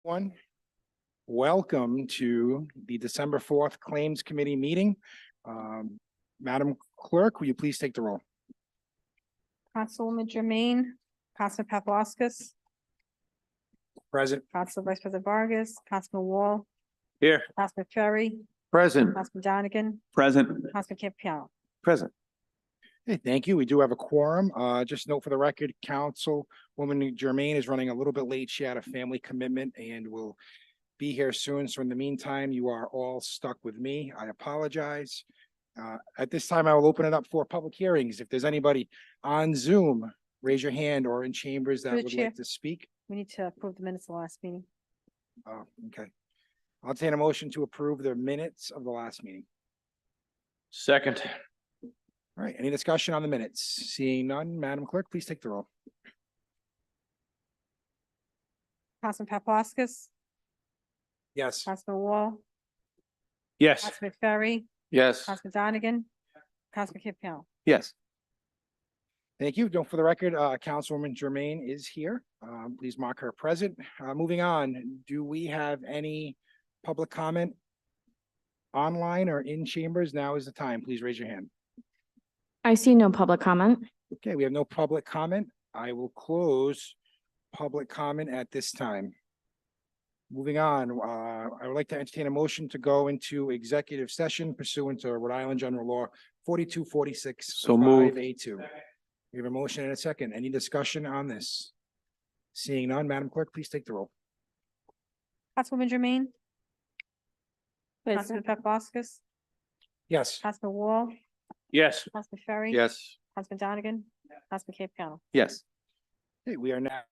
Everyone, welcome to the December 4th Claims Committee meeting. Madam Clerk, will you please take the roll? Councilwoman Jermaine, Councilman Paplaskas, Present. Council Vice President Vargas, Councilman Wall, Here. Councilman Ferry, Present. Councilman Donegan, Present. Councilman Campiano. Present. Hey, thank you. We do have a quorum. Just note for the record, Councilwoman Germain is running a little bit late. She had a family commitment and will be here soon. So in the meantime, you are all stuck with me. I apologize. At this time, I will open it up for public hearings. If there's anybody on Zoom, raise your hand, or in chambers that Through the would chair. like to speak. We need to approve the minutes of the last meeting. Oh, okay. I'll take a motion to approve the minutes of the last meeting. Second. All right, any discussion on the minutes? Seeing none, Madam Clerk, please take the roll. Councilman Paplaskas, Yes. Councilman Wall, Yes. Councilman Ferry, Yes. Councilman Donegan, Councilman Campiano. Yes. Thank you. Don't for the record, Councilwoman Germain is here. Please mark her present. Moving on, do we have any public comment online or in chambers? Now is the time. Please raise your hand. I see no public comment. Okay, we have no public comment. I will close public comment at this time. Moving on, I would like to entertain a motion to go into executive session pursuant to Rhode Island General Law 4246. So moved. 5A2. We have a motion and a second. Any discussion on this? Seeing none, Madam Clerk, please take the roll. Councilwoman Jermaine, Councilman Paplaskas, Yes. Councilman Wall, Yes. Councilman Ferry. Yes. Councilman Donegan, Councilman Campiano. Yes. Okay, we are now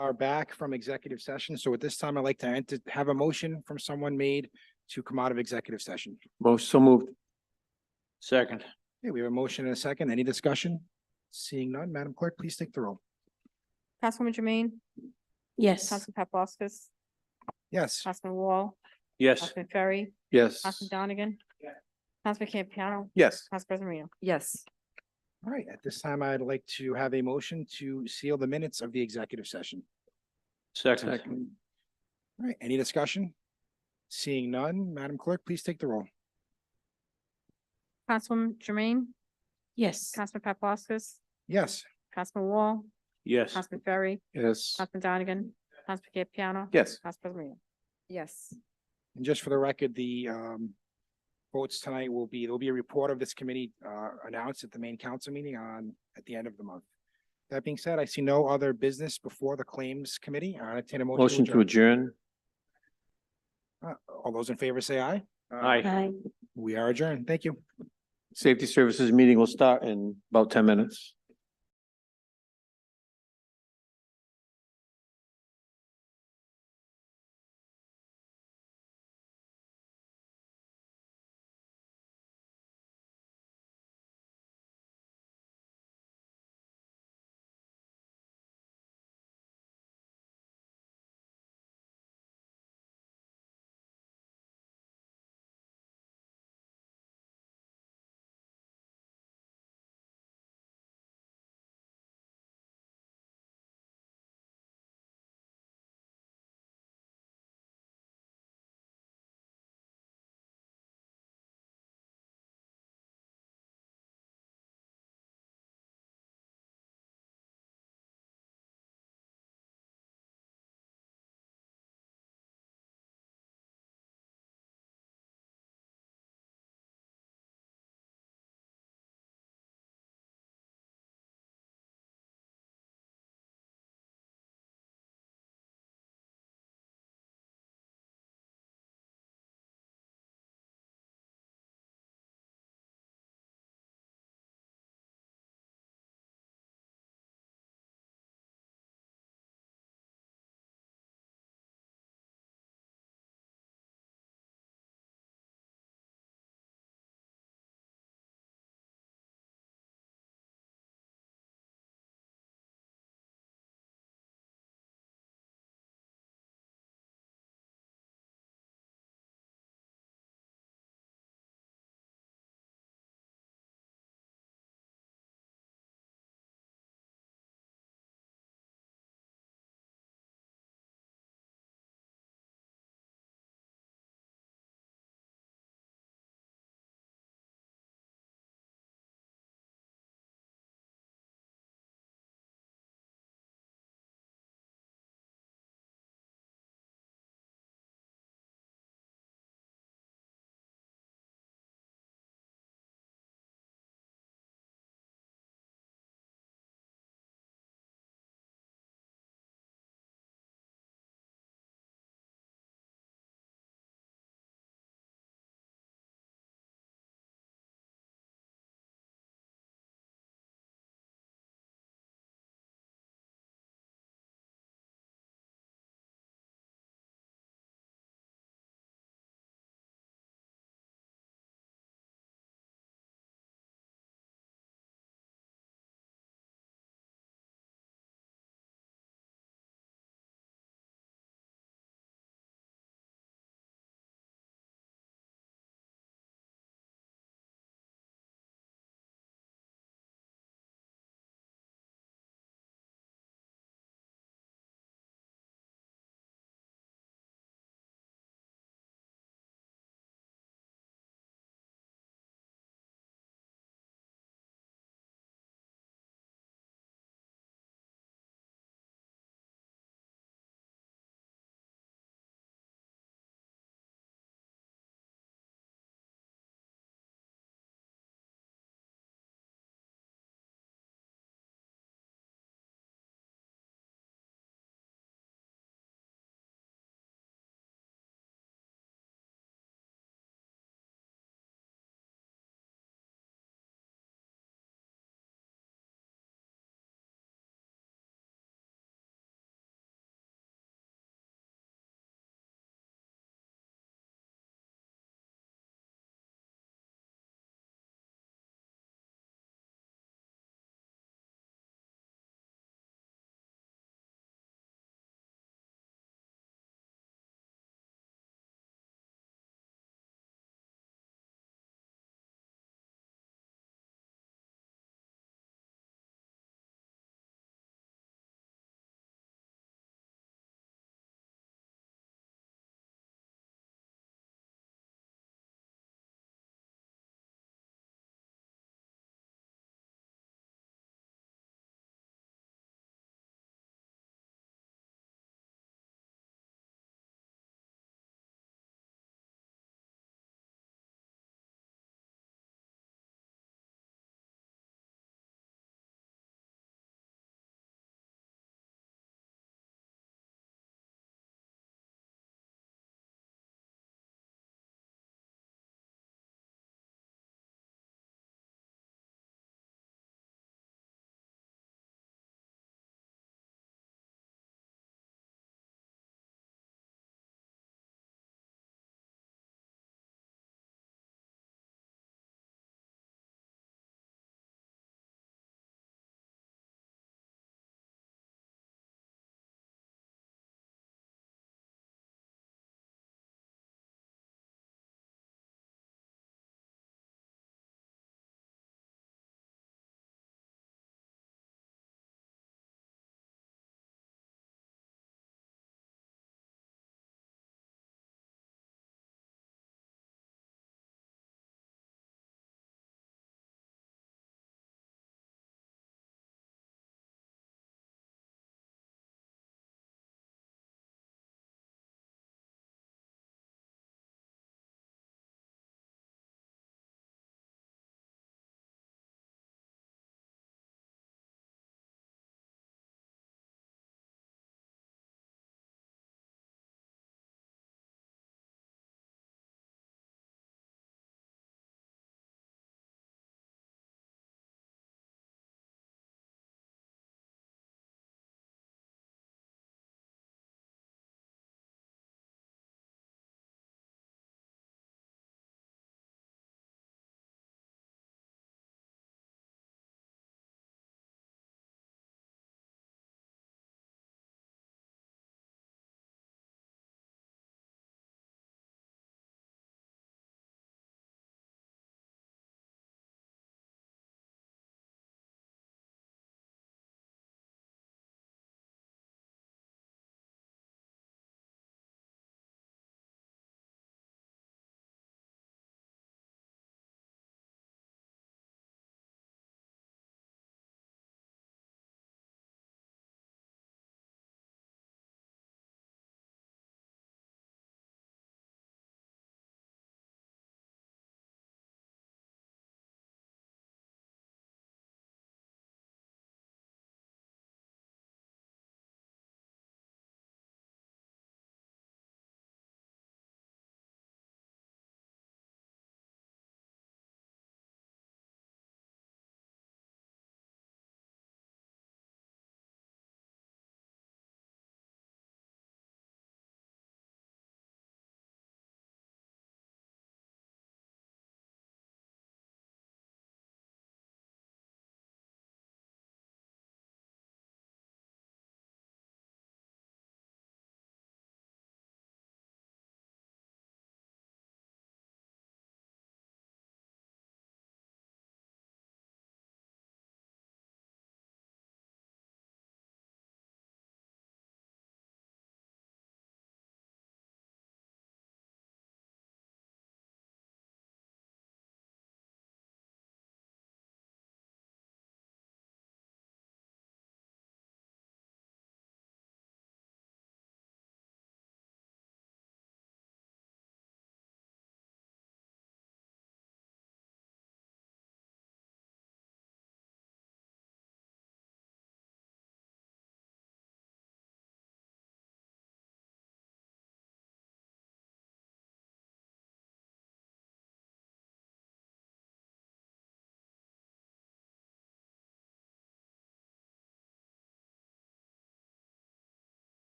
Are back from executive session. So at this time, I'd like to have a motion from someone made to come out of executive session. Most so moved. Second. Okay, we have a motion and a second. Any discussion? Seeing none, Madam Clerk, please take the roll. Councilwoman Jermaine, Yes. Councilman Paplaskas, Yes, Councilman Wall, Yes. Councilman Ferry, Yes. Councilman Donegan. Councilman Campiano, Yes. Council President Marino. Yes. all right. At this time, I'd like to have a motion to seal the minutes of the executive session. Second. All right, any discussion? Seeing none, Madam Clerk, please take the roll. Councilwoman Jermaine, Yes. Councilman Paplaskas, Yes, Councilman Wall, Yes. Councilman Ferry, Yes. Councilman Donegan, Councilman Campiano. Yes. Council President Marino. Yes. and just for the record, the votes tonight there'll be a report of this committee announced at the main council meeting at the end of the month. That being said, I see no other business before the claims committee. I entertain a Motion to adjourn. All those in favor say aye. Aye. We are adjourned. Thank you. Safety Services meeting will start in about 10 minutes.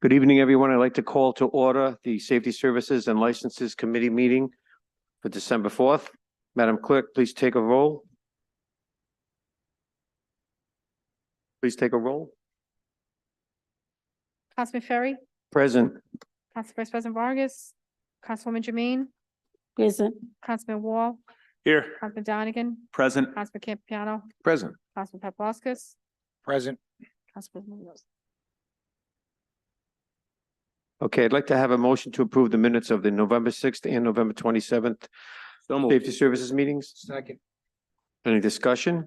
Good evening, everyone. I'd like to call to order the Safety Services and Licenses Committee meeting for December 4th. Madam Clerk, please take a roll. Please take a roll. Councilman Ferry, Present. Council Vice President Vargas, Councilwoman Jermaine, Present. Councilman Wall, Here. Councilman Donegan, Present. Councilman Campiano, Present. Councilman Paplaskas, Present. Council President Munoz. Okay, I'd like to have a motion to approve the minutes of the November 6th and November 27th So moved. Safety Services meetings. Second. Any discussion?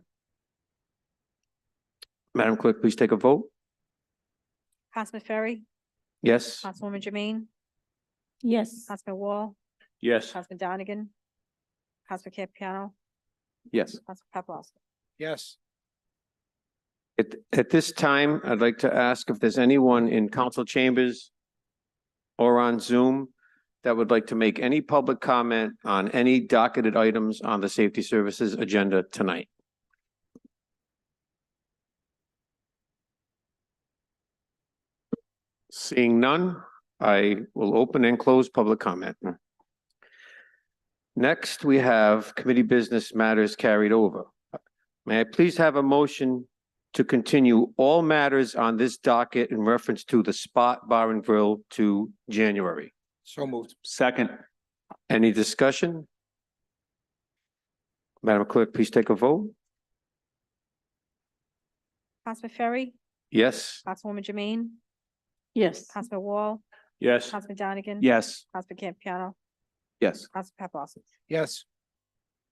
Madam Clerk, please take a vote. Councilman Ferry, Yes. Councilwoman Jermaine, Yes. Councilman Wall, Yes. Councilman Donegan, Councilman Campiano, Yes. Councilman Paplaskas. Yes. At this time, I'd like to ask if there's anyone in council chambers or on Zoom that would like to make any public comment on any docketed items on the Safety Services agenda tonight. Seeing none, I will open and close public comment. Next, we have committee business matters carried over. May I please have a motion to continue all matters on this docket in reference to the Spot Bar and Grill to January? So moved. Second. Any discussion? Madam Clerk, please take a vote. Councilman Ferry, Yes. Councilwoman Jermaine, Yes. Councilman Wall, Yes. Councilman Donegan. Yes. Councilman Campiano, Yes. Councilman Paplaskas. Yes.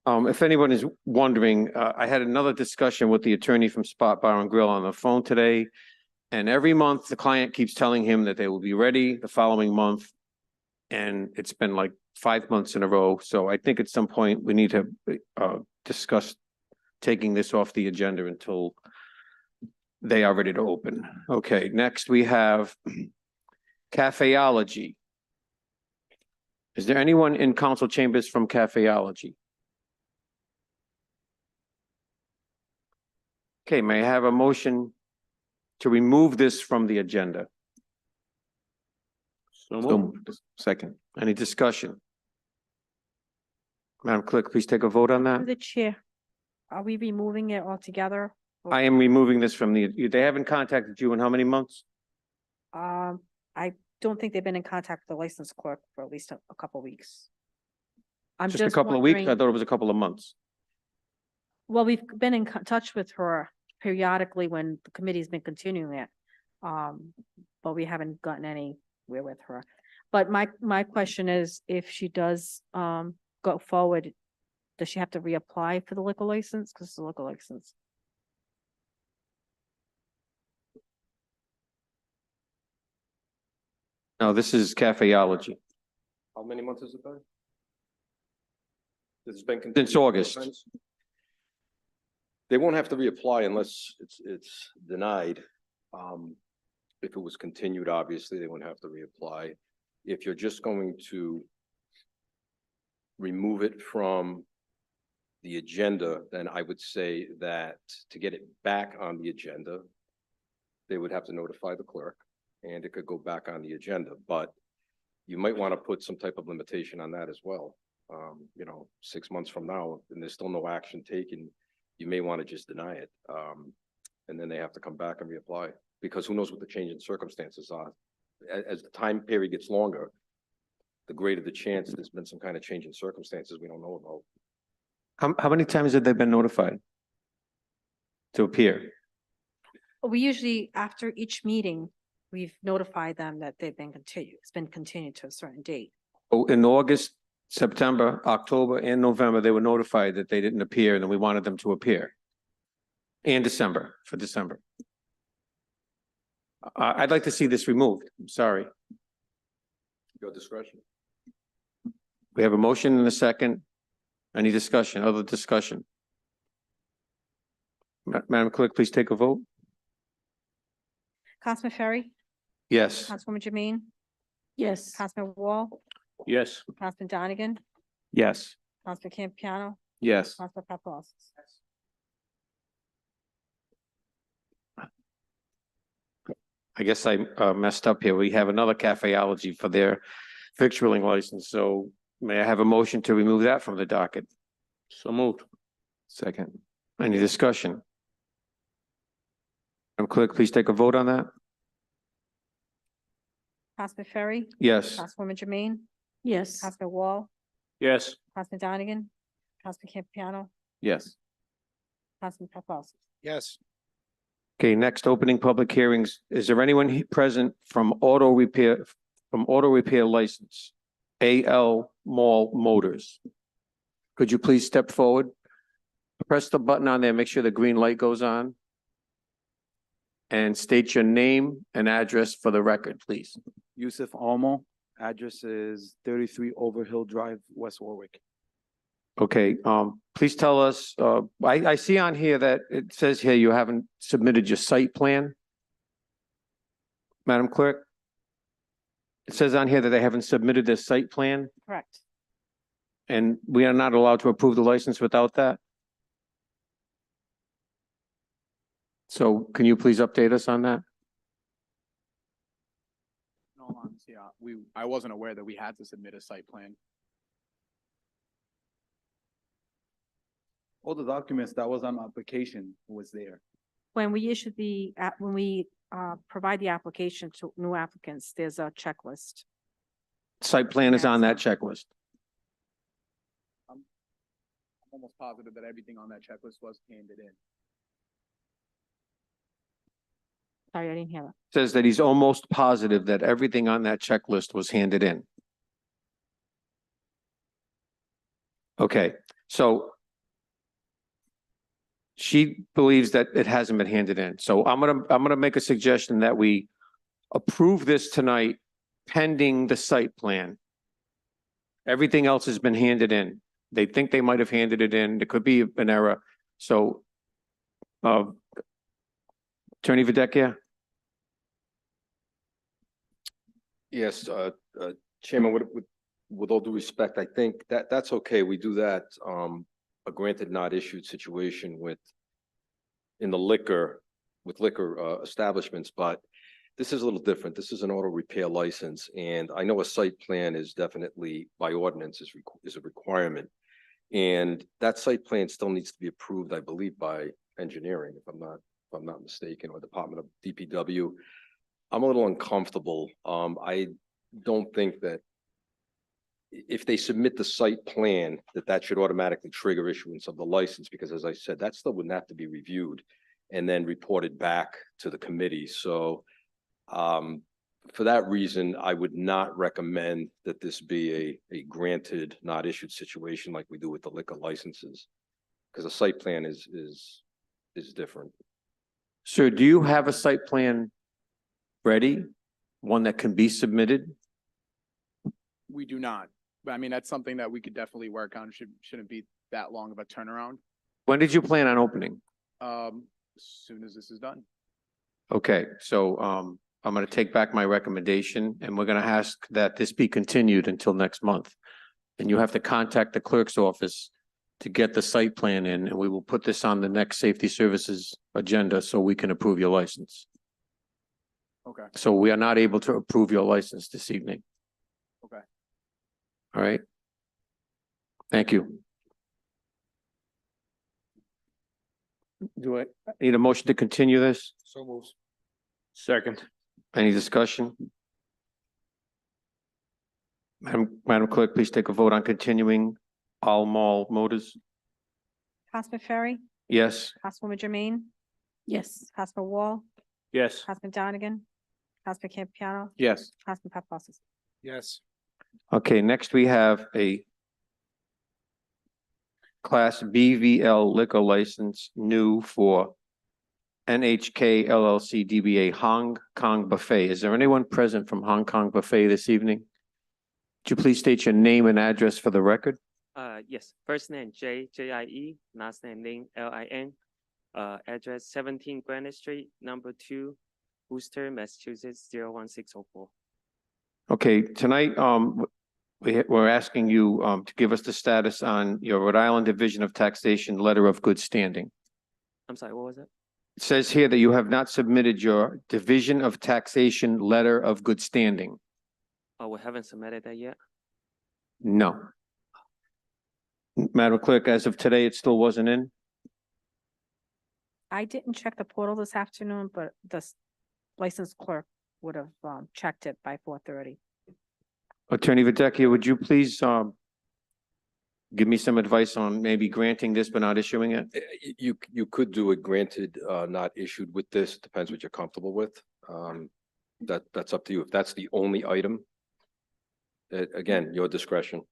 If anyone is wondering, I had another discussion with the attorney from Spot Bar and Grill on the phone today. And every month, the client keeps telling him that they will be ready the following month. And it's been like 5 months in a row. So I think at some point we need to discuss taking this off the agenda until they are ready to open. Okay, next we have Cafeology. Is there anyone in council chambers from Cafeology? Okay, may I have a motion to remove this from the agenda? So moved. Second. Any discussion? Madam Clerk, please take a vote on that. Through the chair, are we removing it altogether? I am removing this from they haven't contacted you in how many months? I don't think they've been in contact with the license clerk for at least a couple weeks. I'm Just a couple of weeks? I wondering- thought it was a couple of months. Well, we've been in touch with her periodically when the committee's been continuing it. But we haven't gotten anywhere with her. But my question is, if she does, go forward, does she have to reapply for the liquor license? Because it's a liquor license. No, this is Cafeology. How many months has it been? This has been. Since continued August. times? They won't have to reapply unless it's denied. If it was continued, obviously, they wouldn't have to reapply. If you're just going to remove it from the agenda, then I would say that to get it back on the agenda, they would have to notify the clerk and it could go back on the agenda, but you might want to put some type of limitation on that as well. 6 months from now, and there's still no action taken, you may want to just deny it. And then they have to come back and reapply, because who knows what the change in circumstances are. As the time period gets longer, the greater the chance there's been some kind of change in circumstances we don't know about. How many times have they been notified to appear? We usually, after each meeting, we've notified them that they've been continued. It's been continued to a certain date. Oh, in August, September, October, and November, they were notified that they didn't appear and we wanted them to appear. And December, for December. I'd like to see this removed. I'm sorry. Your discretion. We have a motion and a second. Any discussion, other discussion? Madam Clerk, please take a vote. Councilman Ferry, Yes. Councilwoman Jermaine, Yes. Councilman Wall, Yes. Councilman Donegan, Yes. Councilman Campiano, Yes. Councilman Paplaskas. I guess I messed up here. We have another Cafeology for their victualling license, so may I have a motion to remove that from the docket? So moved. Second. Any discussion? Madam Clerk, please take a vote on that. Councilman Ferry, Yes. Councilwoman Jermaine, Yes. Councilman Wall, Yes. Councilman Donegan, Councilman Campiano, Yes. Councilman Paplaskas. Yes. Okay, next opening public hearings. Is there anyone present from auto repair license? AL Mall Motors. Could you please step forward? Press the button on there, make sure the green light goes on. And state your name and address for the record, please. Yusuf Almo, address is 33 Overhill Drive, West Warwick. Okay, please tell us, I see on here that it says here you haven't submitted your site plan. Madam Clerk? It says on here that they haven't submitted their site plan, Correct. and we are not allowed to approve the license without that? So can you please update us on that? In all honesty, I wasn't aware that we had to submit a site plan. All the documents that was on application was there. When we issue when we provide the application to new applicants, there's a checklist. Site plan is on that checklist. I'm almost positive that everything on that checklist was handed in. Sorry, I didn't hear that. Says that he's almost positive that everything on that checklist was handed in. Okay, so she believes that it hasn't been handed in. So I'm gonna make a suggestion that we approve this tonight pending the site plan. Everything else has been handed in. They think they might have handed it in. There could be an error. So Attorney Videcchia? Yes, Chairman, with all due respect, I think that's okay. We do that, a granted not issued situation in the liquor establishments, but this is a little different. This is an auto repair license, and I know a site plan is definitely by ordinance is a requirement. And that site plan still needs to be approved, I believe, by engineering, if I'm not mistaken, or Department of DPW. I'm a little uncomfortable. I don't think that if they submit the site plan, that should automatically trigger issuance of the license, because as I said, that still wouldn't have to be reviewed and then reported back to the committee. So for that reason, I would not recommend that this be a granted, not issued situation like we do with the liquor licenses, because a site plan is different. Sir, do you have a site plan ready? One that can be submitted? We do not, but I mean, that's something that we could definitely work on. Shouldn't be that long of a turnaround. When did you plan on opening? As soon as this is done. Okay, so I'm going to take back my recommendation, and we're going to ask that this be continued until next month. And you have to contact the clerk's office to get the site plan in, and we will put this on the next safety services agenda so we can approve your license. Okay. So we are not able to approve your license this evening. Okay. All right. Thank you. Do I need a motion to continue this? So moves. Second. Any discussion? Madam Clerk, please take a vote on continuing All Mall Motors. Councilman Ferry, Yes. Councilwoman Jermaine, Yes. Councilman Wall, Yes. Councilman Donegan, Councilman Campiano, Yes. Councilman Paplaskas. Yes. Okay, next we have a Class BVL liquor license new for NHK LLC DBA Hong Kong Buffet. Is there anyone present from Hong Kong Buffet this evening? Could you please state your name and address for the record? Yes, first name J-I-E, last name Lin, L-I-N. Address 17 Granite Street, number 2, Worcester, Massachusetts, 01604. Okay, tonight, we're asking you to give us the status on your Rhode Island Division of Taxation Letter of Good Standing. I'm sorry, what was it? It says here that you have not submitted your Division of Taxation Letter of Good Standing. Oh, we haven't submitted that yet? No. Madam Clerk, as of today, it still wasn't in? I didn't check the portal this afternoon, but the licensed clerk would have, checked it by 4:30. Attorney Videcchia, would you please, give me some advice on maybe granting this but not issuing it? You could do it granted, not issued with this, depends what you're comfortable with. That's up to you. If that's the only item, again, your discretion.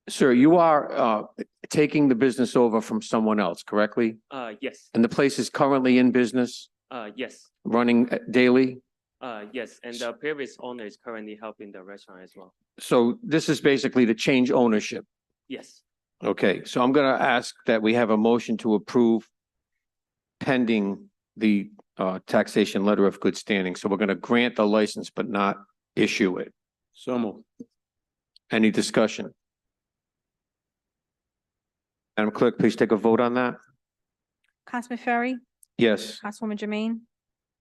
Sir, you are, taking the business over from someone else, correctly? Yes, And the place is currently in business, yes, running daily? yes, and the previous owner is currently helping the restaurant as well. So this is basically to change ownership. Yes, Okay, so I'm gonna ask that we have a motion to approve pending the taxation letter of good standing. So we're gonna grant the license but not issue it. So moved. Any discussion? Madam Clerk, please take a vote on that. Councilman Ferry, Yes. Councilwoman Jermaine,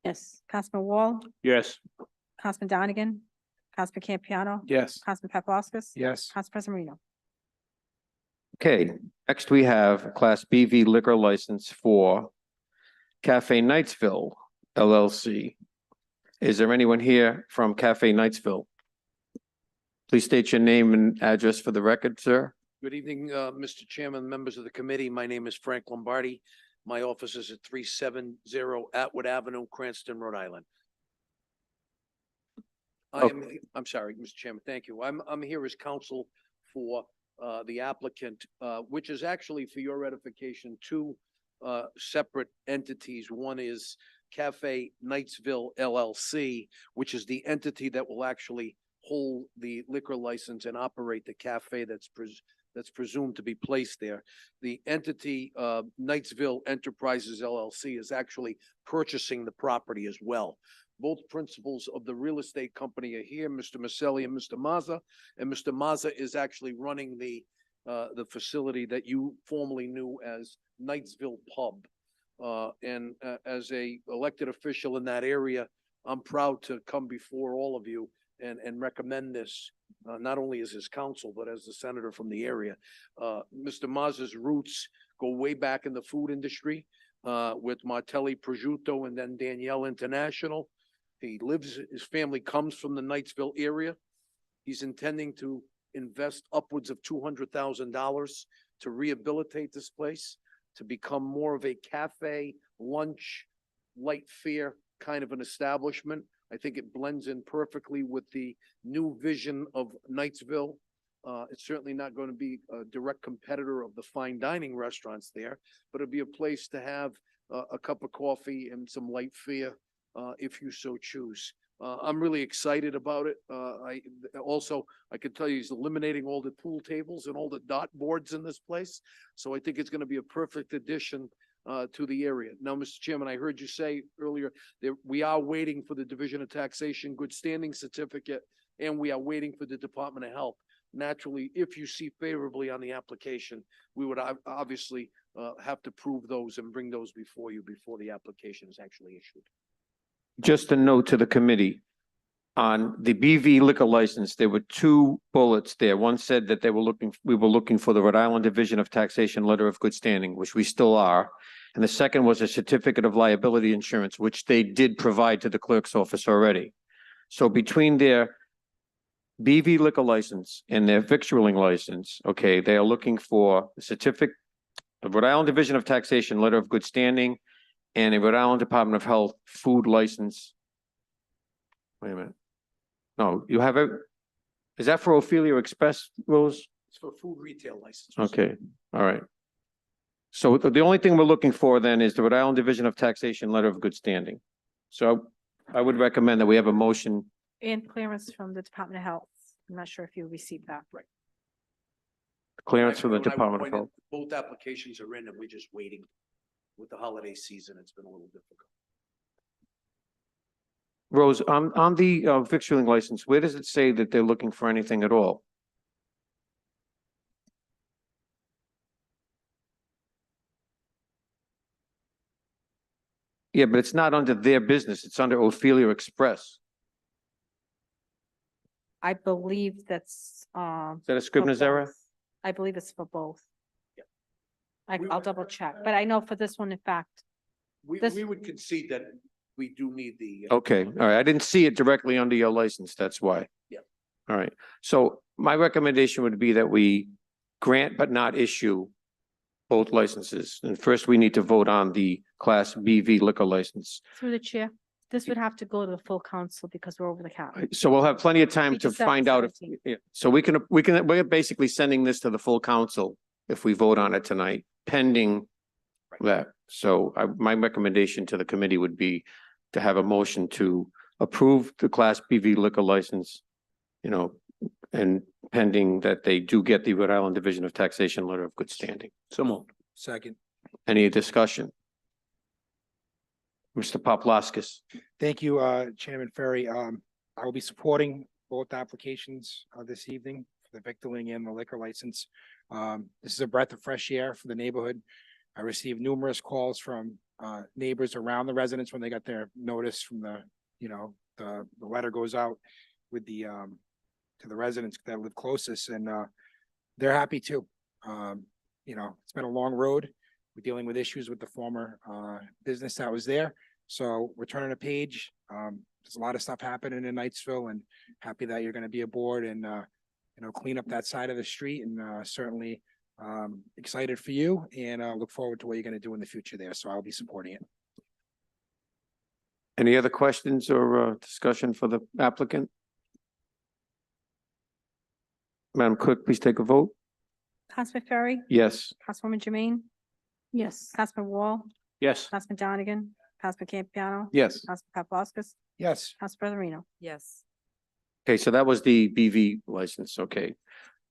Yes. Councilman Wall, Yes. Councilman Donegan, Councilman Campiano, Yes. Councilman Paplaskas, Yes. Council President Marino. Okay, next we have a Class BV liquor license for Cafe Knightsville LLC. Is there anyone here from Cafe Knightsville? Please state your name and address for the record, sir. Good evening, Mr. Chairman, members of the committee. My name is Frank Lombardi. My office is at 370 Atwood Avenue, Cranston, Rhode Island. I'm sorry, Mr. Chairman, thank you. I'm here as counsel for the applicant, which is actually, for your edification, two separate entities. One is Cafe Knightsville LLC, which is the entity that will actually hold the liquor license and operate the cafe that's presumed to be placed there. The entity, Knightsville Enterprises LLC, is actually purchasing the property as well. Both principals of the real estate company are here, Mr. Maselli and Mr. Mazza, and Mr. Mazza is actually running the facility that you formerly knew as Knightsville Pub. And as a elected official in that area, I'm proud to come before all of you and recommend this, not only as his counsel, but as the senator from the area. Mr. Mazza's roots go way back in the food industry with Martelli Prosciutto and then Danielle International. His family comes from the Knightsville area. He's intending to invest upwards of $200,000 to rehabilitate this place, to become more of a cafe, lunch, light fare kind of an establishment. I think it blends in perfectly with the new vision of Knightsville. It's certainly not going to be a direct competitor of the fine dining restaurants there, but it'll be a place to have a cup of coffee and some light fare, if you so choose. I'm really excited about it. I could tell you he's eliminating all the pool tables and all the dot boards in this place. So I think it's going to be a perfect addition to the area. Now, Mr. Chairman, I heard you say earlier that we are waiting for the Division of Taxation Good Standing Certificate, and we are waiting for the Department of Health. Naturally, if you see favorably on the application, we would obviously have to prove those and bring those before you before the application is actually issued. Just a note to the committee. On the BV liquor license, there were two bullets there. One said that we were looking for the Rhode Island Division of Taxation Letter of Good Standing, which we still are. And the second was a certificate of liability insurance, which they did provide to the clerk's office already. So between their BV liquor license and their victualling license, okay, they are looking for a certificate, the Rhode Island Division of Taxation Letter of Good Standing, and a Rhode Island Department of Health food license. Wait a minute. No, you have it. Is that for Ophelia Express, Rose? It's for food retail license. Okay, all right. So the only thing we're looking for then is the Rhode Island Division of Taxation Letter of Good Standing. So I would recommend that we have a motion. And clearance from the Department of Health. I'm not sure if you received that. Right. Clearance from the When I Department of pointed, Health. both applications are in and we're just waiting. With the holiday season, it's been a little difficult. Rose, on the victualling license, where does it say that they're looking for anything at all? Yeah, but it's not under their business. It's under Ophelia Express. I believe that's, Is that a for Scrivener's error? both. I believe it's for both. Yeah. I'll double check, but I know for this one, in fact, This- We would concede that we do need the. Okay, all right. I didn't see it directly under your license. That's why. Yeah. All right. So my recommendation would be that we grant but not issue both licenses. And first, we need to vote on the Class BV liquor license. through the chair, this would have to go to the full council because we're over the cap. So we'll have plenty of time We to just have find the out if, 17th. yeah, so we're basically sending this to the full council if we vote on it tonight, pending that. So my recommendation to the committee would be to have a motion to approve the Class BV liquor license, you know, and pending that they do get the Rhode Island Division of Taxation letter of good standing. So moved. Second. Any discussion? Mr. Poplaskis. Thank you, Chairman Ferry. I will be supporting both applications this evening for the victualling and the liquor license. This is a breath of fresh air for the neighborhood. I received numerous calls from neighbors around the residents when they got their notice from the, the letter goes out with the to the residents that live closest, and they're happy too. It's been a long road. We're dealing with issues with the former business that was there. So we're turning a page. There's a lot of stuff happening in Knightsville, and happy that you're gonna be aboard and clean up that side of the street, and certainly excited for you, and look forward to what you're gonna do in the future there. So I'll be supporting it. Any other questions or discussion for the applicant? Madam Clerk, please take a vote. Councilman Ferry, Yes. Councilwoman Jermaine, Yes. Councilman Wall, Yes. Councilman Donegan, Councilman Campiano, Yes. Councilman Paplaskas, Yes, Council President Reno. Yes. Okay, so that was the BV license, okay.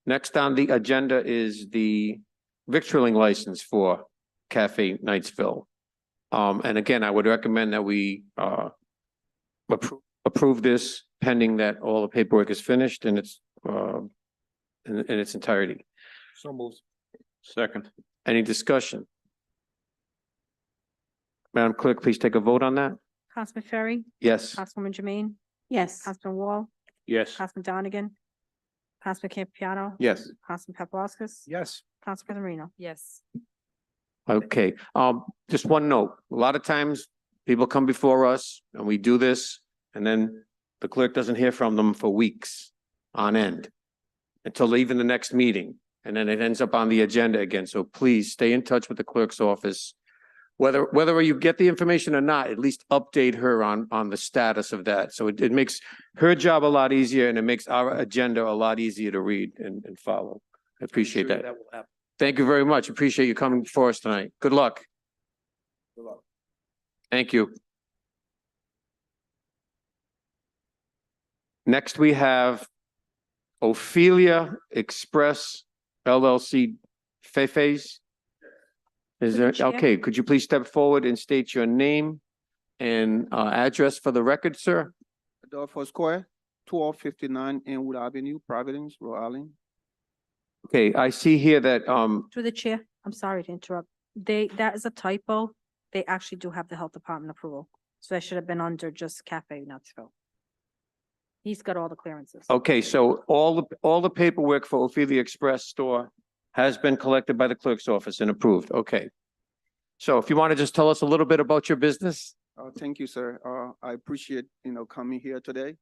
Next on the agenda is the victualling license for Cafe Knightsville. And again, I would recommend that we approve this pending that all the paperwork is finished and it's in its entirety. so moved. Second. Any discussion? Madam Clerk, please take a vote on that. Councilman Ferry, Yes. Councilwoman Jermaine, Yes. Councilman Wall, Yes. Councilman Donegan, Councilman Campiano, Yes. Councilman Paplaskas, Yes, Council President Reno. Yes. Okay, just one note. A lot of times people come before us and we do this and then the clerk doesn't hear from them for weeks on end until even the next meeting. And then it ends up on the agenda again. So please stay in touch with the clerk's office. Whether you get the information or not, at least update her on the status of that. So it makes her job a lot easier and it makes our agenda a lot easier to read and follow. I appreciate Sure that. That will happen. Thank you very much. Appreciate you coming before us tonight. Good luck. Good luck. Thank you. Next, we have Ophelia Express LLC Fefes. Is there, Chair. okay, could you please step forward and state your name and address for the record, sir? Adolfo Square, 1259 Inwood Avenue, Providence, Rhode Island. Okay, I see here that, Through the chair, I'm sorry to interrupt. That is a typo. They actually do have the health department approval. So that should have been under just Cafe Knoxville. He's got all the clearances. okay, so all the paperwork for Ophelia Express store has been collected by the clerk's office and approved. Okay. So if you want to just tell us a little bit about your business? Thank you, sir. I appreciate, coming here today.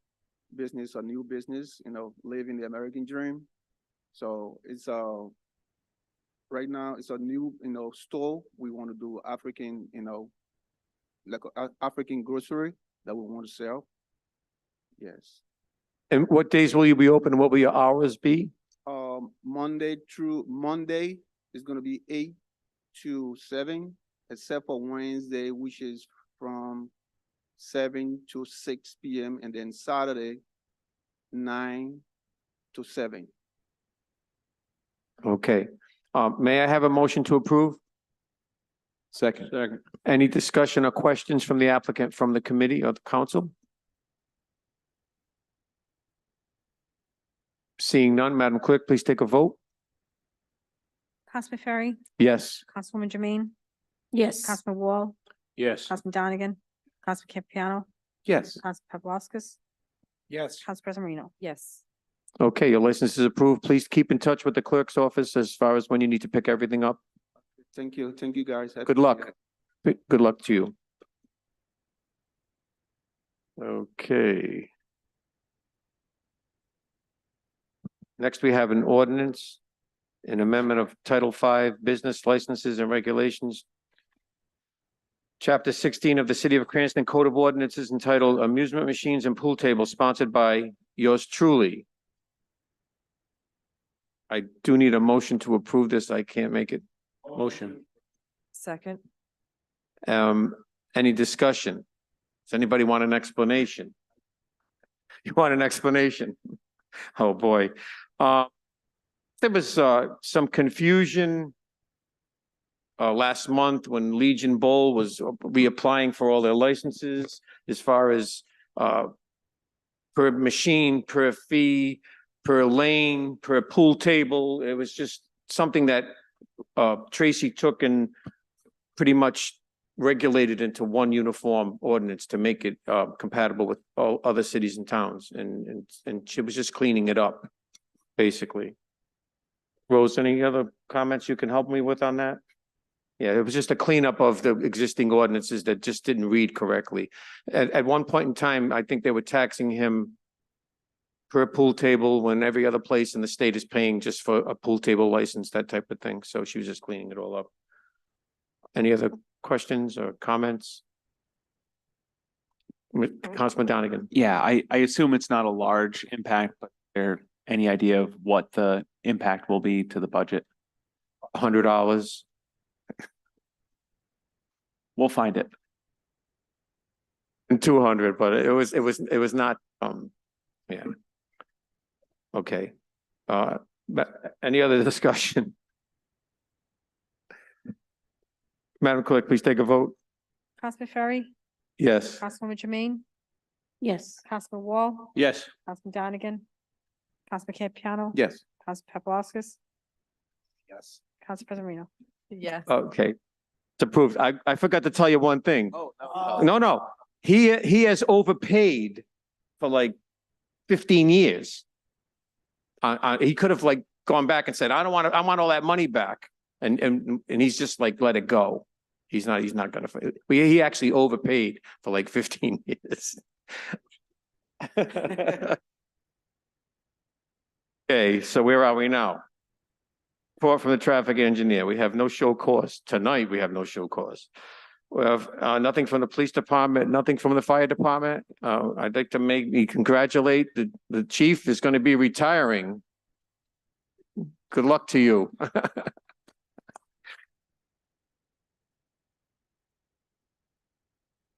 Business, a new business, living the American dream. So it's right now it's a new, store. We want to do African, like African grocery that we want to sell. Yes. And what days will you be open and what will your hours be? Monday is gonna be 8 to 7, except for Wednesday, which is from 7 to 6 p.m. and then Saturday, 9 to 7. Okay. May I have a motion to approve? Second. Second. Any discussion or questions from the applicant, from the committee or the council? Seeing none, Madam Clerk, please take a vote. Councilman Ferry, Yes. Councilwoman Jermaine, Yes. Councilman Wall, Yes. Councilman Donegan, Councilman Campiano, Yes. Councilman Paplaskas, Yes. Council President Marino. Yes. Okay, your license is approved. Please keep in touch with the clerk's office as far as when you need to pick everything up. Thank you. Thank you, guys. Good luck. Good luck to you. Okay. Next, we have an ordinance, an amendment of Title V Business Licenses and Regulations. Chapter 16 of the City of Cranston Code of Ordinances entitled Amusement Machines and Pool Tables, sponsored by yours truly. I do need a motion to approve this. I can't make it. Motion. Second. Any discussion? Does anybody want an explanation? You want an explanation? Oh, boy. There was some confusion last month when Legion Bowl was reapplying for all their licenses as far as per machine, per fee, per lane, per pool table. It was just something that Tracy took and pretty much regulated into one uniform ordinance to make it compatible with all other cities and towns. And she was just cleaning it up, basically. Rose, any other comments you can help me with on that? Yeah, it was just a cleanup of the existing ordinances that just didn't read correctly. At one point in time, I think they were taxing him per pool table when every other place in the state is paying just for a pool table license, that type of thing. So she was just cleaning it all up. Any other questions or comments? Councilman Donegan. Yeah, I assume it's not a large impact, but there any idea of what the impact will be to the budget? $100. We'll find it. And 200, but it was not, yeah. Okay. But any other discussion? Madam Clerk, please take a vote. Councilman Ferry, Yes. Councilwoman Jermaine, Yes. Councilman Wall, Yes. Councilman Donegan, Councilman Campiano. Yes. Councilman Paplaskas, Yes. Council President Marino. Yes. Okay. It's approved. I forgot to tell you one thing. Oh, No. He has overpaid for like 15 years. He could have like gone back and said, I want all that money back. And he's just like, let it go. He's not gonna, he actually overpaid for like 15 years. Okay, so where are we now? Report from the traffic engineer. We have no show cause. Tonight, we have no show cause. We have nothing from the police department, nothing from the fire department. I'd like to congratulate the chief is going to be retiring. Good luck to you.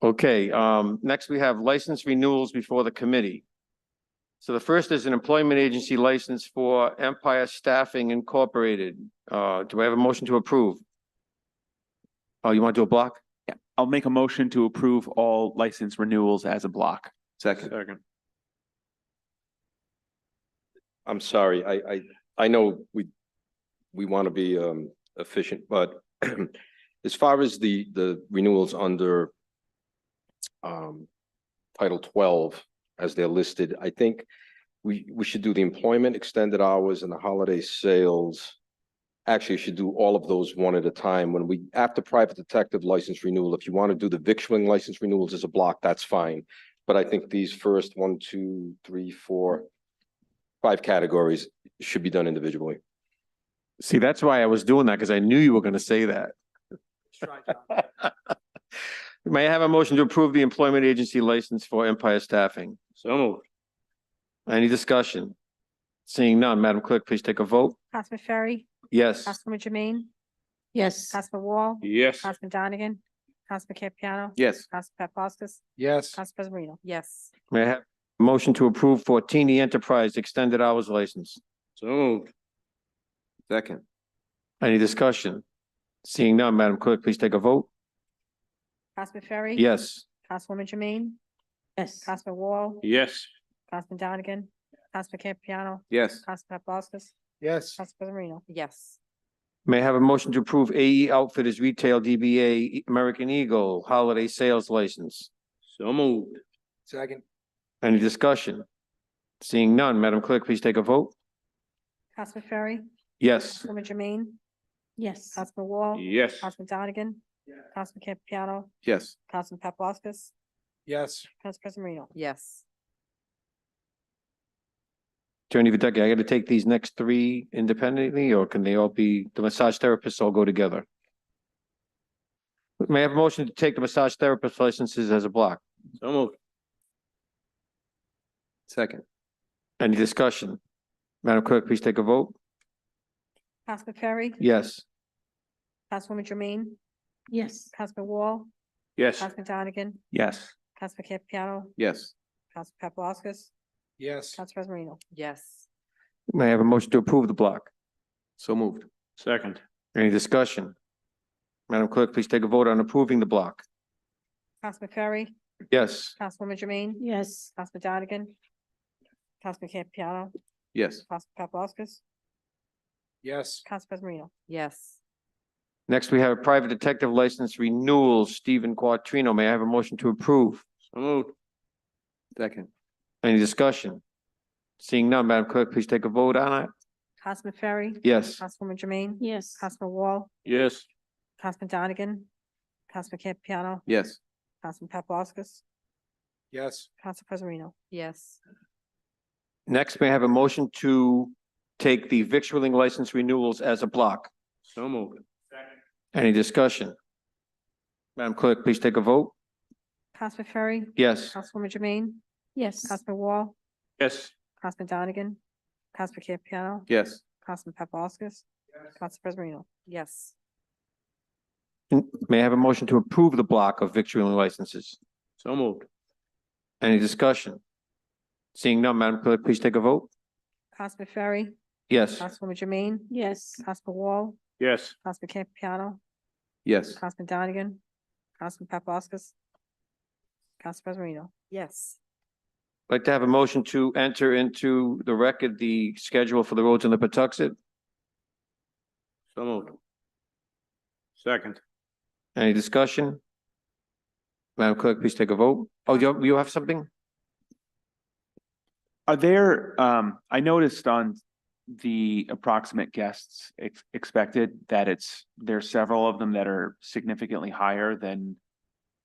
Okay, next we have license renewals before the committee. So the first is an employment agency license for Empire Staffing Incorporated. Do I have a motion to approve? Oh, you want to do a block? Yeah, I'll make a motion to approve all license renewals as a block. Second. I'm sorry, I know we want to be efficient, but as far as the renewals under Title 12, as they're listed, I think we should do the employment, extended hours, and the holiday sales. Actually, you should do all of those one at a time. After private detective license renewal, if you want to do the victualling license renewals as a block, that's fine. But I think these first 1, 2, 3, 4, 5 categories should be done individually. See, that's why I was doing that, because I knew you were going to say that. May I have a motion to approve the employment agency license for Empire Staffing? So moved. Any discussion? Seeing none, Madam Clerk, please take a vote. Councilman Ferry, Yes. Councilwoman Jermaine, Yes. Councilman Wall, Yes. Councilman Donegan, Councilman Campiano. Yes. Councilman Paplaskas, Yes. Council President Marino. Yes. May I have a motion to approve Fortini Enterprise extended hours license? So moved. Second. Any discussion? Seeing none, Madam Clerk, please take a vote. Councilman Ferry. Yes. Councilwoman Jermaine, Yes. Councilman Wall, Yes. Councilman Donegan, Councilman Campiano, Yes. Councilman Paplaskas, Yes. Council President Marino. Yes. May I have a motion to approve AE Outfitters Retail DBA American Eagle Holiday Sales License? So moved. Second. Any discussion? Seeing none, Madam Clerk, please take a vote. Councilman Ferry, Yes. Councilwoman Jermaine, Yes. Councilman Wall, Yes. Councilman Donegan, Councilman Campiano, Yes. Councilman Paplaskas, Yes. Council President Marino. Yes. Attorney Videki, I gotta take these next three independently, or can they all be, the massage therapists all go together? May I have a motion to take the massage therapist licenses as a block? So moved. Second. Any discussion? Madam Clerk, please take a vote. Councilman Ferry, Yes. Councilwoman Jermaine, Yes. Councilman Wall, Yes. Councilman Donegan, Yes. Councilman Campiano, Yes. Councilman Paplaskas, Yes. Council President Marino. Yes. May I have a motion to approve the block? So moved. Second. Any discussion? Madam Clerk, please take a vote on approving the block. Councilman Ferry, Yes. Councilwoman Jermaine, Yes. Councilman Donegan, Councilman Campiano, Yes. Councilman Paplaskas, Yes. Council President Marino. Yes. Next, we have a private detective license renewal, Stephen Quattrino. May I have a motion to approve? So moved. Second. Any discussion? Seeing none, Madam Clerk, please take a vote on it. Councilman Ferry, Yes. Councilwoman Jermaine, Yes. Councilman Wall, Yes. Councilman Donegan, Councilman Campiano, Yes. Councilman Paplaskas, Yes. Council President Marino. Yes. Next, may I have a motion to take the victualling license renewals as a block? So moved. Any discussion? Madam Clerk, please take a vote. Councilman Ferry, Yes. Councilwoman Jermaine, Yes. Councilman Wall, Yes. Councilman Donegan, Councilman Campiano, Yes. Councilman Paplaskas, Council President Marino. Yes. May I have a motion to approve the block of victualling licenses? So moved. Any discussion? Seeing none, Madam Clerk, please take a vote. Councilman Ferry, Yes. Councilwoman Jermaine, Yes. Councilman Wall, Yes. Councilman Campiano, Yes. Councilman Donegan, Councilman Paplaskas, Council President Marino. Yes. I'd like to have a motion to enter into the record the schedule for the roads in the Patuxent. So moved. Second. Any discussion? Madam Clerk, please take a vote. Oh, you have something? Are there, I noticed on the approximate guests expected that there's several of them that are significantly higher than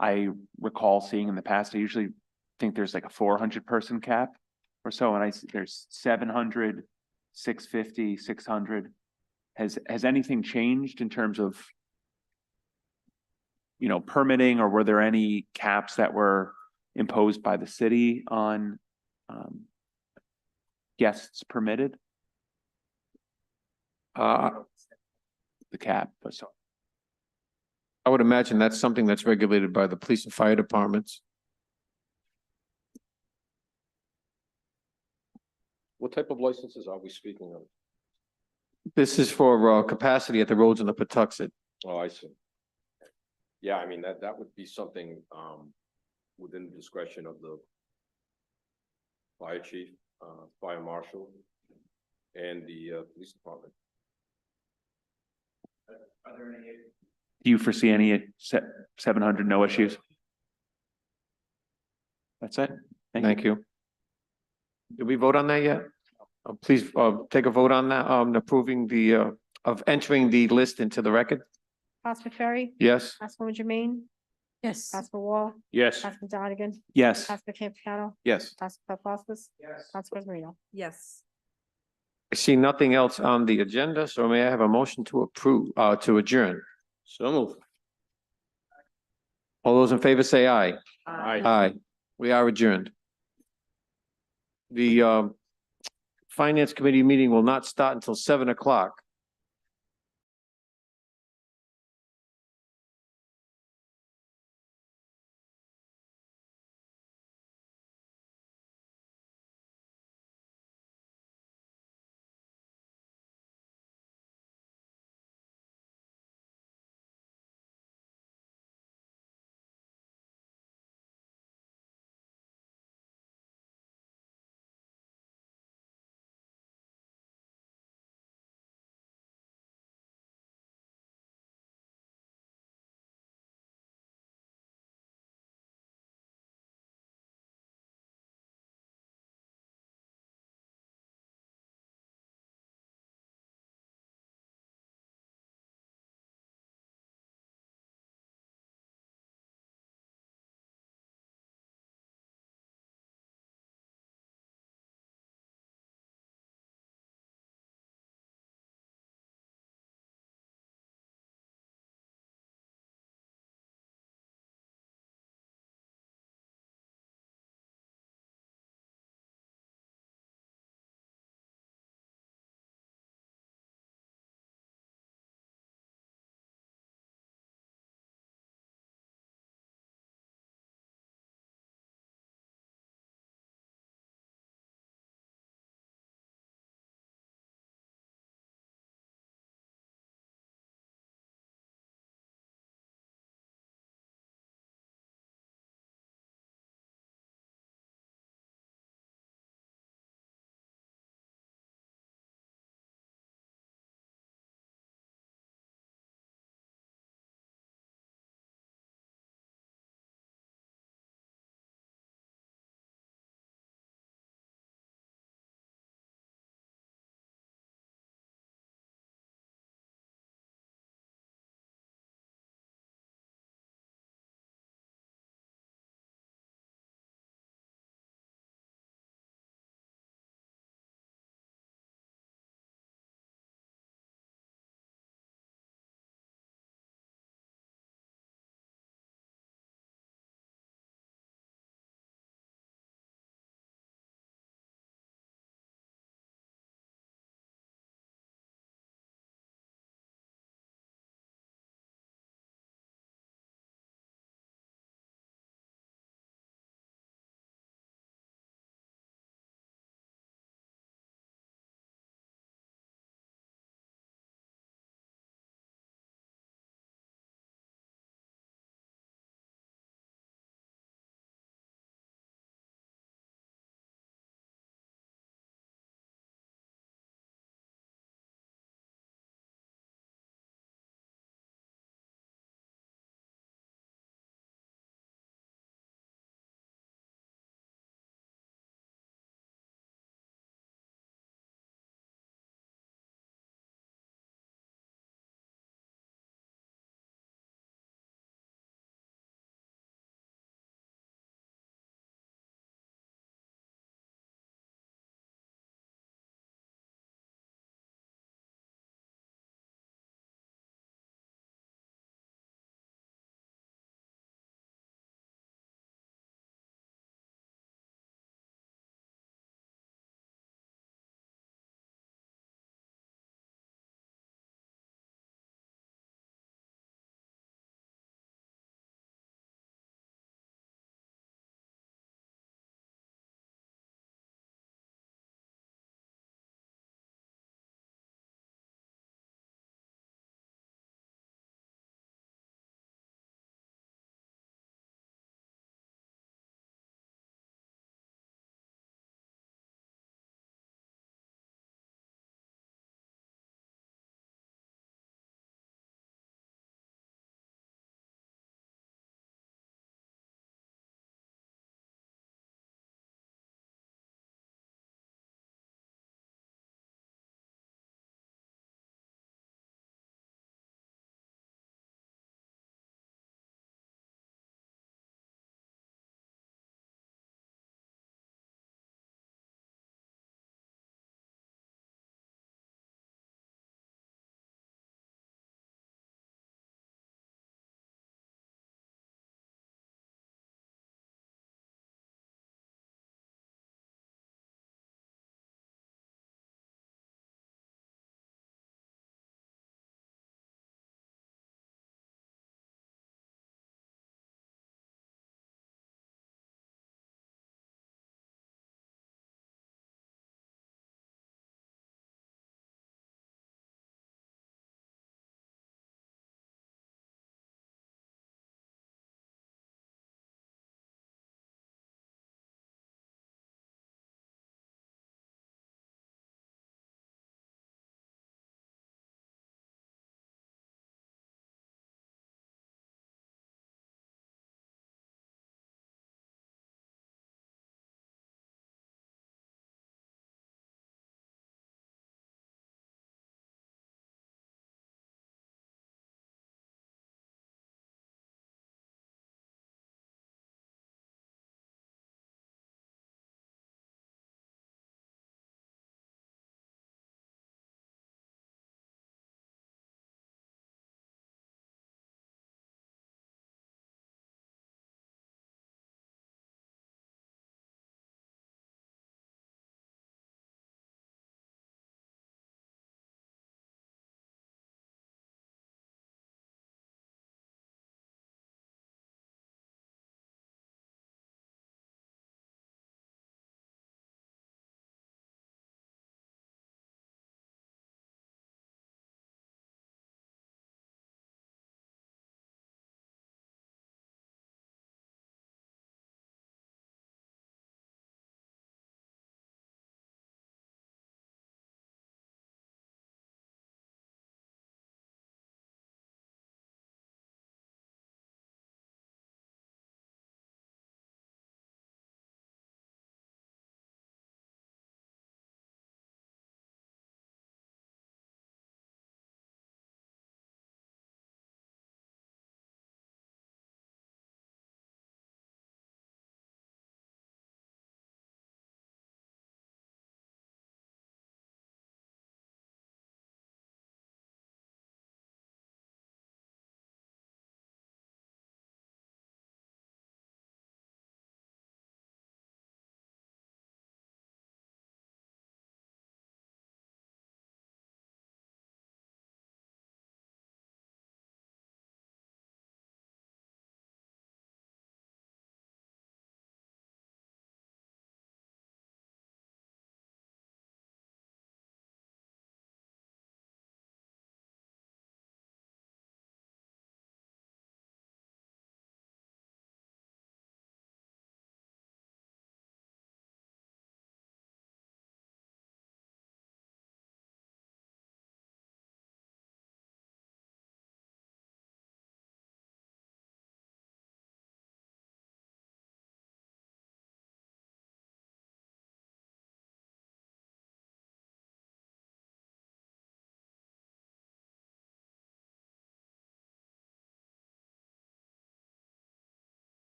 I recall seeing in the past. I usually think there's like a 400 person cap or so, and there's 700, 650, 600. Has anything changed in terms of, permitting, or were there any caps that were imposed by the city on guests permitted? The cap, so. I would imagine that's something that's regulated by the police and fire departments. What type of licenses are we speaking of? This is for capacity at the roads in the Patuxent. Oh, I see. Yeah, I mean, that would be something, within the discretion of the fire chief, fire marshal, and the police department. Do you foresee any at 700, no issues? That's it. Thank you. Did we vote on that yet? Please, take a vote on that, approving of entering the list into the record. Councilman Ferry, Yes. Councilwoman Jermaine, Yes. Councilman Wall, Yes. Councilman Donegan, Yes. Councilman Campiano, Yes. Council Paplaskas, Council President Marino. Yes. I see nothing else on the agenda, so may I have a motion to approve, to adjourn? So moved. All those in favor say aye. Aye. Aye. We are adjourned. The Finance Committee meeting will not start until 7 o'clock.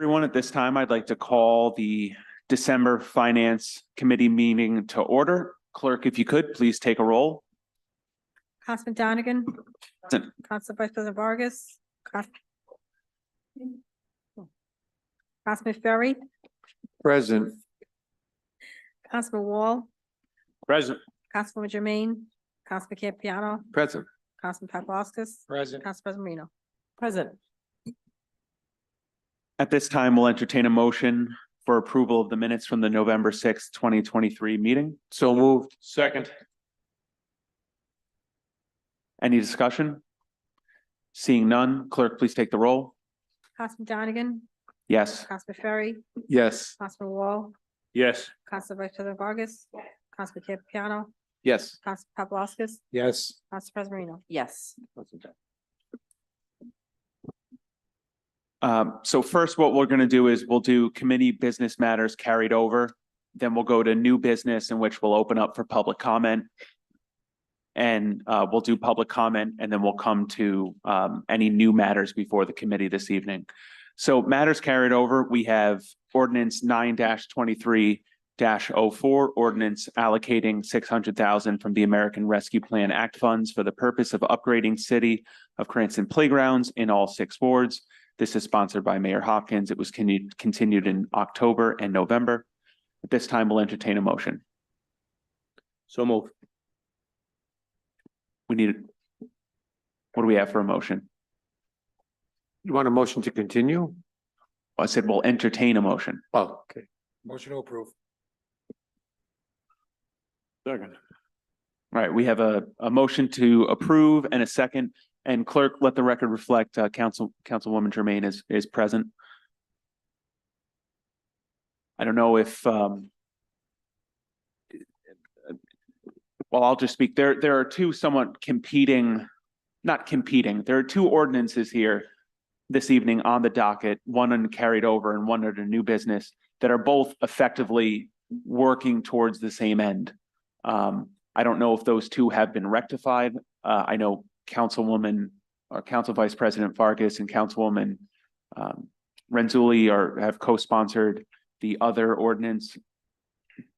Everyone, at this time, I'd like to call the December Finance Committee meeting to order. Clerk, if you could, please take a roll. Councilman Donegan, Present. Council Vice President Vargas, Councilman Ferry, Present. Councilman Wall, Present. Councilwoman Jermaine, Councilman Campiano, Present. Councilman Paplaskas, Present. Council President Marino. Present. At this time, we'll entertain a motion for approval of the minutes from the November sixth, 2023 meeting. So moved. Second. Any discussion? Seeing none, clerk, please take the roll. Councilman Donegan, Yes. Councilman Ferry, Yes. Councilman Wall, Yes. Council Vice President Vargas, Councilman Campiano, Yes. Council Paplaskas, Yes. Council President Marino. Yes. So first, what we're going to do is we'll do committee business matters carried over. Then we'll go to new business in which we'll open up for public comment. And we'll do public comment and then we'll come to any new matters before the committee this evening. So matters carried over, we have ordinance 9-23-04, ordinance allocating 600,000 from the American Rescue Plan Act funds for the purpose of upgrading City of Cranston playgrounds in all 6 wards. This is sponsored by Mayor Hopkins. It was continued in October and November. At this time, we'll entertain a motion. So move. We need, what do we have for a motion? You want a motion to continue? I said we'll entertain a motion. Oh, okay. Motion to approve. Second. All right, we have a motion to approve and a second. And clerk, let the record reflect, Councilwoman Jermaine is present. I don't know if, well, I'll just speak. There are two somewhat competing, not competing. There are 2 ordinances here this evening on the docket, one carried over and one under new business that are both effectively working towards the same end. I don't know if those 2 have been rectified. I know Councilwoman or Council Vice President Vargas and Councilwoman Renzulli have co-sponsored the other ordinance.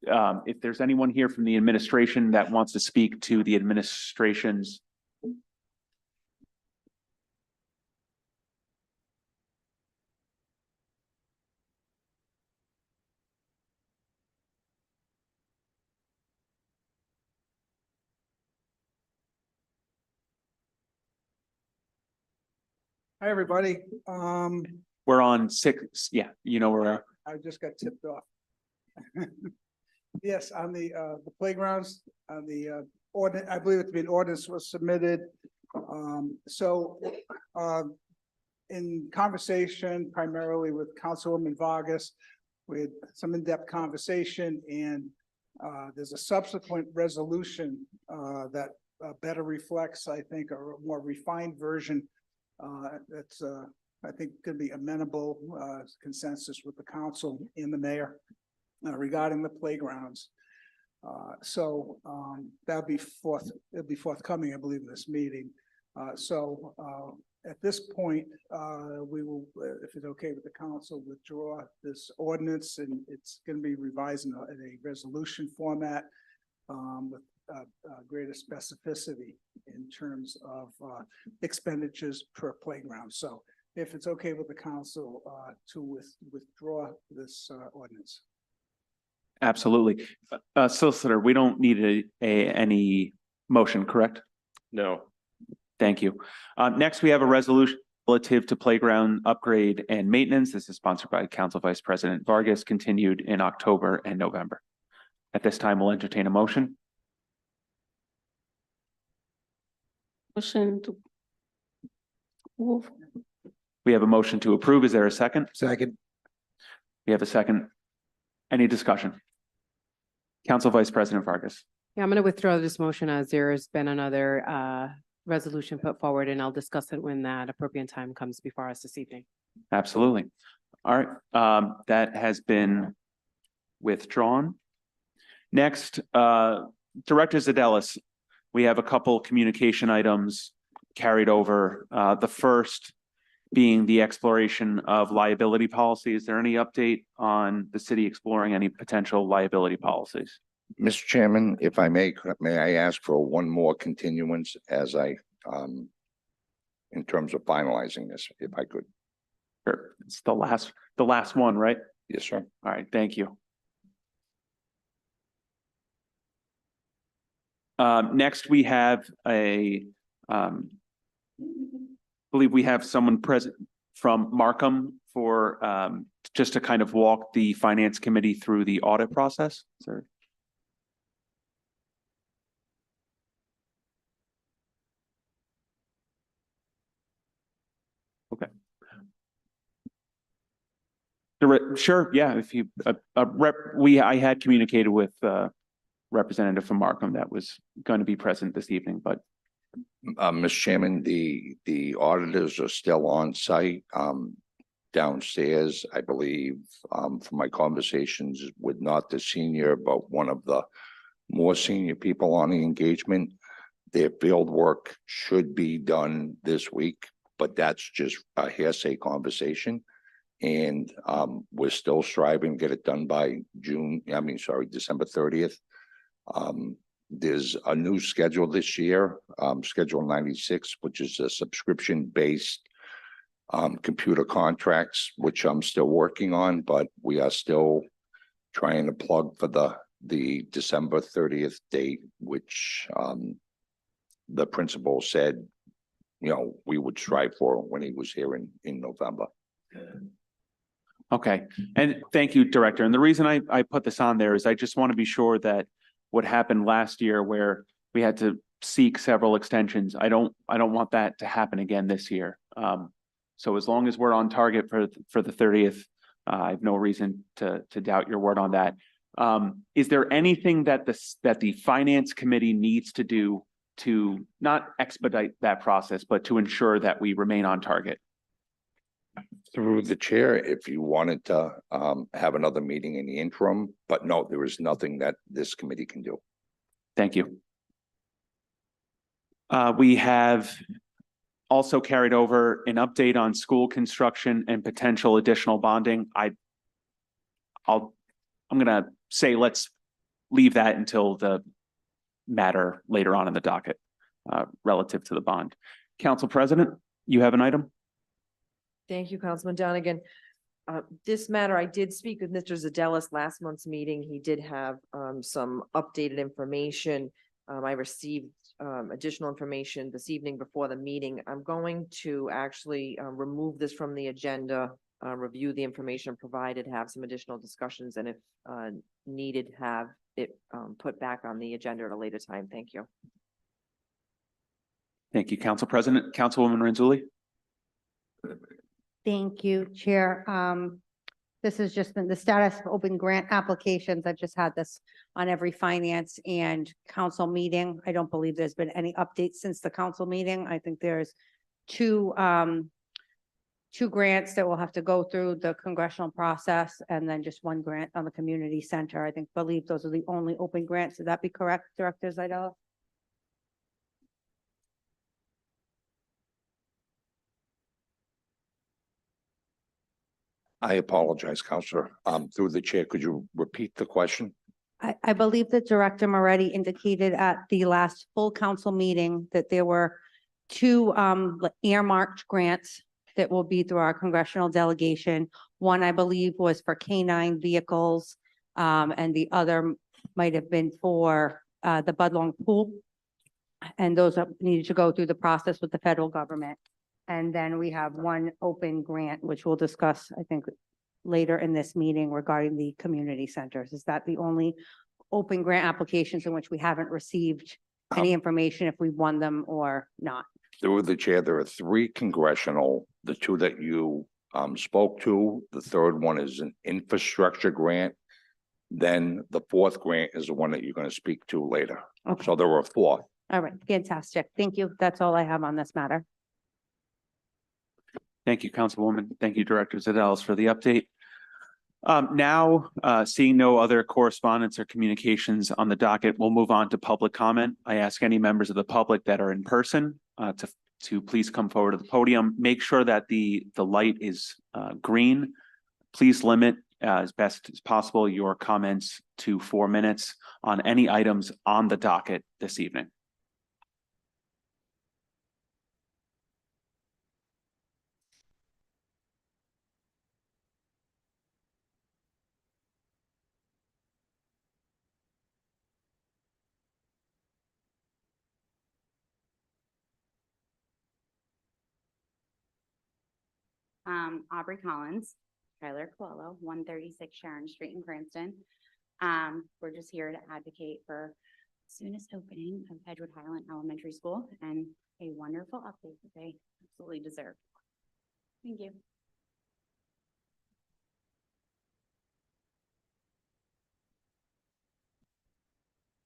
If there's anyone here from the administration that wants to speak to the administration's. Hi, everybody. We're on 6, yeah, you know, we're, I just got tipped off. Yes, on the playgrounds, on the ordinance, I believe an ordinance was submitted. In conversation primarily with Councilwoman Vargas, we had some in-depth conversation and there's a subsequent resolution that better reflects, I think, a more refined version that's I think could be amenable consensus with the council and the mayor regarding the playgrounds. That'll be forthcoming, I believe, in this meeting. At this point, we will, if it's okay with the council, withdraw this ordinance, and it's going to be revised in a resolution format with greater specificity in terms of expenditures per playground. So if it's okay with the council to withdraw this ordinance. absolutely. Solicitor, we don't need any motion, correct? No. Thank you. Next, we have a resolution relative to playground upgrade and maintenance. This is sponsored by Council Vice President Vargas, continued in October and November. At this time, we'll entertain a motion. Motion to move. We have a motion to approve. Is there a second? Second. We have a second. Any discussion? Council Vice President Vargas. Yeah, I'm going to withdraw this motion as there's been another resolution put forward, and I'll discuss it when that appropriate time comes before us this evening. Absolutely. All right, that has been withdrawn. Next, Director Zadelis, we have a couple communication items carried over. The first being the exploration of liability policy. Is there any update on the city exploring any potential liability policies? Mr. Chairman, if I may I ask for one more continuance as in terms of finalizing this, if I could? Sure. It's the last one, right? Yes, sir. All right, thank you. Next, we have believe we have someone present from Markham for just to kind of walk the finance committee through the audit process. Sir. Okay. Sure, yeah, if you, I had communicated with representative from Markham that was going to be present this evening, but. Mr. Chairman, the auditors are still on site, downstairs, I believe, from my conversations with not the senior, but one of the more senior people on the engagement. Their field work should be done this week, but that's just a hearsay conversation. And we're still striving to get it done by December 30th. There's a new schedule this year, Schedule 96, which is a subscription-based computer contracts, which I'm still working on, but we are still trying to plug for the December 30th date, which the principal said, we would strive for when he was here in November. Okay, and thank you, Director. And the reason I put this on there is I just want to be sure that what happened last year where we had to seek several extensions, I don't want that to happen again this year. So as long as we're on target for the 30th, I have no reason to doubt your word on that. Is there anything that the finance committee needs to do to not expedite that process, but to ensure that we remain on target? Through the chair, if you wanted to have another meeting in the interim, but no, there is nothing that this committee can do. Thank you. We have also carried over an update on school construction and potential additional bonding. I'm gonna say let's leave that until the matter later on in the docket relative to the bond. Council President, you have an item? Thank you, Councilman Donegan. This matter, I did speak with Mr. Zadelis last month's meeting. He did have some updated information. I received additional information this evening before the meeting. I'm going to actually remove this from the agenda, review the information provided, have some additional discussions, and if needed, have it put back on the agenda at a later time. Thank you. Thank you, Council President. Councilwoman Renzulli. Thank you, Chair. This has just been the status of open grant applications. I've just had this on every finance and council meeting. I don't believe there's been any updates since the council meeting. I think there's two grants that will have to go through the congressional process and then just one grant on the community center. I believe those are the only open grants. Would that be correct, Director Zadelis? I apologize, Counselor. Through the chair, could you repeat the question? I believe that Director Moretti indicated at the last full council meeting that there were two earmarked grants that will be through our congressional delegation. One, I believe, was for K-9 vehicles, and the other might have been for the Budlong Pool. And those needed to go through the process with the federal government. And then we have one open grant, which we'll discuss, I think, later in this meeting regarding the community centers. Is that the only open grant applications in which we haven't received any information if we won them or not? Through the chair, there are three congressional, the two that you spoke to. The third one is an infrastructure grant. Then the fourth grant is the one that you're going to speak to later. Okay. So there were four. All right, fantastic. Thank you. That's all I have on this matter. Thank you, Councilwoman. Thank you, Director Zadelis, for the update. Now, seeing no other correspondence or communications on the docket, we'll move on to public comment. I ask any members of the public that are in person to to please come forward to the podium. Make sure that the light is green. Please limit as best as possible your comments to 4 minutes on any items on the docket this evening. Aubrey Collins, Tyler Coelho, 136 Sharon Street in Cranston. We're just here to advocate for soonest opening of Edgewood Highland Elementary School and a wonderful update that they absolutely deserve. Thank you.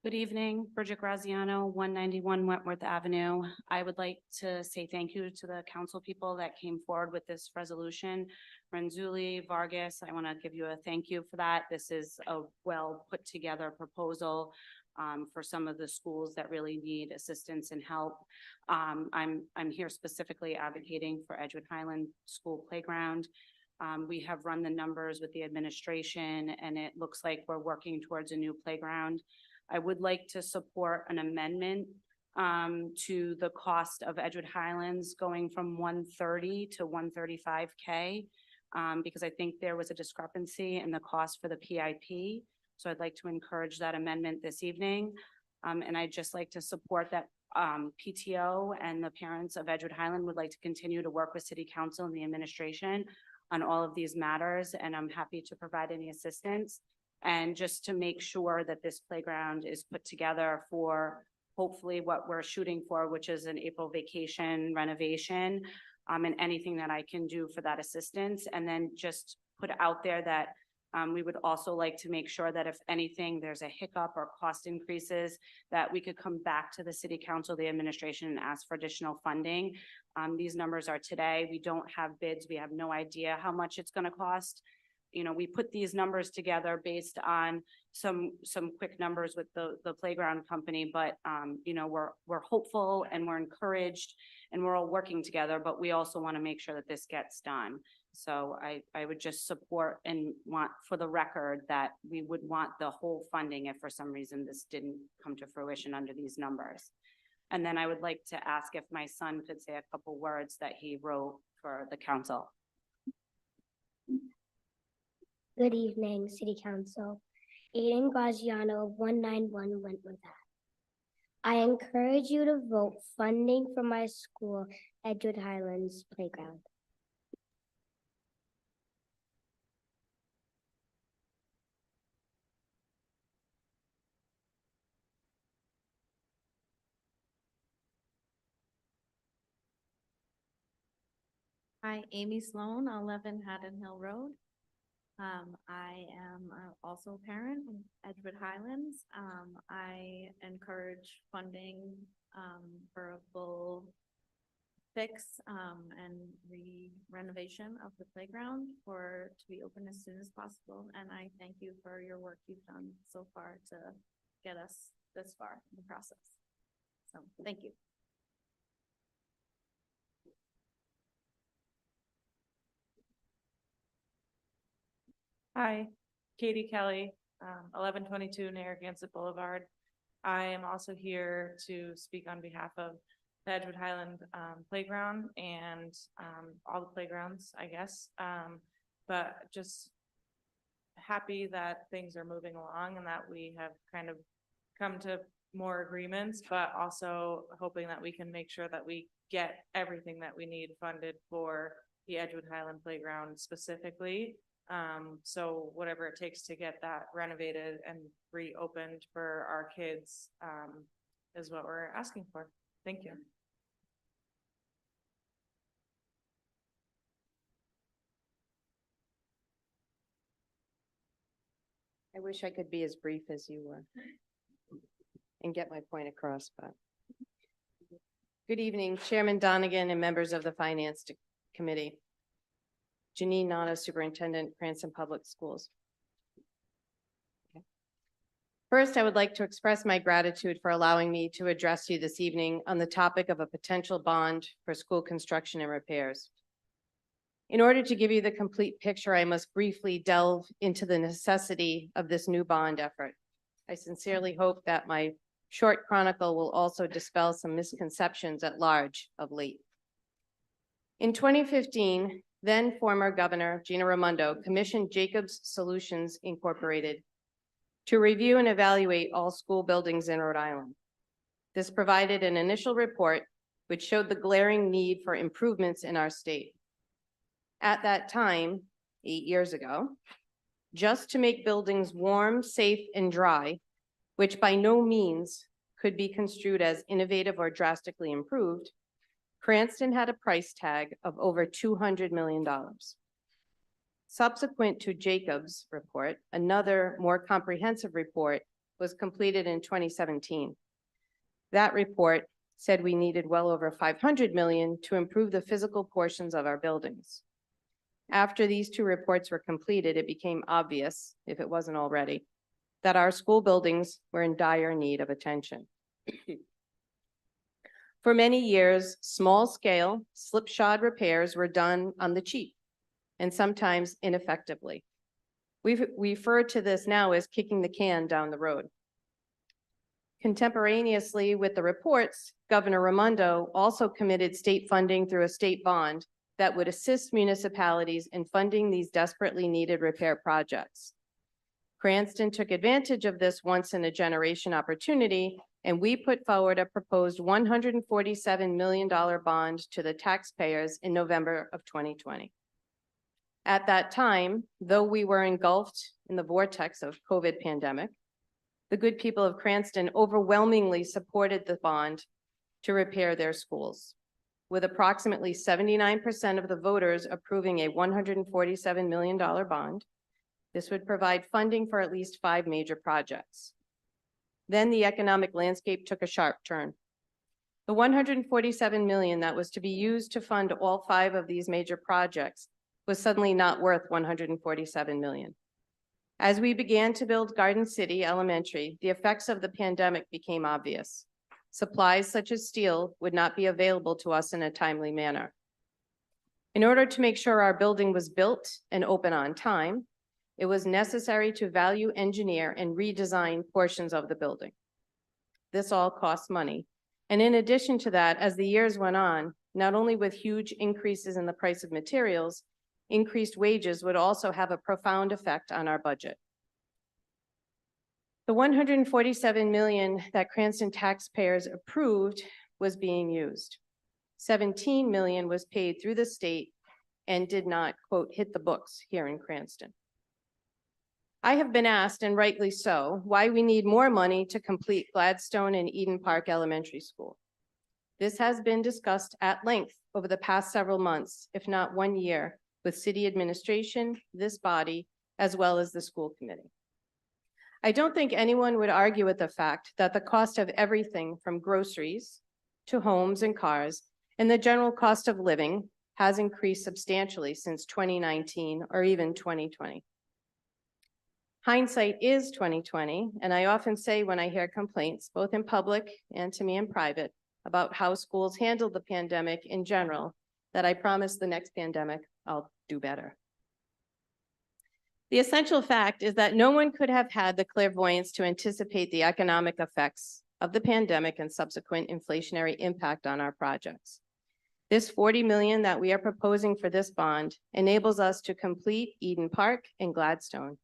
Good evening, Bridget Graziano, 191 Wentworth Avenue. I would like to say thank you to the council people that came forward with this resolution. Renzulli, Vargas, I want to give you a thank you for that. This is a well put together proposal for some of the schools that really need assistance and help. I'm here specifically advocating for Edgewood Highland School Playground. We have run the numbers with the administration and it looks like we're working towards a new playground. I would like to support an amendment to the cost of Edgewood Highlands going from 130 to 135K because I think there was a discrepancy in the cost for the PIP. So I'd like to encourage that amendment this evening. And I'd just like to support that PTO and the parents of Edgewood Highland would like to continue to work with City Council and the administration on all of these matters. And I'm happy to provide any assistance. And just to make sure that this playground is put together for hopefully what we're shooting for, which is an April vacation renovation, and anything that I can do for that assistance. And then just put out there that we would also like to make sure that if anything, there's a hiccup or cost increases, that we could come back to the City Council, the administration, and ask for additional funding. These numbers are today. We don't have bids. We have no idea how much it's going to cost. You know, we put these numbers together based on some quick numbers with the playground company, but you know, we're hopeful and we're encouraged and we're all working together, but we also want to make sure that this gets done. So I would just support and want for the record that we would want the whole funding if for some reason this didn't come to fruition under these numbers. And then I would like to ask if my son could say a couple words that he wrote for the council. Good evening, City Council. Aiden Graziano, 191 Wentworth Ave. I encourage you to vote funding for my school, Edgewood Highlands Playground. Hi, Amy Sloan, 11 Haddon Hill Road. I am also a parent in Edgewood Highlands. I encourage funding for a full fix and renovation of the playground to be open as soon as possible. And I thank you for your work you've done so far to get us this far in the process. So thank you. Hi, Katie Kelly, 1122 Narragansett Boulevard. I am also here to speak on behalf of the Edgewood Highland Playground and all the playgrounds, I guess. But just happy that things are moving along and that we have kind of come to more agreements, but also hoping that we can make sure that we get everything that we need funded for the Edgewood Highland Playground specifically. So whatever it takes to get that renovated and reopened for our kids is what we're asking for. Thank you. I wish I could be as brief as you were and get my point across, but. Good evening, Chairman Donegan and members of the Finance Committee. Janine Nana, Superintendent, Cranston Public Schools. Okay. First, I would like to express my gratitude for allowing me to address you this evening on the topic of a potential bond for school construction and repairs. In order to give you the complete picture, I must briefly delve into the necessity of this new bond effort. I sincerely hope that my short chronicle will also dispel some misconceptions at large of late. In 2015, then former Governor Gina Raimondo commissioned Jacobs Solutions Incorporated to review and evaluate all school buildings in Rhode Island. This provided an initial report which showed the glaring need for improvements in our state. At that time, 8 years ago, just to make buildings warm, safe, and dry, which by no means could be construed as innovative or drastically improved, Cranston had a price tag of over $200 million. Subsequent to Jacobs' report, another more comprehensive report was completed in 2017. That report said we needed well over $500 million to improve the physical portions of our buildings. After these two reports were completed, it became obvious, if it wasn't already, that our school buildings were in dire need of attention. For many years, small-scale, slipshod repairs were done on the cheap and sometimes ineffectively. We refer to this now as kicking the can down the road. Contemporaneously with the reports, Governor Raimondo also committed state funding through a state bond that would assist municipalities in funding these desperately needed repair projects. Cranston took advantage of this once-in-a-generation opportunity, and we put forward a proposed $147 million bond to the taxpayers in November of 2020. At that time, though we were engulfed in the vortex of COVID pandemic, the good people of Cranston overwhelmingly supported the bond to repair their schools, with approximately 79% of the voters approving a $147 million bond. This would provide funding for at least 5 major projects. Then the economic landscape took a sharp turn. The $147 million that was to be used to fund all 5 of these major projects was suddenly not worth $147 million. As we began to build Garden City Elementary, the effects of the pandemic became obvious. Supplies such as steel would not be available to us in a timely manner. In order to make sure our building was built and open on time, it was necessary to value engineer and redesign portions of the building. This all costs money. And in addition to that, as the years went on, not only with huge increases in the price of materials, increased wages would also have a profound effect on our budget. The $147 million that Cranston taxpayers approved was being used. $17 million was paid through the state and did not, quote, hit the books here in Cranston. I have been asked, and rightly so, why we need more money to complete Gladstone and Eden Park Elementary School. This has been discussed at length over the past several months, if not 1 year, with city administration, this body, as well as the school committee. I don't think anyone would argue with the fact that the cost of everything from groceries to homes and cars and the general cost of living has increased substantially since 2019 or even 2020. Hindsight is 2020, and I often say when I hear complaints, both in public and to me in private, about how schools handled the pandemic in general, that I promise the next pandemic I'll do better. The essential fact is that no one could have had the clairvoyance to anticipate the economic effects of the pandemic and subsequent inflationary impact on our projects. This $40 million that we are proposing for this bond enables us to complete Eden Park and Gladstone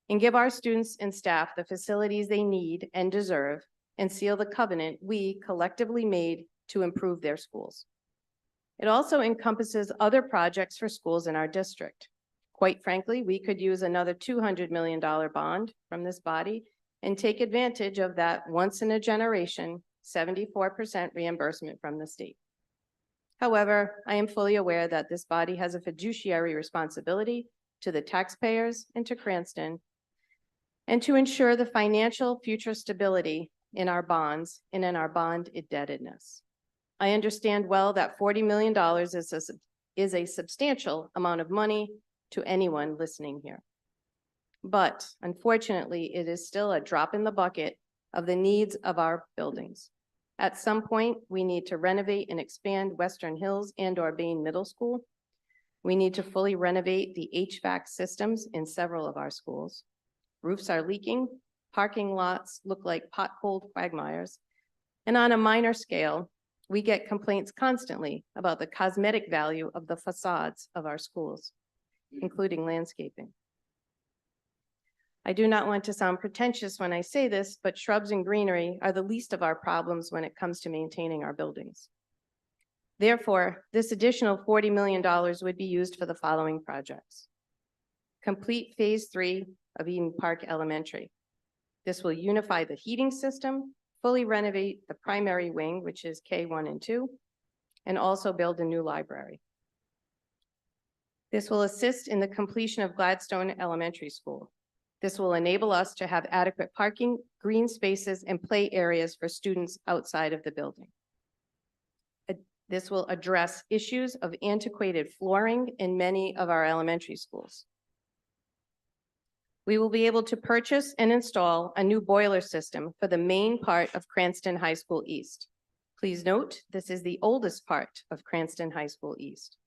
and give our students and staff the facilities they need and deserve and seal the covenant we collectively made to improve their schools. It also encompasses other projects for schools in our district. Quite frankly, we could use another $200 million bond from this body and take advantage of that once-in-a-generation 74% reimbursement from the state. However, I am fully aware that this body has a fiduciary responsibility to the taxpayers and to Cranston, and to ensure the financial future stability in our bonds and in our bond indebtedness. I understand well that $40 million is a substantial amount of money to anyone listening here. But unfortunately, it is still a drop in the bucket of the needs of our buildings. At some point, we need to renovate and expand Western Hills and/or Bain Middle School. We need to fully renovate the HVAC systems in several of our schools. Roofs are leaking, parking lots look like potholed quagmires, and on a minor scale, we get complaints constantly about the cosmetic value of the facades of our schools, including landscaping. I do not want to sound pretentious when I say this, but shrubs and greenery are the least of our problems when it comes to maintaining our buildings. Therefore, this additional $40 million would be used for the following projects. Complete Phase 3 of Eden Park Elementary. This will unify the heating system, fully renovate the primary wing, which is K1 and 2, and also build a new library. This will assist in the completion of Gladstone Elementary School. This will enable us to have adequate parking, green spaces, and play areas for students outside of the building. This will address issues of antiquated flooring in many of our elementary schools. We will be able to purchase and install a new boiler system for the main part of Cranston High School East. Please note, this is the oldest part of Cranston High School East.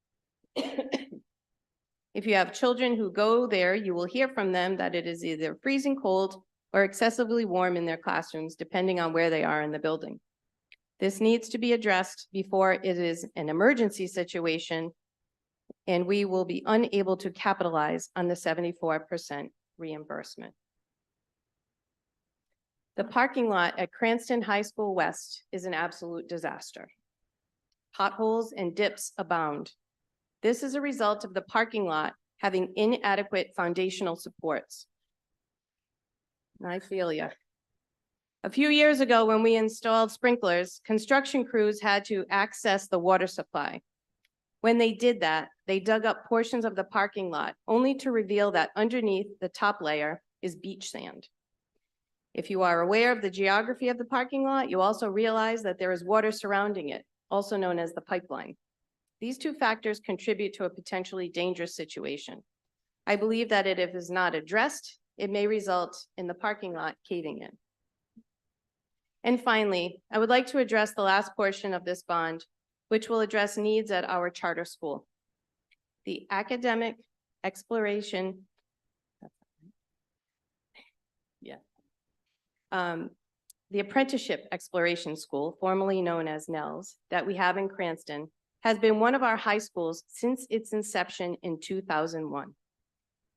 If you have children who go there, you will hear from them that it is either freezing cold or excessively warm in their classrooms, depending on where they are in the building. This needs to be addressed before it is an emergency situation, and we will be unable to capitalize on the 74% reimbursement. The parking lot at Cranston High School West is an absolute disaster. Potholes and dips abound. This is a result of the parking lot having inadequate foundational supports. I feel you. A few years ago, when we installed sprinklers, construction crews had to access the water supply. When they did that, they dug up portions of the parking lot, only to reveal that underneath the top layer is beach sand. If you are aware of the geography of the parking lot, you also realize that there is water surrounding it, also known as the pipeline. These two factors contribute to a potentially dangerous situation. I believe that if it is not addressed, it may result in the parking lot caving in. And finally, I would like to address the last portion of this bond, which will address needs at our charter school. The academic exploration, the apprenticeship exploration school, formerly known as NELS, that we have in Cranston, has been one of our high schools since its inception in 2001.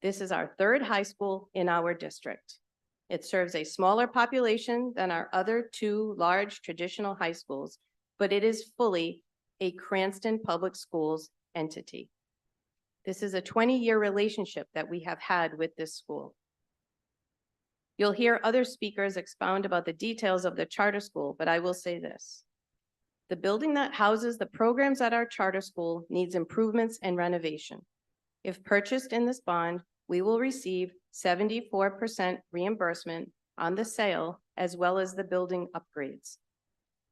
This is our third high school in our district. It serves a smaller population than our other two large traditional high schools, but it is fully a Cranston Public Schools entity. This is a 20-year relationship that we have had with this school. You'll hear other speakers expound about the details of the charter school, but I will say this. The building that houses the programs at our charter school needs improvements and renovation. If purchased in this bond, we will receive 74% reimbursement on the sale as well as the building upgrades.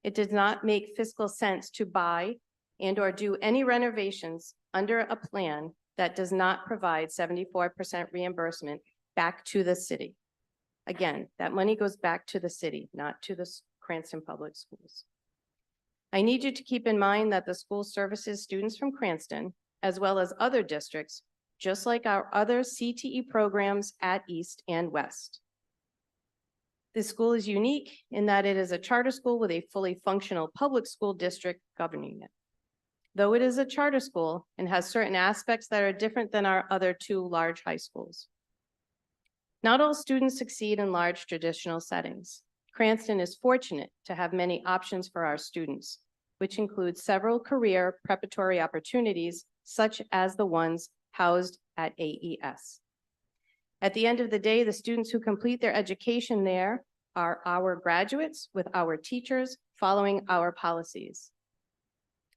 It does not make fiscal sense to buy and/or do any renovations under a plan that does not provide 74% reimbursement back to the city. Again, that money goes back to the city, not to the Cranston Public Schools. I need you to keep in mind that the school services students from Cranston, as well as other districts, just like our other CTE programs at East and West. This school is unique in that it is a charter school with a fully functional public school district governing it. Though it is a charter school and has certain aspects that are different than our other two large high schools. Not all students succeed in large traditional settings. Cranston is fortunate to have many options for our students, which include several career preparatory opportunities, such as the ones housed at AES. At the end of the day, the students who complete their education there are our graduates with our teachers following our policies.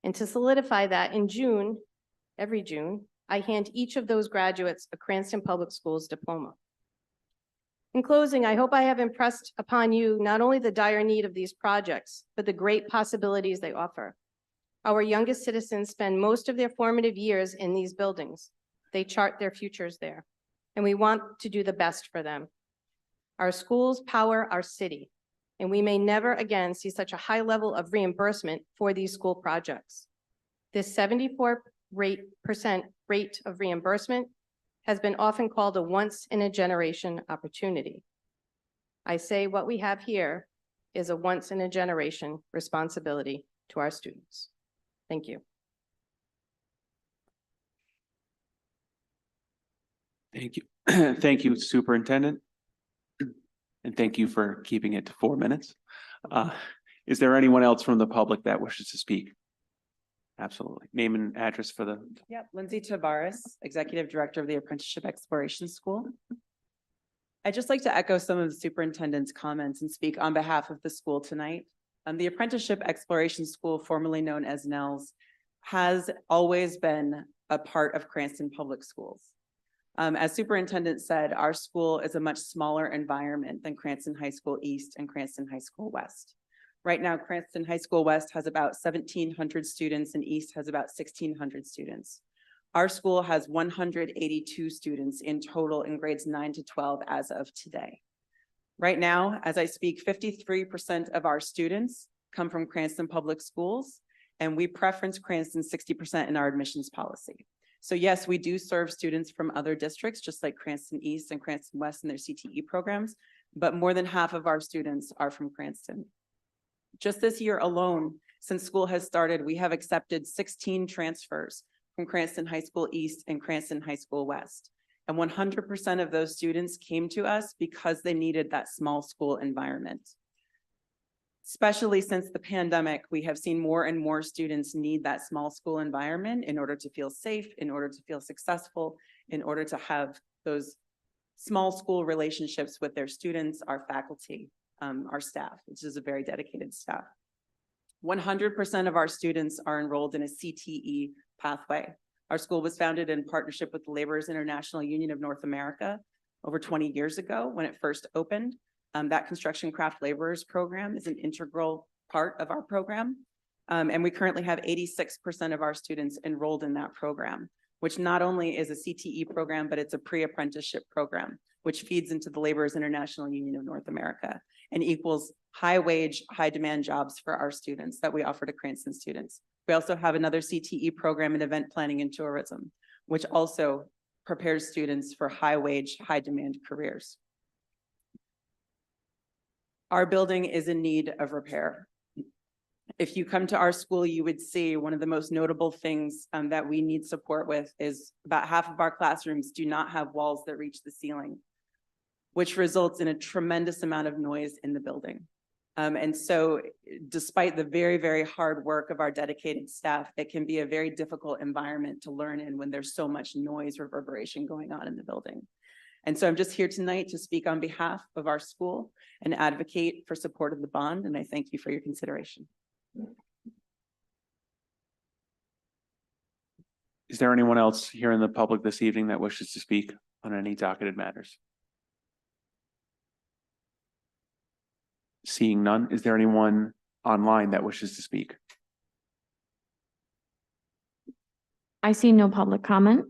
And to solidify that, in June, every June, I hand each of those graduates a Cranston Public Schools diploma. In closing, I hope I have impressed upon you not only the dire need of these projects, but the great possibilities they offer. Our youngest citizens spend most of their formative years in these buildings. They chart their futures there. and we want to do the best for them. Our schools power our city, and we may never again see such a high level of reimbursement for these school projects. This 74% rate of reimbursement has been often called a once-in-a-generation opportunity. I say what we have here is a once-in-a-generation responsibility to our students. Thank you. Thank you. Thank you, Superintendent. And thank you for keeping it to 4 minutes. Is there anyone else from the public that wishes to speak? Absolutely. Name and address for the, Yep, Lindsay Tavares, Executive Director of the Apprenticeship Exploration School. I'd just like to echo some of the superintendent's comments and speak on behalf of the school tonight. The Apprenticeship Exploration School, formerly known as NELS, has always been a part of Cranston Public Schools. As superintendent said, our school is a much smaller environment than Cranston High School East and Cranston High School West. Right now, Cranston High School West has about 1,700 students and East has about 1,600 students. Our school has 182 students in total in grades 9 to 12 as of today. Right now, as I speak, 53% of our students come from Cranston Public Schools, and we preference Cranston 60% in our admissions policy. So yes, we do serve students from other districts, just like Cranston East and Cranston West in their CTE programs, but more than half of our students are from Cranston. Just this year alone, since school has started, we have accepted 16 transfers from Cranston High School East and Cranston High School West. And 100% of those students came to us because they needed that small school environment. Especially since the pandemic, we have seen more and more students need that small school environment in order to feel safe, in order to feel successful, in order to have those small school relationships with their students, our faculty, our staff, which is a very dedicated staff. 100% of our students are enrolled in a CTE pathway. Our school was founded in partnership with the Laborers International Union of North America over 20 years ago when it first opened. That construction craft laborers program is an integral part of our program. And we currently have 86% of our students enrolled in that program, which not only is a CTE program, but it's a pre-apprenticeship program, which feeds into the Laborers International Union of North America and equals high wage, high demand jobs for our students that we offer to Cranston students. We also have another CTE program in event planning and tourism, which also prepares students for high wage, high demand careers. Our building is in need of repair. If you come to our school, you would see one of the most notable things that we need support with is about half of our classrooms do not have walls that reach the ceiling, which results in a tremendous amount of noise in the building. And so despite the very, very hard work of our dedicated staff, it can be a very difficult environment to learn in when there's so much noise reverberation going on in the building. And so I'm just here tonight to speak on behalf of our school and advocate for support of the bond. And I thank you for your consideration. is there anyone else here in the public this evening that wishes to speak on any docketed matters? Seeing none, is there anyone online that wishes to speak? I see no public comment.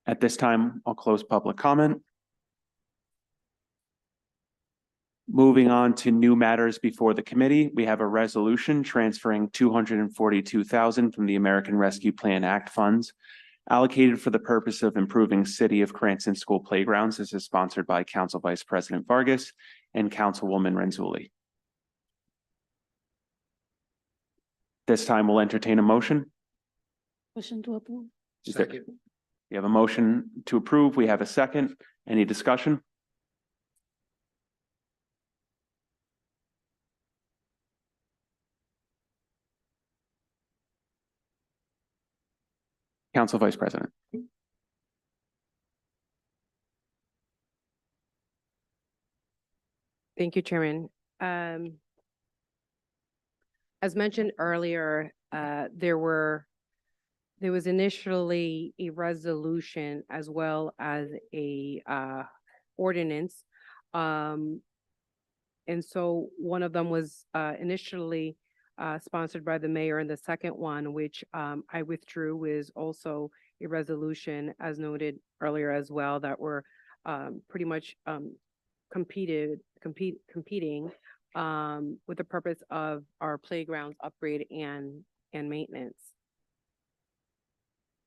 At this time, I'll close public comment. Moving on to new matters before the committee, we have a resolution transferring $242,000 from the American Rescue Plan Act funds allocated for the purpose of improving City of Cranston school playgrounds. This is sponsored by Council Vice President Vargas and Councilwoman Renzulli. This time we'll entertain a motion. Motion to approve. We have a motion to approve. We have a second. Any discussion? Council Vice President. Thank you, Chairman. As mentioned earlier, there was initially a resolution as well as a ordinance. And so one of them was initially sponsored by the mayor, and the second one, which I withdrew, is also a resolution, as noted earlier as well, that we're pretty much competing with the purpose of our playgrounds upgrade and maintenance.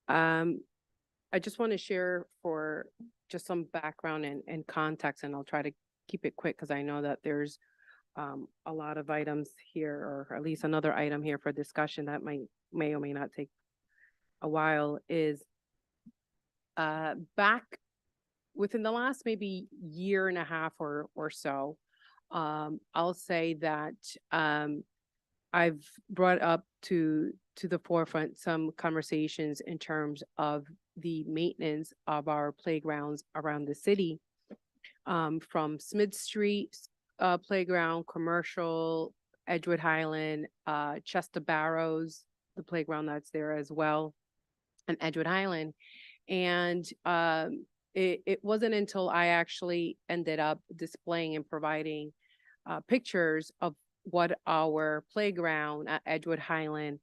I just want to share for just some background and context, and I'll try to keep it quick because I know that there's a lot of items here, or at least another item here for discussion that may or may not take a while. Is back within the last maybe year and a half or so, I'll say that I've brought up to the forefront some conversations in terms of the maintenance of our playgrounds around the city, from Smith Street playground, Commercial, Edgewood Highland, Chester Barrows, the playground that's there as well, and Edgewood Highland. And it wasn't until I actually ended up displaying and providing pictures of what our playground at Edgewood Highland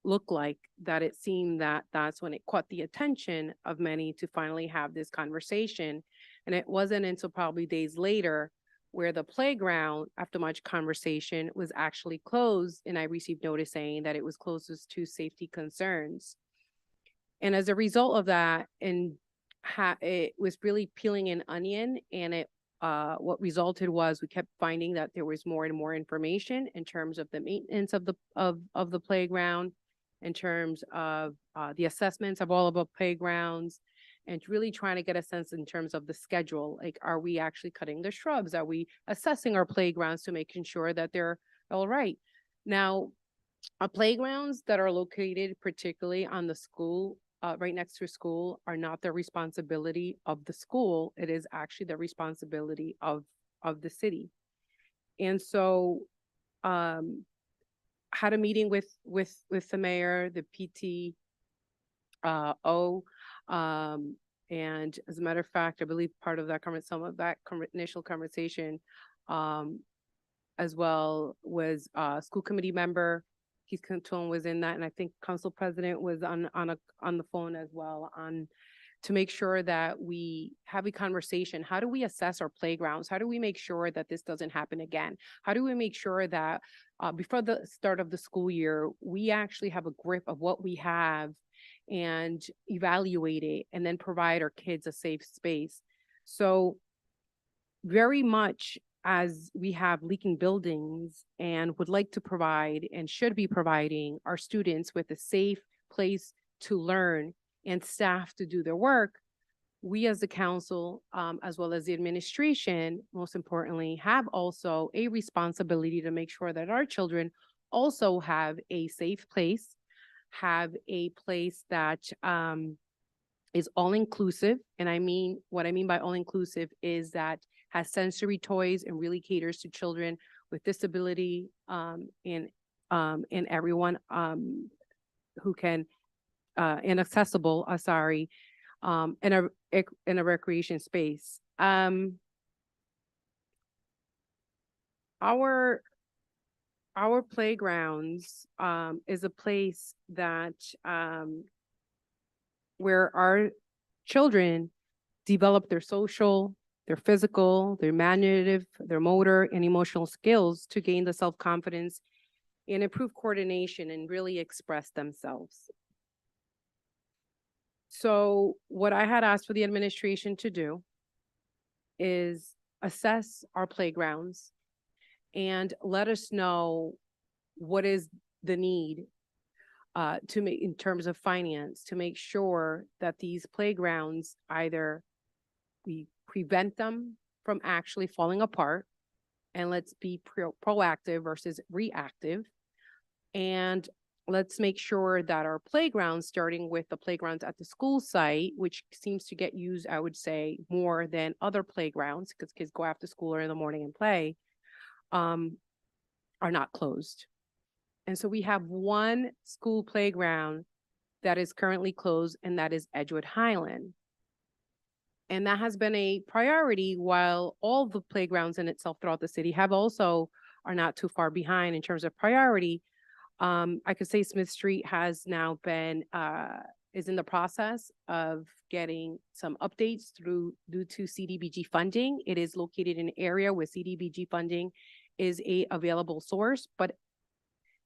looked like, that it seemed that that's when it caught the attention of many to finally have this conversation. And it wasn't until probably days later where the playground, after much conversation, was actually closed, and I received notice saying that it was closed to safety concerns. And as a result of that, and it was really peeling an onion, and it what resulted was we kept finding that there was more and more information in terms of the maintenance of the playground, in terms of the assessments of all of our playgrounds, and really trying to get a sense in terms of the schedule. Like, are we actually cutting the shrubs? Are we assessing our playgrounds to making sure that they're all right? Now, our playgrounds that are located particularly on the school, right next to a school, are not the responsibility of the school. It is actually the responsibility of the city. And so, had a meeting with the mayor, the PTO, and as a matter of fact, I believe part of that some of that initial conversation, as well, was a school committee member. Keith Cantone was in that, and I think council president was on the phone as well, to make sure that we have a conversation. How do we assess our playgrounds? How do we make sure that this doesn't happen again? How do we make sure that before the start of the school year, we actually have a grip of what we have and evaluate it, and then provide our kids a safe space? So very much, as we have leaking buildings and would like to provide and should be providing our students with a safe place to learn and staff to do their work, we as the council, as well as the administration, most importantly, have also a responsibility to make sure that our children also have a safe place, have a place that is all inclusive. And what I mean by all inclusive is that has sensory toys and really caters to children with disability, and everyone who can inaccessible, in a recreation space. Our playgrounds is a place that where our children develop their social, their physical, their imaginative, their motor and emotional skills to gain the self-confidence and improve coordination and really express themselves. So what I had asked for the administration to do is assess our playgrounds and let us know what is the need to make in terms of finance, to make sure that these playgrounds, either we prevent them from actually falling apart, and let's be proactive versus reactive. And let's make sure that our playgrounds, starting with the playgrounds at the school site, which seems to get used, I would say, more than other playgrounds, because kids go after school or in the morning and play, are not closed. And so we have one school playground that is currently closed, and that is Edgewood Highland. And that has been a priority, while all the playgrounds in itself throughout the city have also are not too far behind in terms of priority. I could say Smith Street has now been, is in the process of getting some updates due to CDBG funding. It is located in an area where CDBG funding is a available source, but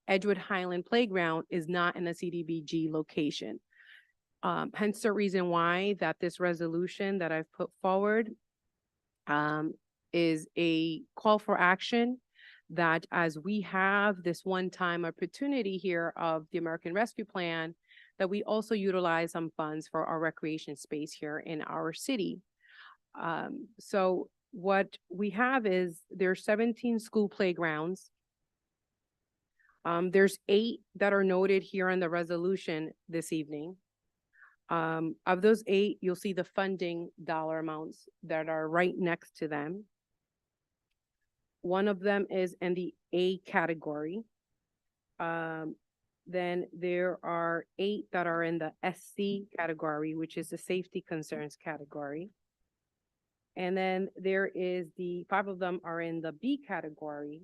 Edgewood Highland Playground is not in a CDBG location. Hence the reason why that this resolution that I've put forward is a call for action, that as we have this one-time opportunity here of the American Rescue Plan, that we also utilize some funds for our recreation space here in our city. So what we have is there's 17 school playgrounds. There's 8 that are noted here in the resolution this evening. Of those 8, you'll see the funding dollar amounts that are right next to them. One of them is in the A category. Then there are 8 that are in the SC category, which is the safety concerns category. And then there is 5 of them are in the B category,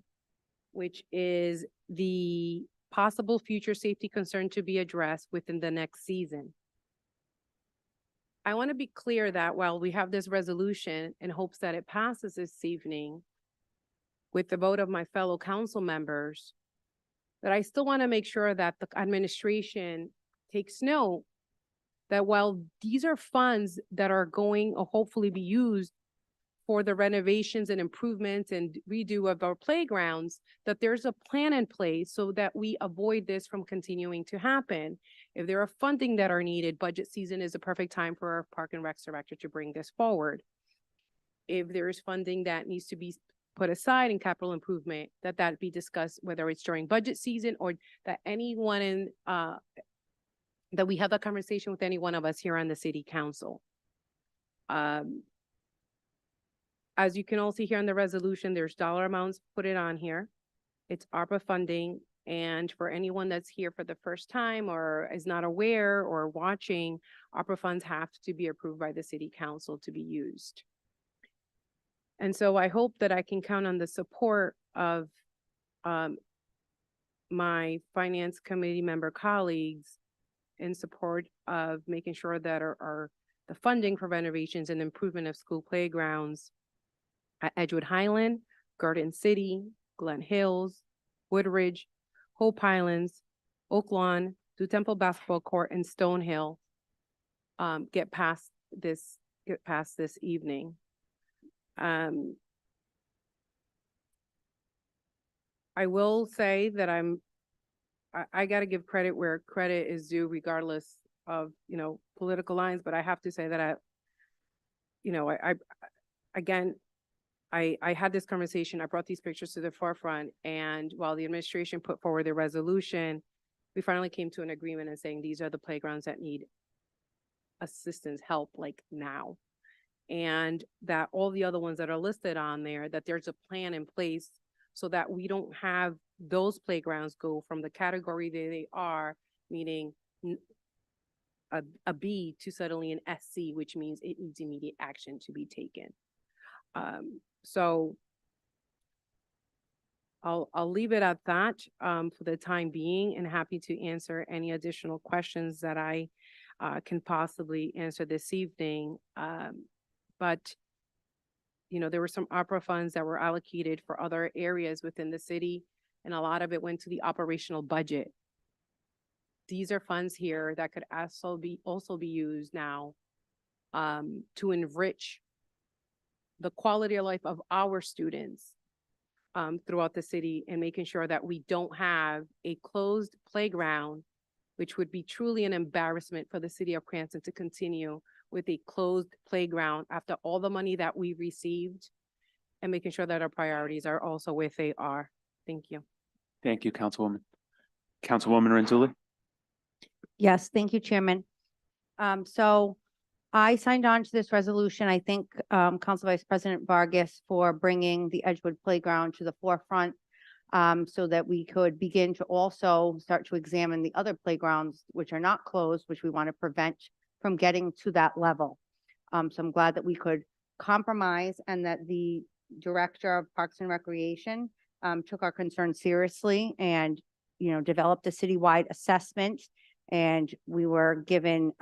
which is the possible future safety concern to be addressed within the next season. I want to be clear that while we have this resolution in hopes that it passes this evening with the vote of my fellow council members, that I still want to make sure that the administration takes note that while these are funds that are going to hopefully be used for the renovations and improvements and redo of our playgrounds, that there's a plan in place so that we avoid this from continuing to happen. If there are funding that are needed, budget season is a perfect time for our Park and Rec Director to bring this forward. If there is funding that needs to be put aside in capital improvement, that be discussed, whether it's during budget season or that anyone in, that we have that conversation with any one of us here on the city council. As you can all see here in the resolution, there's dollar amounts put it on here. It's ARPA funding. And for anyone that's here for the first time or is not aware or watching, ARPA funds have to be approved by the city council to be used. And so I hope that I can count on the support of my finance committee member colleagues in support of making sure that the funding for renovations and improvement of school playgrounds at Edgewood Highland, Garden City, Glen Hills, Woodridge, Hope Highlands, Oak Lawn, Du Temple Basketball Court, and Stonehill get past this evening. I will say that I got to give credit where credit is due, regardless of, political lines, but I have to say that I had this conversation, I brought these pictures to the forefront, and while the administration put forward the resolution, we finally came to an agreement in saying these are the playgrounds that need assistance, help, like now. And that all the other ones that are listed on there, that there's a plan in place so that we don't have those playgrounds go from the category that they are, meaning a B, to suddenly an SC, which means it needs immediate action to be taken. So I'll leave it at that for the time being, and happy to answer any additional questions that I can possibly answer this evening. But, there were some ARPA funds that were allocated for other areas within the city, and a lot of it went to the operational budget. These are funds here that could also be used now to enrich the quality of life of our students throughout the city, and making sure that we don't have a closed playground, which would be truly an embarrassment for the city of Cranston to continue with a closed playground after all the money that we received, and making sure that our priorities are also where they are. Thank you. Thank you, Councilwoman. Councilwoman Renzulli? Yes, thank you, Chairman. So I signed on to this resolution. I thank Council Vice President Vargas for bringing the Edgewood Playground to the forefront, so that we could begin to also start to examine the other playgrounds which are not closed, which we want to prevent from getting to that level. So I'm glad that we could compromise, and that the Director of Parks and Recreation took our concerns seriously and, developed a citywide assessment. And we were given,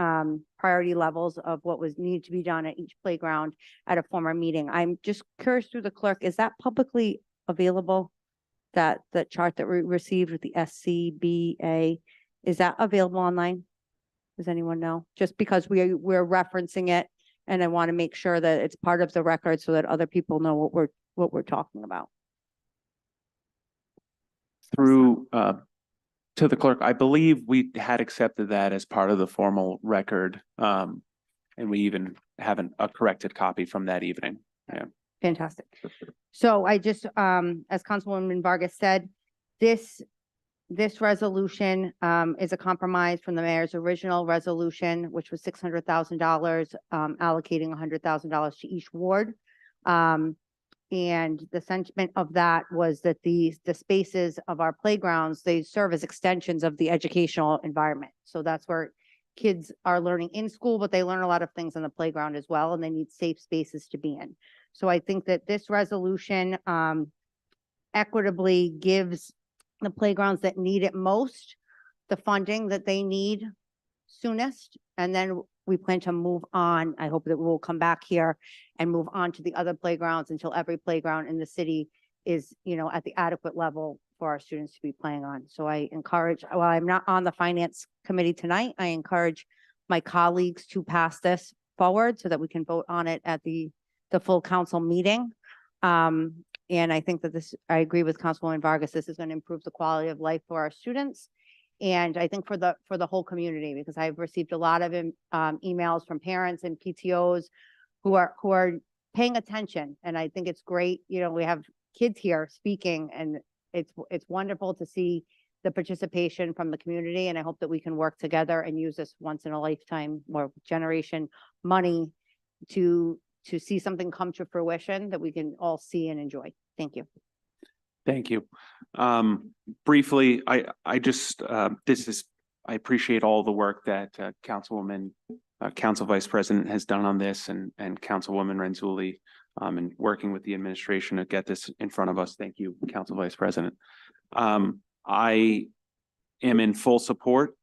priority levels of what was needed to be done at each playground at a former meeting. I'm just curious through the clerk, is that publicly available? That, the chart that we received with the SCBA, is that available online? Does anyone know? Just because we're referencing it, and I want to make sure that it's part of the record so that other people know what we're talking about. Through, to the clerk, I believe we had accepted that as part of the formal record. And we even have a corrected copy from that evening. Yeah. Fantastic. So I just, as Councilwoman Vargas said, this resolution, is a compromise from the mayor's original resolution, which was $600,000, allocating $100,000 to each ward. And the sentiment of that was that the spaces of our playgrounds, they serve as extensions of the educational environment. So that's where kids are learning in school, but they learn a lot of things on the playground as well, and they need safe spaces to be in. So I think that this resolution, equitably gives the playgrounds that need it most the funding that they need soonest. And then we plan to move on. I hope that we'll come back here and move on to the other playgrounds until every playground in the city is, at the adequate level for our students to be playing on. So I encourage, while I'm not on the finance committee tonight, I encourage my colleagues to pass this forward so that we can vote on it at the full council meeting. And I think that I agree with Councilwoman Vargas, this is going to improve the quality of life for our students. And I think for the whole community, because I've received a lot of emails from parents and PTOs who are paying attention. And I think it's great, we have kids here speaking, and it's wonderful to see the participation from the community. And I hope that we can work together and use this once in a lifetime or generation money to see something come to fruition that we can all see and enjoy. Thank you. Thank you. Briefly, I appreciate all the work that Councilwoman, Council Vice President has done on this, and Councilwoman Renzulli, and working with the administration to get this in front of us. Thank you, Council Vice President. I am in full support.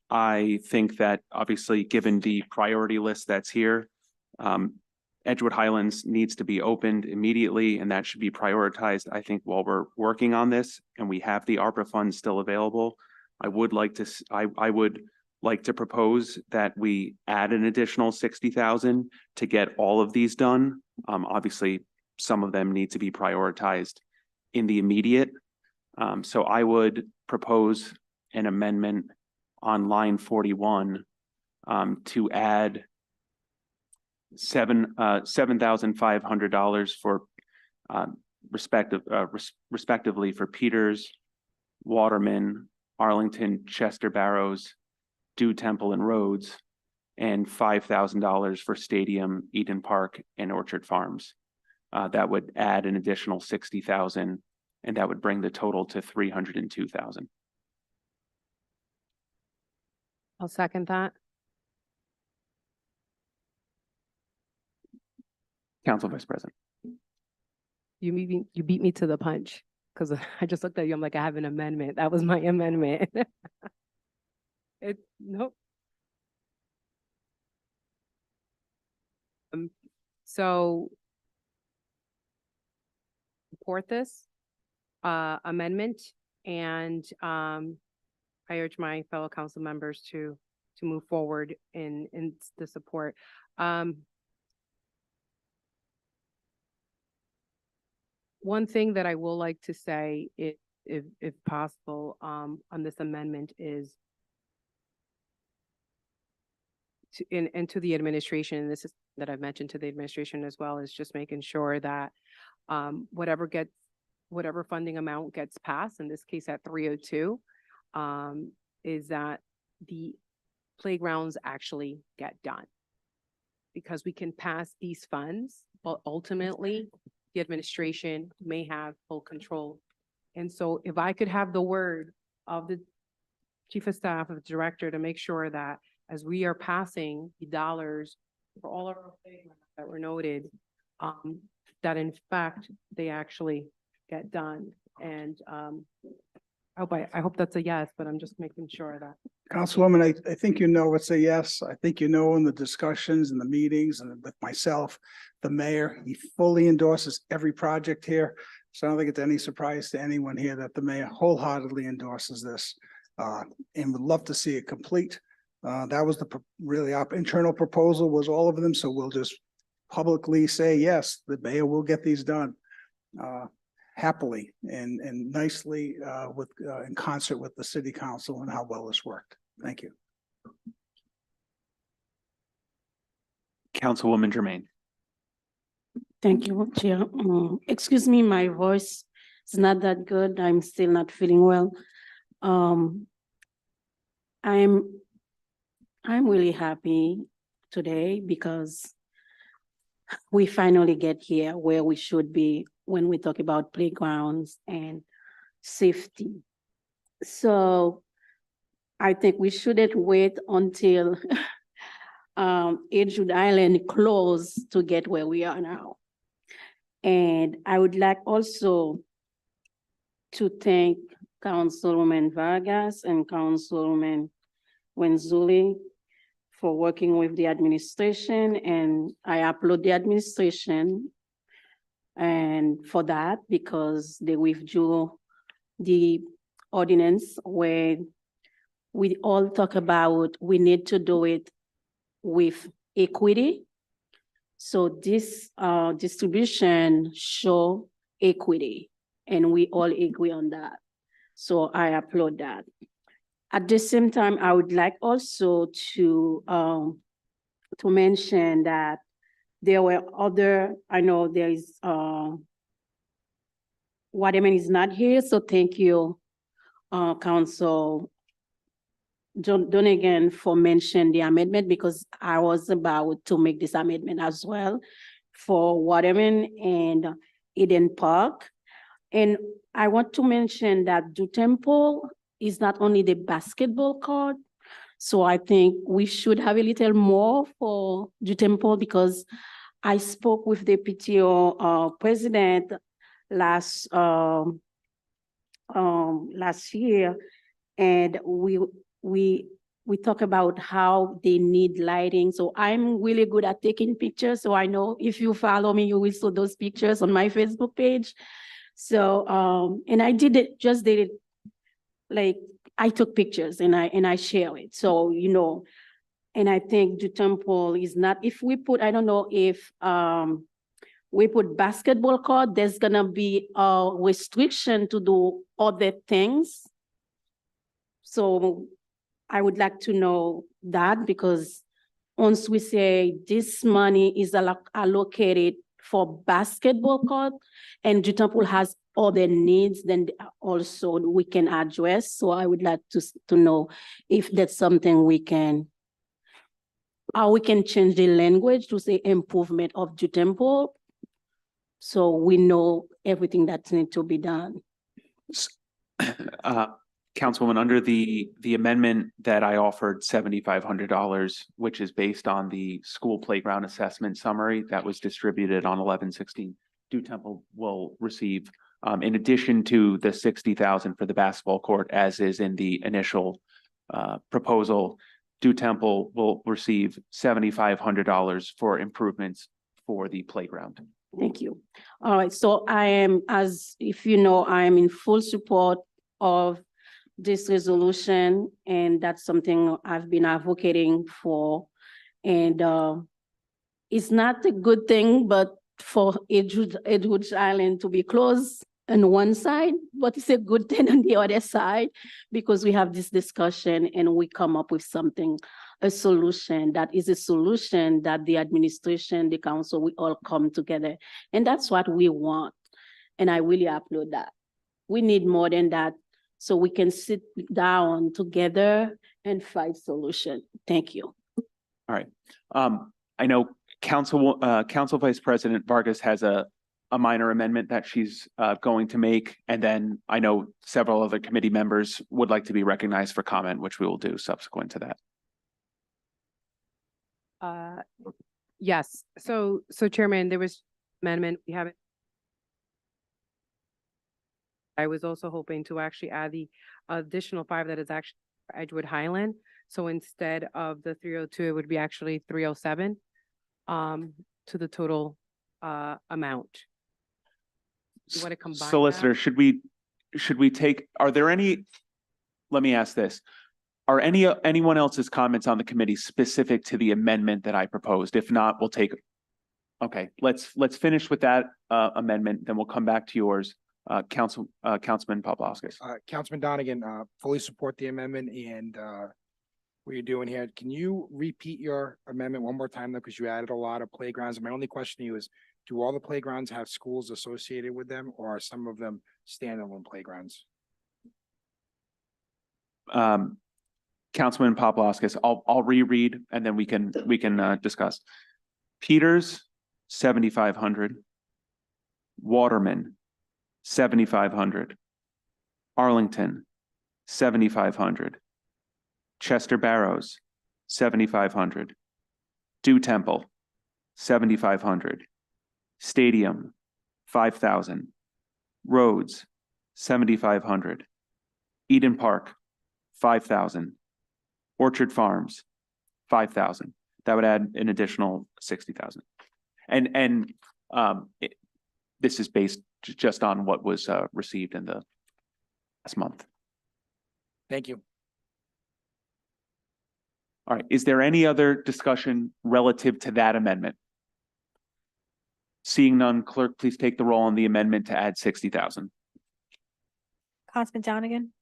I think that obviously, given the priority list that's here, Edgewood Highlands needs to be opened immediately, and that should be prioritized. I think while we're working on this and we have the ARPA funds still available, I would like to propose that we add an additional 60,000 to get all of these done. Obviously, some of them need to be prioritized in the immediate. So I would propose an amendment on line 41 to add $7,500 for respectively for Peters, Waterman, Arlington, Chester Barrows, Dew Temple, and Rhodes, and $5,000 for Stadium, Eden Park, and Orchard Farms. That would add an additional 60,000, and that would bring the total to 302,000. I'll second that. Council Vice President. You beat me to the punch, because I just looked at you. I'm like, I have an amendment. That was my amendment. Nope. So support this amendment, and I urge my fellow council members to move forward in the support. One thing that I will like to say, if possible, on this amendment is to the administration, and this is that I've mentioned to the administration as well, is just making sure that whatever funding amount gets passed, in this case at 302, is that the playgrounds actually get done. Because we can pass these funds, but ultimately the administration may have full control. And so if I could have the word of the chief of staff, of the director, to make sure that as we are passing the dollars for all of our playgrounds that were noted, that in fact, they actually get done. And I hope that's a yes, but I'm just making sure of that. Councilwoman, I think you know it's a yes. I think you know in the discussions and the meetings and with myself, the mayor, he fully endorses every project here. So I don't think it's any surprise to anyone here that the mayor wholeheartedly endorses this. And would love to see it complete. That was really our internal proposal was all of them. So we'll just publicly say, yes, the mayor will get these done. Happily and nicely with in concert with the city council and how well this worked. Thank you. Councilwoman Jermaine. Thank you, Chair. Excuse me, my voice is not that good. I'm still not feeling well. I'm really happy today because we finally get here where we should be when we talk about playgrounds and safety. So I think we shouldn't wait until Edgewood Island closed to get where we are now. And I would like also to thank Councilwoman Vargas and Councilwoman Wenzuli for working with the administration, and I applaud the administration and for that because they withdrew the ordinance where we all talk about we need to do it with equity. So this distribution show equity, and we all agree on that. So I applaud that. At the same time, I would like also to mention that there were other, I know there is, Waterman is not here, so thank you, Council Donegan for mentioning the amendment because I was about to make this amendment as well for Waterman and Eden Park. And I want to mention that Du Temple is not only the basketball court, so I think we should have a little more for Du Temple because I spoke with the PTO president last year, and we talk about how they need lighting. So I'm really good at taking pictures. So I know if you follow me, you will see those pictures on my Facebook page. So and I did it, like I took pictures and I share it. So, you know, and I think Du Temple is not, if we put, I don't know if we put basketball court, there's gonna be a restriction to do other things. So I would like to know that because once we say this money is allocated for basketball court and Du Temple has other needs, then also we can address. So I would like to know if that's something we can, how we can change the language to say improvement of Du Temple. So we know everything that needs to be done. Councilwoman, under the amendment that I offered $7,500, which is based on the school playground assessment summary that was distributed on 11/16, Du Temple will receive, in addition to the 60,000 for the basketball court, as is in the initial proposal, Du Temple will receive $7,500 for improvements for the playground. Thank you. All right, so I am, as if you know, I am in full support of this resolution, and that's something I've been advocating for. And it's not a good thing, but for Edgewood Island to be closed on one side, but it's a good thing on the other side because we have this discussion and we come up with something, a solution that is a solution that the administration, the council, we all come together. And that's what we want. And I really applaud that. We need more than that so we can sit down together and find solution. Thank you. All right. I know Council Vice President Vargas has a minor amendment that she's going to make. And then I know several other committee members would like to be recognized for comment, which we will do subsequent to that. Yes, so Chairman, there was amendment, we haven't. I was also hoping to actually add the additional 5 that is actually for Edgewood Highland. So instead of the 302, it would be actually 307 to the total amount. You want to combine that? Solicitor, should we take, are there any, let me ask this. Are anyone else's comments on the committee specific to the amendment that I proposed? If not, we'll take, okay, let's finish with that amendment, then we'll come back to yours. Councilman Paplaskas. Councilman Donegan, fully support the amendment and, what you're doing here. Can you repeat your amendment one more time though? Because you added a lot of playgrounds. And my only question to you is, do all the playgrounds have schools associated with them or are some of them standalone playgrounds? Councilman Paplaskas, I'll reread and then we can discuss. Peters, 7,500. Waterman, 7,500. Arlington, 7,500. Chester Barrows, 7,500. Dew Temple, 7,500. Stadium, 5,000. Rhodes, 7,500. Eden Park, 5,000. Orchard Farms, 5,000. That would add an additional 60,000. And this is based just on what was received in the last month. Thank you. All right, is there any other discussion relative to that amendment? Seeing none, clerk, please take the roll on the amendment to add 60,000. Councilman Donegan,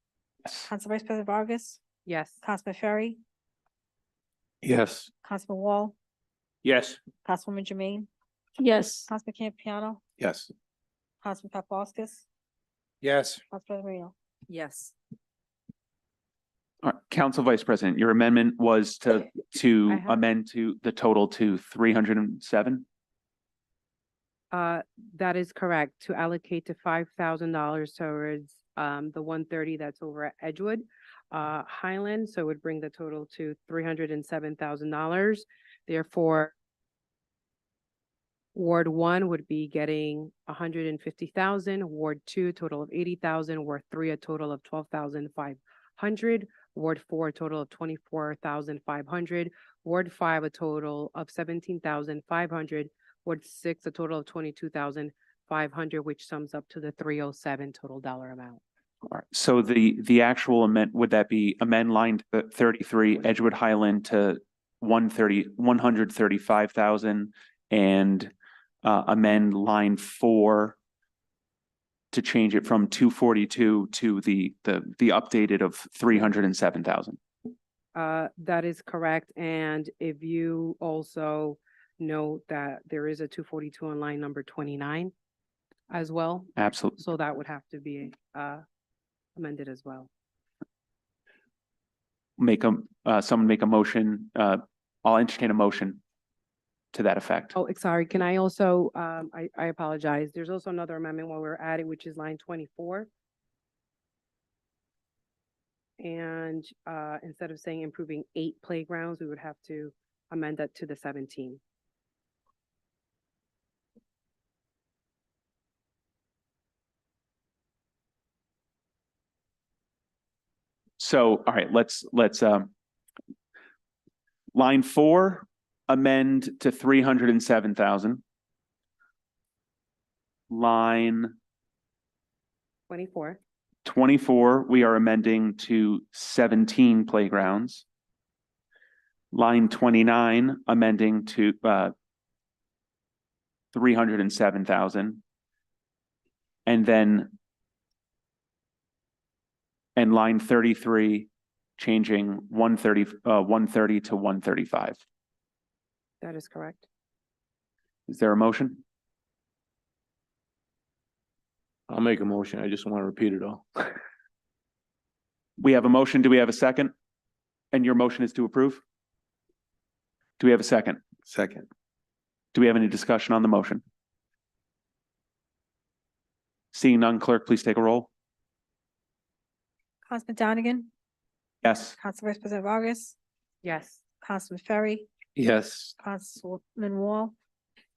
Yes. Council Vice President Vargas, Yes. Councilman Ferry, Yes. Councilman Wall, Yes. Councilwoman Jermaine, Yes. Councilman Campiano, Yes. Councilman Paplaskas, Yes. Council President Marino. Yes. All right, Council Vice President, your amendment was to I have- amend to the total to 307? That is correct, to allocate to $5,000 towards the 130 that's over at Edgewood Highland, so it would bring the total to $307,000. Therefore, Ward 1 would be getting 150,000, Ward 2 total of 80,000, Ward 3 a total of 12,500, Ward 4 a total of 24,500, Ward 5 a total of 17,500, Ward 6 a total of 22,500, which sums up to the 307 total dollar amount. All right, so the actual amend, would that be amend line 33 Edgewood Highland to 135,000 and amend line 4 to change it from 242 to the updated of 307,000? That is correct, and if you also note that there is a 242 on line number 29 as well. Absolutely. So that would have to be amended as well. Someone make a motion, I'll entertain a motion to that effect. Oh, sorry, can I also, I apologize. There's also another amendment while we're at it, which is line 24. And instead of saying improving 8 playgrounds, we would have to amend that to the 17. So, all right, let's line 4, amend to 307,000. Line 24. 24, we are amending to 17 playgrounds. Line 29, amending to 307,000. And line 33, changing 130 to 135. That is correct. Is there a motion? I'll make a motion. I just want to repeat it all. We have a motion. Do we have a second? And your motion is to approve? Do we have a second? Second. Do we have any discussion on the motion? Seeing none, clerk, please take a roll. Councilman Donegan, Yes. Council Vice President Vargas, Yes. Councilman Ferry, Yes. Councilman Wall,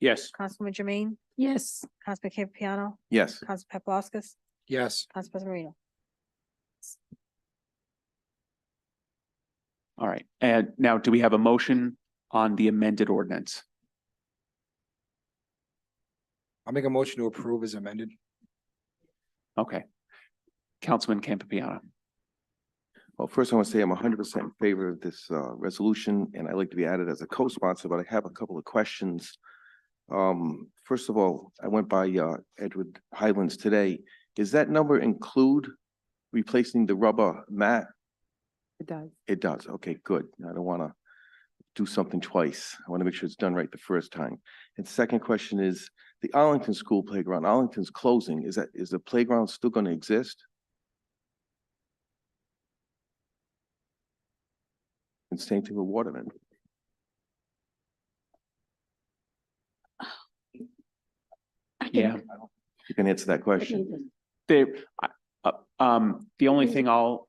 Yes. Councilwoman Jermaine, Yes. Councilman Campiano, Yes. Council Paplaskas, Yes. Council President Marino. All right, and now do we have a motion on the amended ordinance? I'll make a motion to approve as amended. Okay. Councilman Campiano. Well, first I want to say I'm 100% in favor of this resolution, and I'd like to be added as a co-sponsor, but I have a couple of questions. First of all, I went by Edward Highlands today. Does that number include replacing the rubber mat? It does. It does. Okay, good. I don't want to do something twice. I want to make sure it's done right the first time. And second question is the Arlington School playground. Arlington's closing. Is the playground still going to exist? And same thing with Waterman. Yeah. You can answer that question. The only thing I'll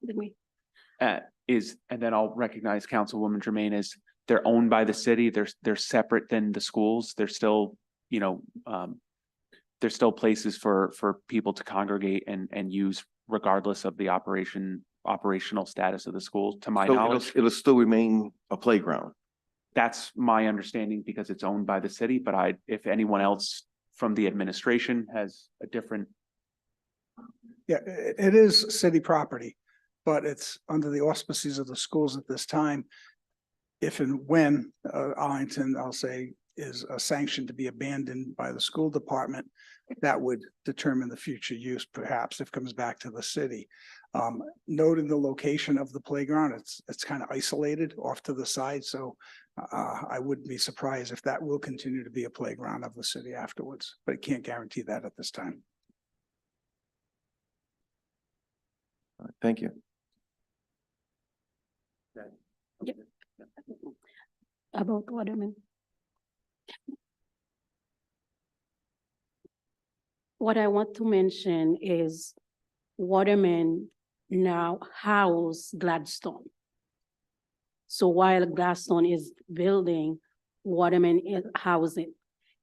is, and then I'll recognize Councilwoman Jermaine, is they're owned by the city. They're separate than the schools. They're still, there's still places for people to congregate and use regardless of the operational status of the school, to my So knowledge. it'll still remain a playground. That's my understanding because it's owned by the city, but if anyone else from the administration has a different. Yeah, it is city property, but it's under the auspices of the schools at this time. If and when Arlington, I'll say, is sanctioned to be abandoned by the school department, that would determine the future use, perhaps, if it comes back to the city. Noting the location of the playground, it's kind of isolated off to the side, so I wouldn't be surprised if that will continue to be a playground of the city afterwards, but I can't guarantee that at this time. All right, thank you. About Waterman. What I want to mention is Waterman now house Gladstone. So while Gladstone is building, Waterman is housing.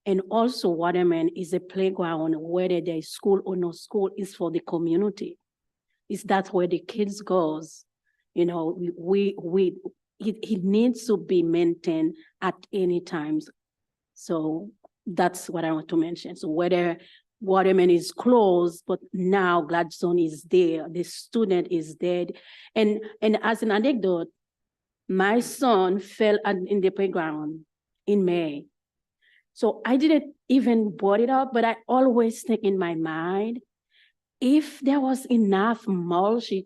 And also Waterman is a playground, whether there's school or no school, is for the community. That's where the kids goes. You know, it needs to be maintained at any times. So that's what I want to mention. So whether Waterman is closed, but now Gladstone is there, the student is dead. And as an anecdote, my son fell in the playground in May. So I didn't even brought it up, but I always think in my mind, if there was enough mulch, he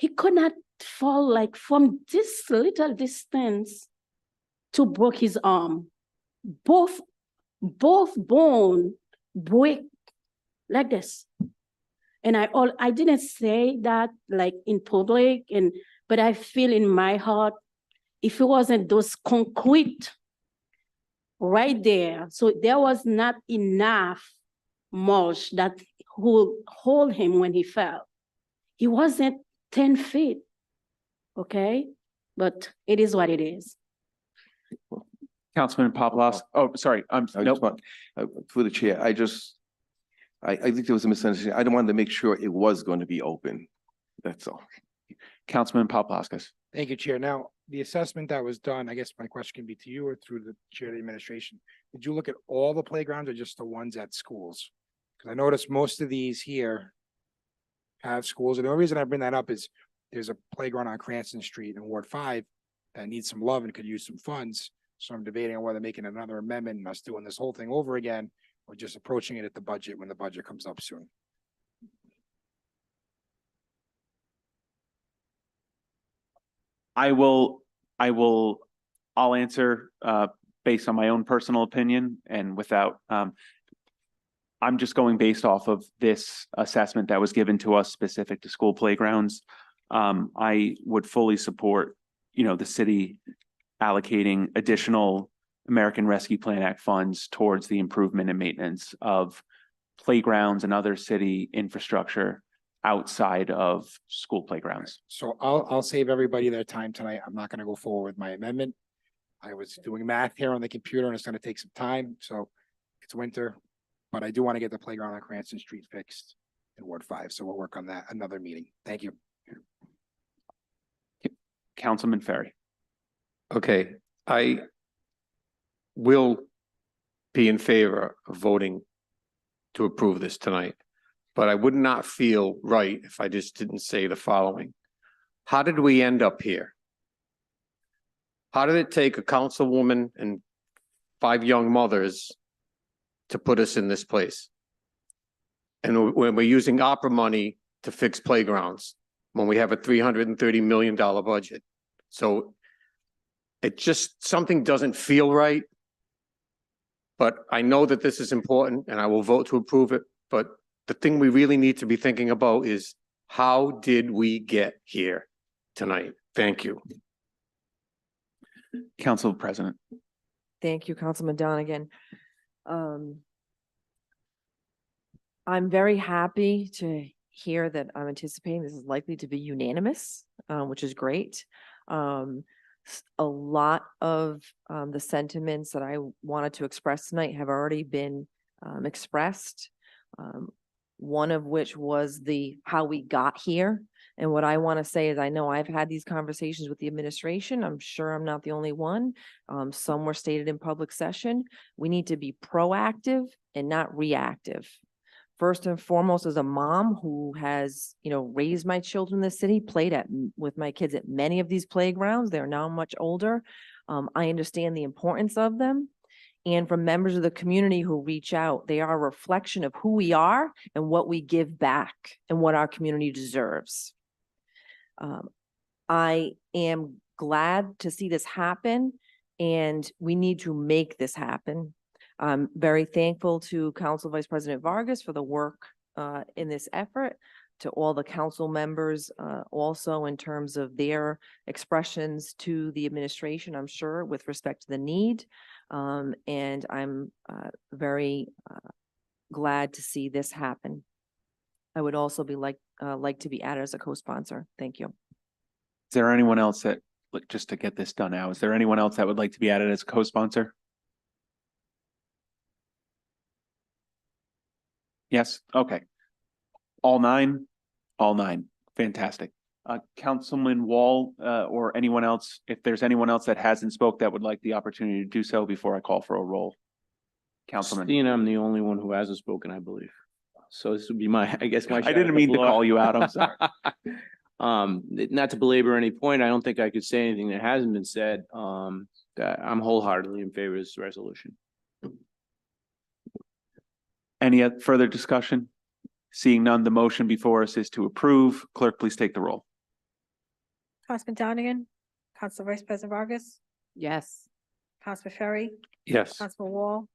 could not fall like from this little distance to break his arm. Both bone break like this. And I didn't say that like in public, but I feel in my heart, if it wasn't those concrete right there, so there was not enough mulch that would hold him when he fell. He wasn't 10 feet, okay? But it is what it is. Councilman Papalas, oh, sorry, nope. For the chair, I think there was a misunderstanding. I don't want to make sure it was going to be open. That's all. Councilman Papalaskas. Thank you, Chair. Now, the assessment that was done, I guess my question can be to you or through the Chair of the Administration. Did you look at all the playgrounds or just the ones at schools? Because I noticed most of these here have schools. And the only reason I bring that up is there's a playground on Cranston Street in Ward 5 that needs some love and could use some funds. So I'm debating on whether making another amendment and us doing this whole thing over again or just approaching it at the budget when the budget comes up soon. I'll answer based on my own personal opinion and without, I'm just going based off of this assessment that was given to us specific to school playgrounds. I would fully support, the city allocating additional American Rescue Plan Act funds towards the improvement and maintenance of playgrounds and other city infrastructure outside of school playgrounds. So I'll save everybody their time tonight. I'm not gonna go forward with my amendment. I was doing math here on the computer and it's gonna take some time, so it's winter. But I do want to get the playground on Cranston Street fixed. in Ward 5. So we'll work on that another meeting. Thank you. Councilman Ferry. Okay, I will be in favor of voting to approve this tonight, but I would not feel right if I just didn't say the following. How did we end up here? How did it take a councilwoman and 5 young mothers to put us in this place? And when we're using opera money to fix playgrounds, when we have a $330 million budget. So it just, something doesn't feel right. But I know that this is important and I will vote to approve it. But the thing we really need to be thinking about is, how did we get here tonight? Thank you. Council President. Thank you, Councilman Donegan. I'm very happy to hear that I'm anticipating this is likely to be unanimous, which is great. A lot of the sentiments that I wanted to express tonight have already been expressed. One of which was how we got here. And what I want to say is, I know I've had these conversations with the administration. I'm sure I'm not the only one. Some were stated in public session. We need to be proactive and not reactive. First and foremost, as a mom who has, raised my children in the city, played with my kids at many of these playgrounds. They're now much older. I understand the importance of them. And from members of the community who reach out, they are a reflection of who we are and what we give back and what our community deserves. I am glad to see this happen, and we need to make this happen. I'm very thankful to Council Vice President Vargas for the work in this effort, to all the council members also in terms of their expressions to the administration, I'm sure, with respect to the need. And I'm very glad to see this happen. I would also be like to be added as a co-sponsor. Thank you. Is there anyone else that, just to get this done now, is there anyone else that would like to be added as a co-sponsor? Yes, okay. All nine? All nine. Fantastic. Councilman Wall, or anyone else, if there's anyone else that hasn't spoke that would like the opportunity to do so before I call for a roll. Councilman. Christine, I'm the only one who hasn't spoken, I believe. So this would be my I didn't mean to call you out, I'm sorry. Not to belabor any point, I don't think I could say anything that hasn't been said. That I'm wholeheartedly in favor of this resolution. Any further discussion? Seeing none, the motion before us is to approve. Clerk, please take the roll. Councilman Donegan, Council Vice President Vargas, Yes. Councilman Ferry, Yes. Councilman Wall,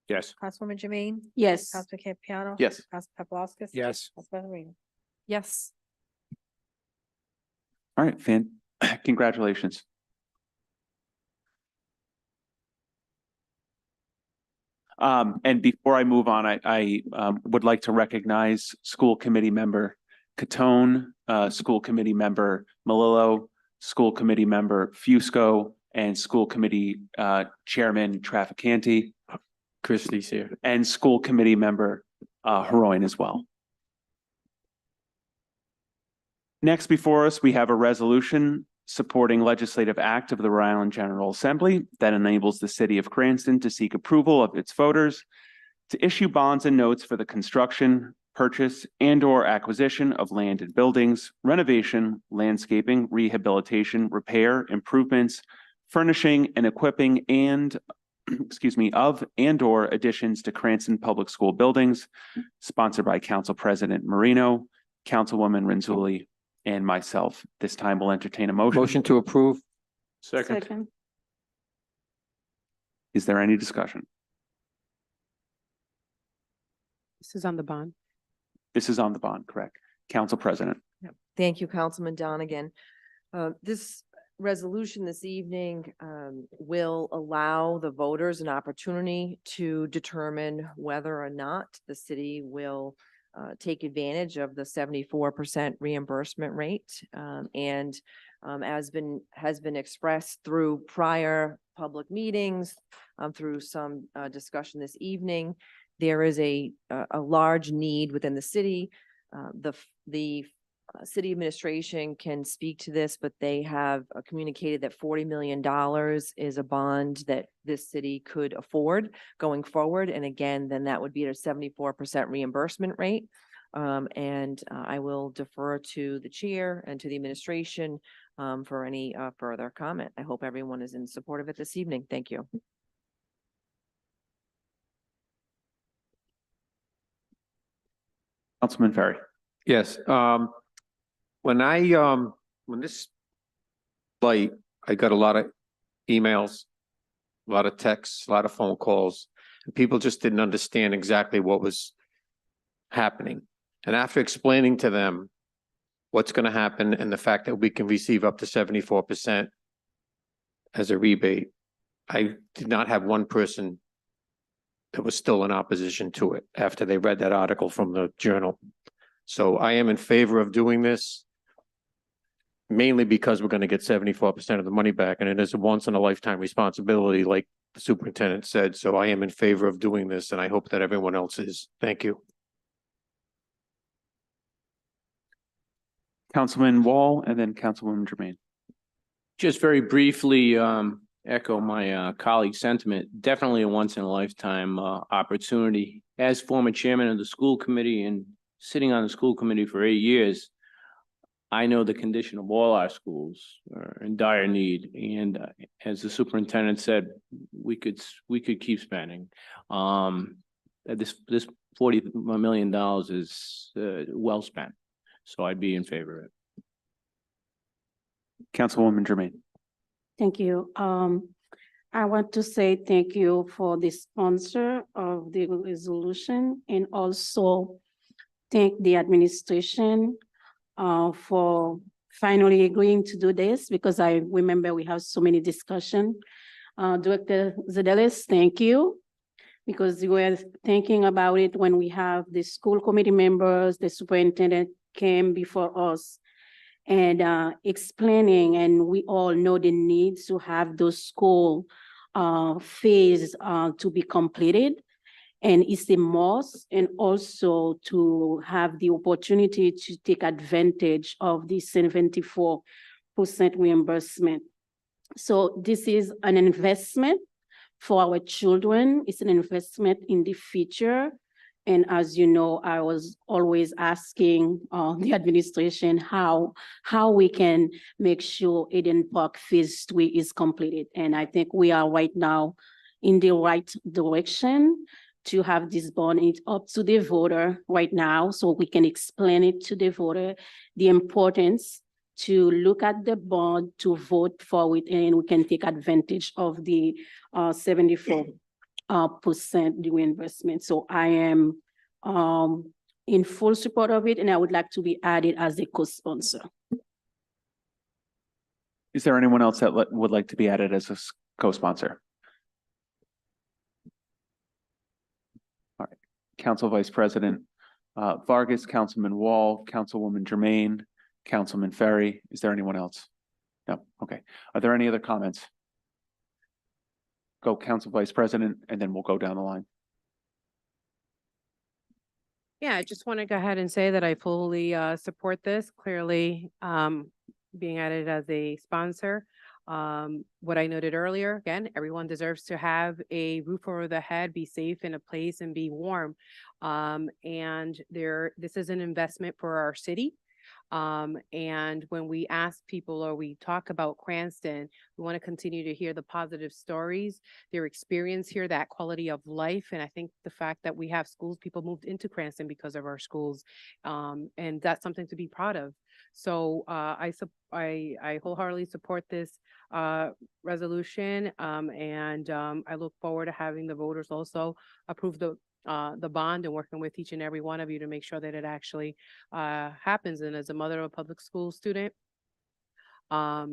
Yes. Councilwoman Jermaine, Yes. Councilman Campiano. Yes. Councilman Paplaskas. Yes. Councilman Arena. Yes. All right, congratulations. And before I move on, I would like to recognize school committee member Catone, school committee member Malillo, school committee member Fusco, and school committee chairman Traficante. Christie's here. And school committee member Heroin as well. Next before us, we have a resolution supporting legislative act of the Rhode Island General Assembly that enables the city of Cranston to seek approval of its voters to issue bonds and notes for the construction, purchase, and/or acquisition of land and buildings, renovation, landscaping, rehabilitation, repair, improvements, furnishing and equipping and of and/or additions to Cranston Public School buildings, sponsored by Council President Marino, Councilwoman Renzulli, and myself. This time we'll entertain a motion. Motion to approve. Second. Is there any discussion? This is on the bond. This is on the bond, correct? Council President. Thank you, Councilman Donegan. This resolution this evening will allow the voters an opportunity to determine whether or not the city will take advantage of the 74% reimbursement rate. And has been expressed through prior public meetings, through some discussion this evening, there is a large need within the city. The city administration can speak to this, but they have communicated that $40 million is a bond that this city could afford going forward. And again, then that would be at a 74% reimbursement rate. I will defer to the chair and to the administration for any further comment. I hope everyone is in support of it this evening. Thank you. Councilman Ferry. Yes, when when this light, I got a lot of emails, a lot of texts, a lot of phone calls, and people just didn't understand exactly what was happening. And after explaining to them what's going to happen and the fact that we can receive up to 74% as a rebate, I did not have one person that was still in opposition to it after they read that article from the Journal. So I am in favor of doing this, mainly because we're going to get 74% of the money back, and it is a once in a lifetime responsibility, like the superintendent said. So I am in favor of doing this, and I hope that everyone else is. Thank you. Councilman Wall and then Councilwoman Jermaine. Just very briefly, echo my colleague's sentiment. Definitely a once in a lifetime opportunity. As former chairman of the school committee and sitting on the school committee for 8 years, I know the condition of all our schools are in dire need. And as the superintendent said, we could keep spending. This $40 million is well spent. So I'd be in favor of it. Councilwoman Jermaine. Thank you. I want to say thank you for the sponsor of the resolution and also thank the administration for finally agreeing to do this, because I remember we have so many discussions. Director Zedelis, thank you, because you were thinking about it when we have the school committee members, the superintendent came before us and explaining, and we all know the need to have those school phase to be completed. And it's a must, and also to have the opportunity to take advantage of the 74% reimbursement. So this is an investment for our children. It's an investment in the future. And as you know, I was always asking the administration how we can make sure Eden Park Phase 3 is completed. And I think we are right now in the right direction to have this bond. It's up to the voter right now, so we can explain it to the voter, the importance to look at the bond, to vote for it, and we can take advantage of the 74% reimbursement. So I am in full support of it, and I would like to be added as a co-sponsor. Is there anyone else that would like to be added as a co-sponsor? All right, Council Vice President Vargas, Councilman Wall, Councilwoman Jermaine, Councilman Ferry. Is there anyone else? No, okay. Are there any other comments? Go Council Vice President, and then we'll go down the line. Yeah, I just want to go ahead and say that I fully support this, clearly being added as a sponsor. What I noted earlier, again, everyone deserves to have a roof over their head, be safe in a place, and be warm. And this is an investment for our city. And when we ask people or we talk about Cranston, we want to continue to hear the positive stories, their experience here, that quality of life. And I think the fact that we have schools, people moved into Cranston because of our schools. And that's something to be proud of. So I wholeheartedly support this resolution. And I look forward to having the voters also approve the bond and working with each and every one of you to make sure that it actually happens. And as a mother of a public school student, I'll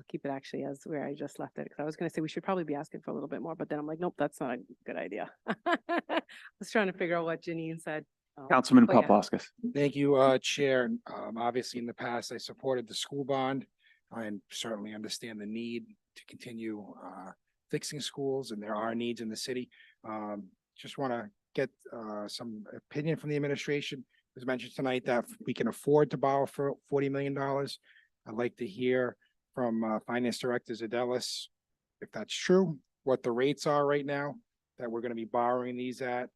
keep it actually as where I just left it, because I was going to say we should probably be asking for a little bit more, but then I'm like, nope, that's not a good idea. I was trying to figure out what Janine said. Councilman But yeah. Paplaskas. Thank you, Chair. Obviously, in the past, I supported the school bond and certainly understand the need to continue fixing schools, and there are needs in the city. Just want to get some opinion from the administration. It was mentioned tonight that we can afford to borrow for $40 million. I'd like to hear from Finance Director Zadelis, if that's true, what the rates are right now that we're going to be borrowing these at.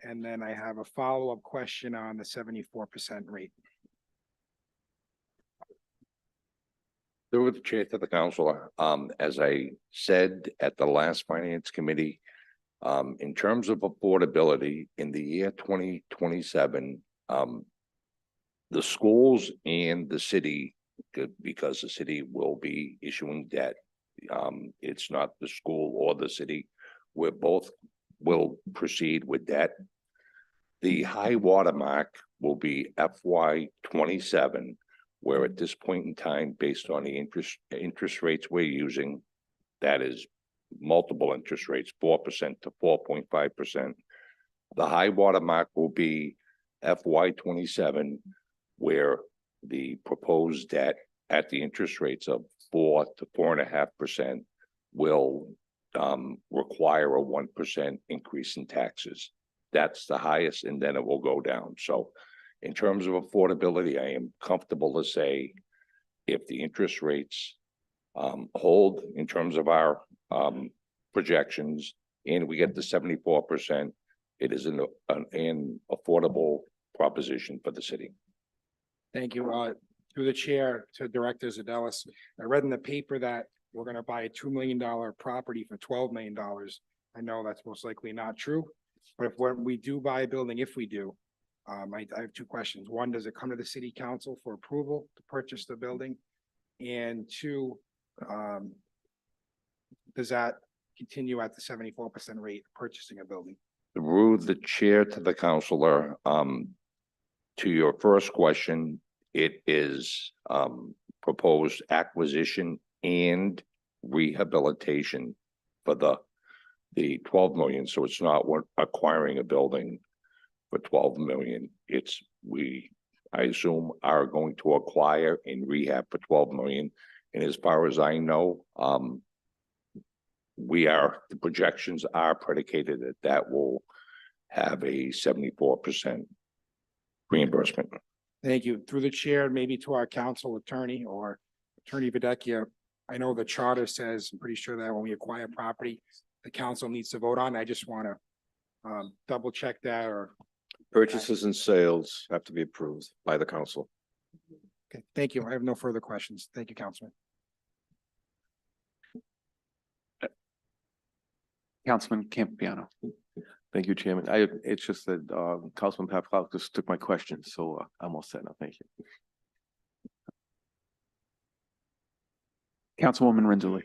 And then I have a follow-up question on the 74% rate. Through the chair to the councilor, as I said at the last finance committee, in terms of affordability in the year 2027, the schools and the city, because the city will be issuing debt. It's not the school or the city. We're both will proceed with debt. The high water mark will be FY 27, where at this point in time, based on the interest rates we're using, that is multiple interest rates, 4% to 4.5%. The high water mark will be FY 27, where the proposed debt at the interest rates of 4 to 4.5% will require a 1% increase in taxes. That's the highest, and then it will go down. So in terms of affordability, I am comfortable to say if the interest rates hold in terms of our projections and we get the 74%, it is an affordable proposition for the city. Thank you. Through the chair to Director Zadelis, I read in the paper that we're going to buy a $2 million property for $12 million. I know that's most likely not true, but when we do buy a building, if we do, I have two questions. One, does it come to the city council for approval to purchase the building? And two, does that continue at the 74% rate of purchasing a building? Through the chair to the councilor, to your first question, it is proposed acquisition and rehabilitation for the 12 million. So it's not what acquiring a building for 12 million. It's I assume are going to acquire and rehab for 12 million. And as far as I know, the projections are predicated that will have a 74% reimbursement. Thank you. Through the chair, maybe to our council attorney or Attorney Videcchia. I know the charter says, I'm pretty sure that when we acquire property, the council needs to vote on. I just want to double check that or. Purchases and sales have to be approved by the council. Okay, thank you. I have no further questions. Thank you, Councilman. Councilman Campiano. Thank you, Chairman. It's just that Councilman Paplaskas took my question, so I'm all set now. Thank you. Councilwoman Renzulli.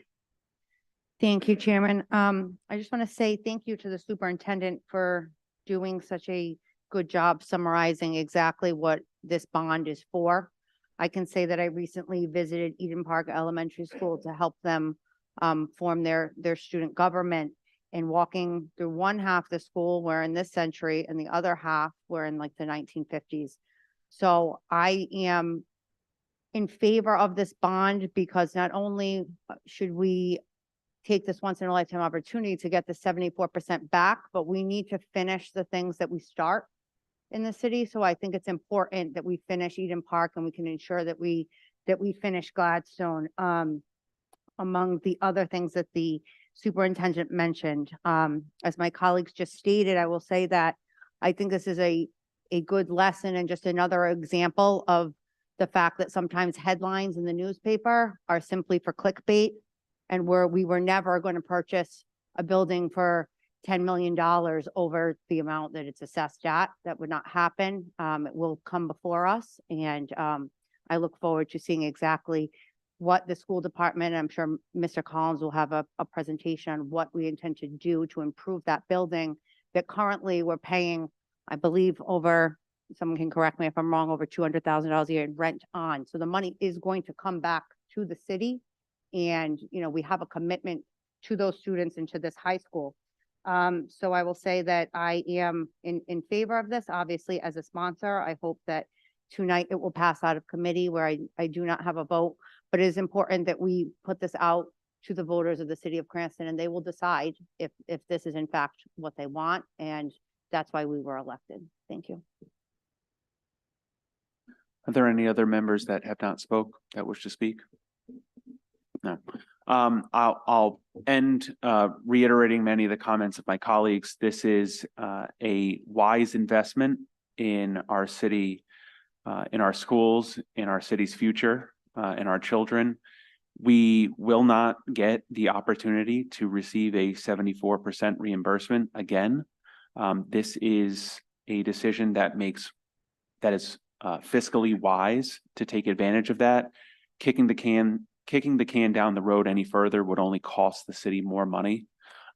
Thank you, Chairman. I just want to say thank you to the superintendent for doing such a good job summarizing exactly what this bond is for. I can say that I recently visited Eden Park Elementary School to help them form their student government. And walking through one half of the school, we're in this century, and the other half, we're in like the 1950s. So I am in favor of this bond because not only should we take this once in a lifetime opportunity to get the 74% back, but we need to finish the things that we start in the city. So I think it's important that we finish Eden Park and we can ensure that we finish Gladstone. Among the other things that the superintendent mentioned, as my colleagues just stated, I will say that I think this is a good lesson and just another example of the fact that sometimes headlines in the newspaper are simply for clickbait, and we were never going to purchase a building for $10 million over the amount that it's assessed at. That would not happen. It will come before us, and I look forward to seeing exactly what the school department, I'm sure Mr. Collins will have a presentation on what we intend to do to improve that building that currently we're paying, I believe, over, someone can correct me if I'm wrong, over $200,000 a year in rent on. So the money is going to come back to the city. And, we have a commitment to those students and to this high school. So I will say that I am in favor of this, obviously, as a sponsor. I hope that tonight it will pass out of committee where I do not have a vote, but it is important that we put this out to the voters of the city of Cranston, and they will decide if this is in fact what they want, and that's why we were elected. Thank you. Are there any other members that have not spoke that wish to speak? No. I'll end reiterating many of the comments of my colleagues. This is a wise investment in our city, in our schools, in our city's future, in our children. We will not get the opportunity to receive a 74% reimbursement again. This is a decision that is fiscally wise to take advantage of that. Kicking the can down the road any further would only cost the city more money.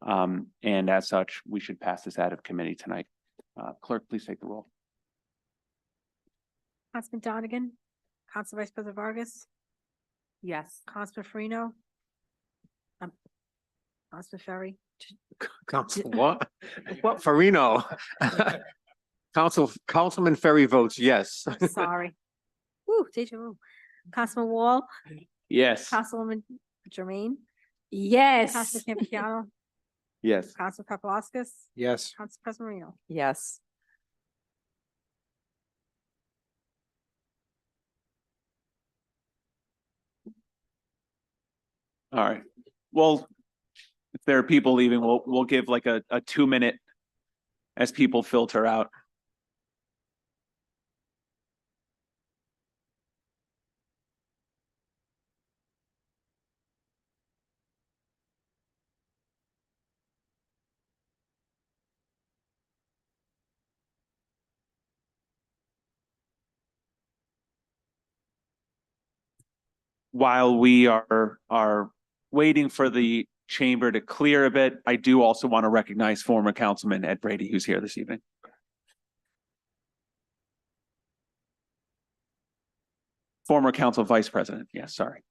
And as such, we should pass this out of committee tonight. Clerk, please take the roll. Councilman Donegan, Council Vice President Vargas, Yes. Councilman Farino, Councilman Ferry, Council, what? What, Farino? Councilman Ferry votes yes. sorry. Woo, deja vu. Councilman Wall, Yes. Councilwoman Jermaine, Yes. Councilman Campiano, Yes. Council Paplaskas, Yes. Council President Marino. Yes. All right. Well, if there are people leaving, we'll give like a 2-minute as people filter out. While we are waiting for the chamber to clear a bit, I do also want to recognize former Councilman Ed Brady, who's here this evening. Former Council Vice President, yes, sorry.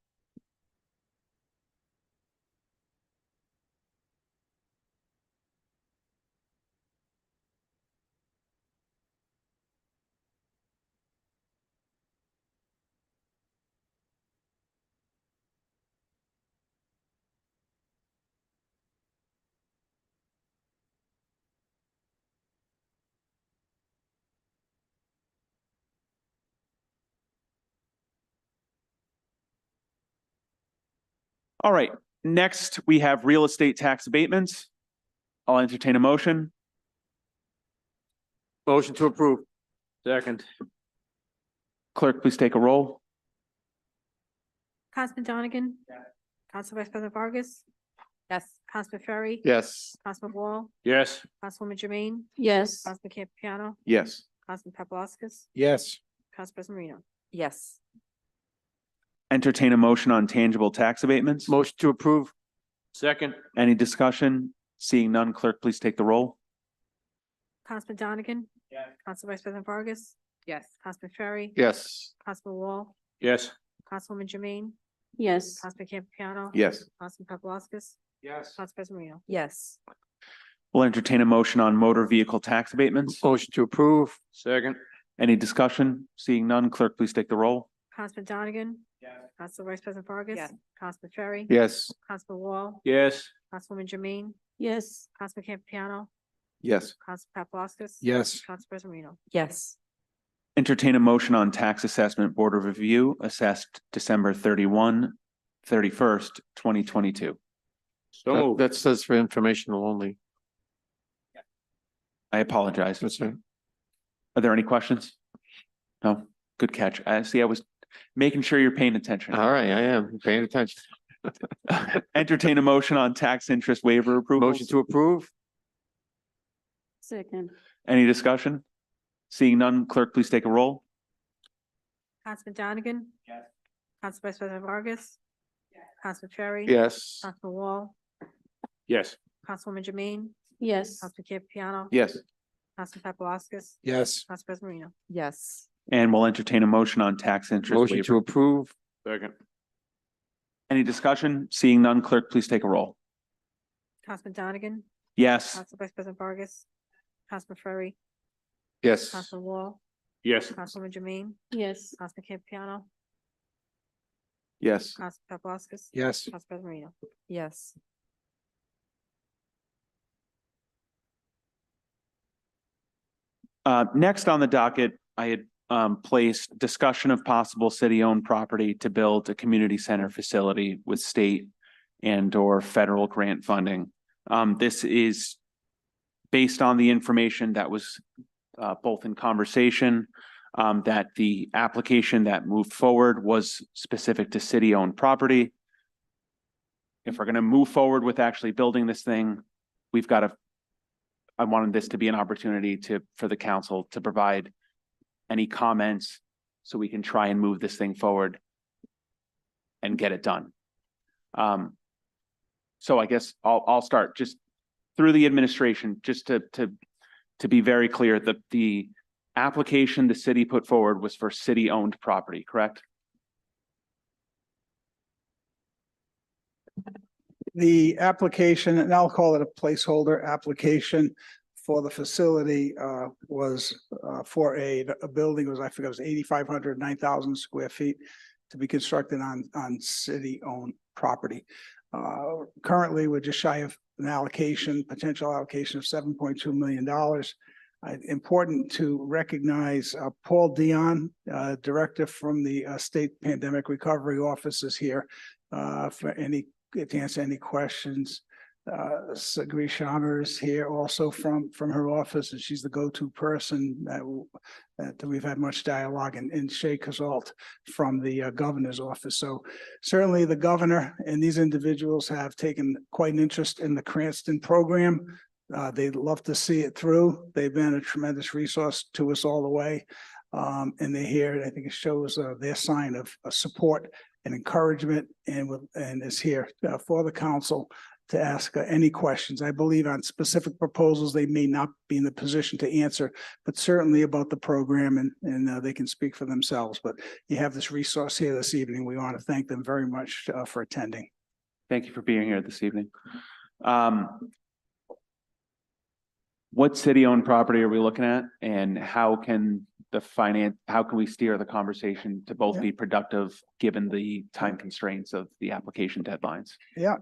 All right, next we have real estate tax abatements. I'll entertain a motion. Motion to approve. Second. Clerk, please take a roll. Councilman Donegan, Council Vice President Vargas, Yes. Councilman Ferry, Yes. Councilman Wall, Yes. Councilwoman Jermaine, Yes. Councilman Campiano, Yes. Councilman Paplaskas, Yes. Council President Marino. Yes. Entertain a motion on tangible tax abatements. Motion to approve. Second. Any discussion? Seeing none, clerk, please take the roll. Councilman Donegan, Council Vice President Vargas, Yes. Councilman Ferry, Yes. Councilman Wall, Yes. Councilwoman Jermaine, Yes. Councilman Campiano, Yes. Councilman Paplaskas, Yes. Council President Marino. Yes. We'll entertain a motion on motor vehicle tax abatements. Motion to approve. Second. Any discussion? Seeing none, clerk, please take the roll. Councilman Donegan, Council Vice President Vargas, Yes. Councilman Ferry, Yes. Councilman Wall, Yes. Councilwoman Jermaine, Yes. Councilman Campiano, Yes. Council Paplaskas. Yes. Council President Marino. Yes. Entertain a motion on tax assessment board of review assessed December 31st, 2022. So moved. That says for informational only. I apologize. That's right. Are there any questions? No? Good catch. I see. I was making sure you're paying attention. All right, I am paying attention. Entertain a motion on tax interest waiver approval. Motion to approve. Second. Any discussion? Seeing none, clerk, please take a roll. Councilman Donegan. Council Vice President Vargas. Councilman Ferry. Yes. Councilman Wall, Yes. Councilwoman Jermaine, Yes. Councilman Campiano, Yes. Councilman Paplaskas, Yes. Council President Marino. Yes. And we'll entertain a motion on tax interest Motion waiver. to approve. Second. Any discussion? Seeing none, clerk, please take a roll. Councilman Donegan, Yes. Council Vice President Vargas, Councilman Ferry, Yes. Councilman Wall, Yes. Councilwoman Jermaine, Yes. Councilman Campiano, Yes. Council Paplaskas? Yes. Council President Marino? Yes. Next on the docket, I had placed discussion of possible city-owned property to build a community center facility with state and or federal grant funding. This is based on the information that was both in conversation, that the application that moved forward was specific to city-owned property. If we're going to move forward with actually building this thing, we've got to, I wanted this to be an opportunity for the council to provide any comments so we can try and move this thing forward and get it done. So I guess I'll start just through the administration, just to be very clear, the application the city put forward was for city-owned property, correct? The application, and I'll call it a placeholder application for the facility, was for a building, I forget, it was 8,500, 9,000 square feet to be constructed on city-owned property. Currently, we're just shy of an potential allocation of $7.2 million. Important to recognize Paul Dion, director from the State Pandemic Recovery Office, is here to answer any questions. Sagri Sharma is here also from her office, and she's the go-to person that we've had much dialogue, and Shay Kazalt from the governor's office. So certainly the governor and these individuals have taken quite an interest in the Cranston program. They'd love to see it through. They've been a tremendous resource to us all the way. And they're here, and I think it shows their sign of support and encouragement, and is here for the council to ask any questions. I believe on specific proposals, they may not be in the position to answer, but certainly about the program, and they can speak for themselves. But you have this resource here this evening. We want to thank them very much for attending. Thank you for being here this evening. What city-owned property are we looking at, and how can we steer the conversation to both be productive given the time constraints of the application deadlines? Yeah,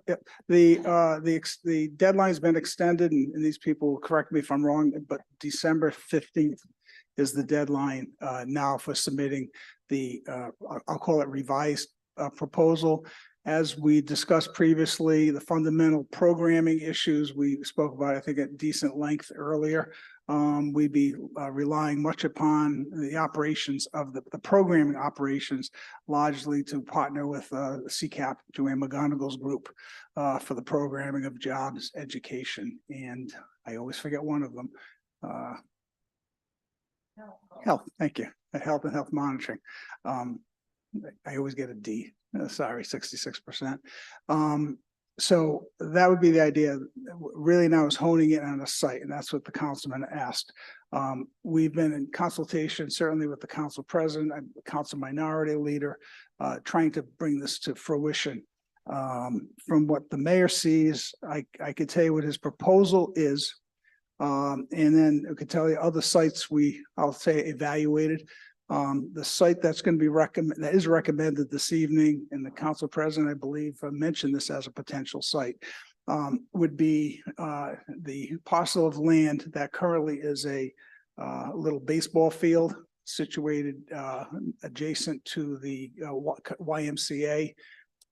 the deadline's been extended, and these people will correct me if I'm wrong, but December 15th is the deadline now for submitting the I'll call it revised proposal. As we discussed previously, the fundamental programming issues we spoke about, I think, at decent length earlier. We'd be relying much upon the operations of the programming operations, largely to partner with CCAP, Joanne McGonigal's group, for the programming of jobs, education, and I always forget one of them. Health, thank you. Health and health monitoring. I always get a D. Sorry, 66%. So that would be the idea. Really now is honing it on a site, and that's what the councilman asked. We've been in consultation, certainly with the council president, council minority leader, trying to bring this to fruition. From what the mayor sees, I could tell you what his proposal is. And then I could tell you other sites I'll say evaluated. The site that's going to be that is recommended this evening, and the council president, I believe, mentioned this as a potential site, would be the parcel of land that currently is a little baseball field situated adjacent to the YMCA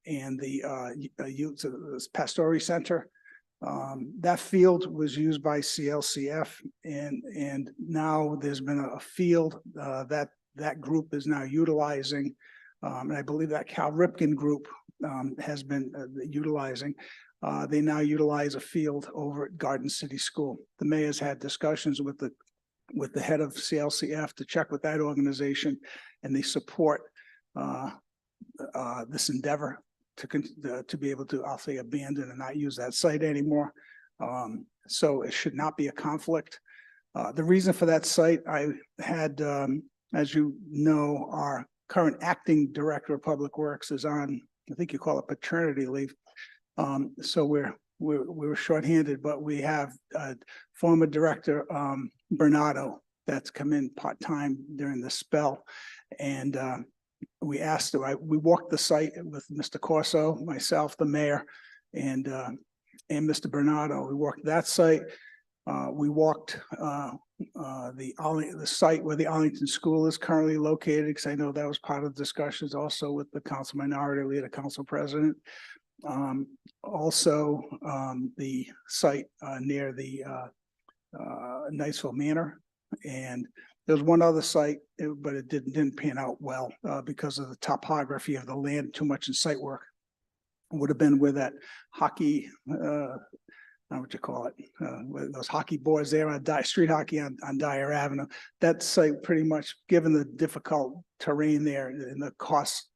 and the Pastore Center. That field was used by CLCF, and now there's been a field that group is now utilizing, and I believe that Cal Ripken group has been utilizing. They now utilize a field over at Garden City School. The mayor's had discussions with the head of CLCF to check with that organization, and they support this endeavor to be able to, I'll say, abandon and not use that site anymore. So it should not be a conflict. The reason for that site, I had, as you know, our current acting director of public works is on, I think you call it paternity leave. So we're shorthanded, but we have former director Bernardo that's come in part-time during the spell. And we walked the site with Mr. Corso, myself, the mayor, and Mr. Bernardo. We walked that site. We walked the site where the Arlington School is currently located, because I know that was part of the discussions also with the council minority leader, council president. Also, the site near the Niceville Manor. And there's one other site, but it didn't pan out well because of the topography of the land, too much in site work. Would have been where that hockey, what you call it, with those hockey boards there on street hockey on Dyer Avenue. That site pretty much, given the difficult terrain there and the cost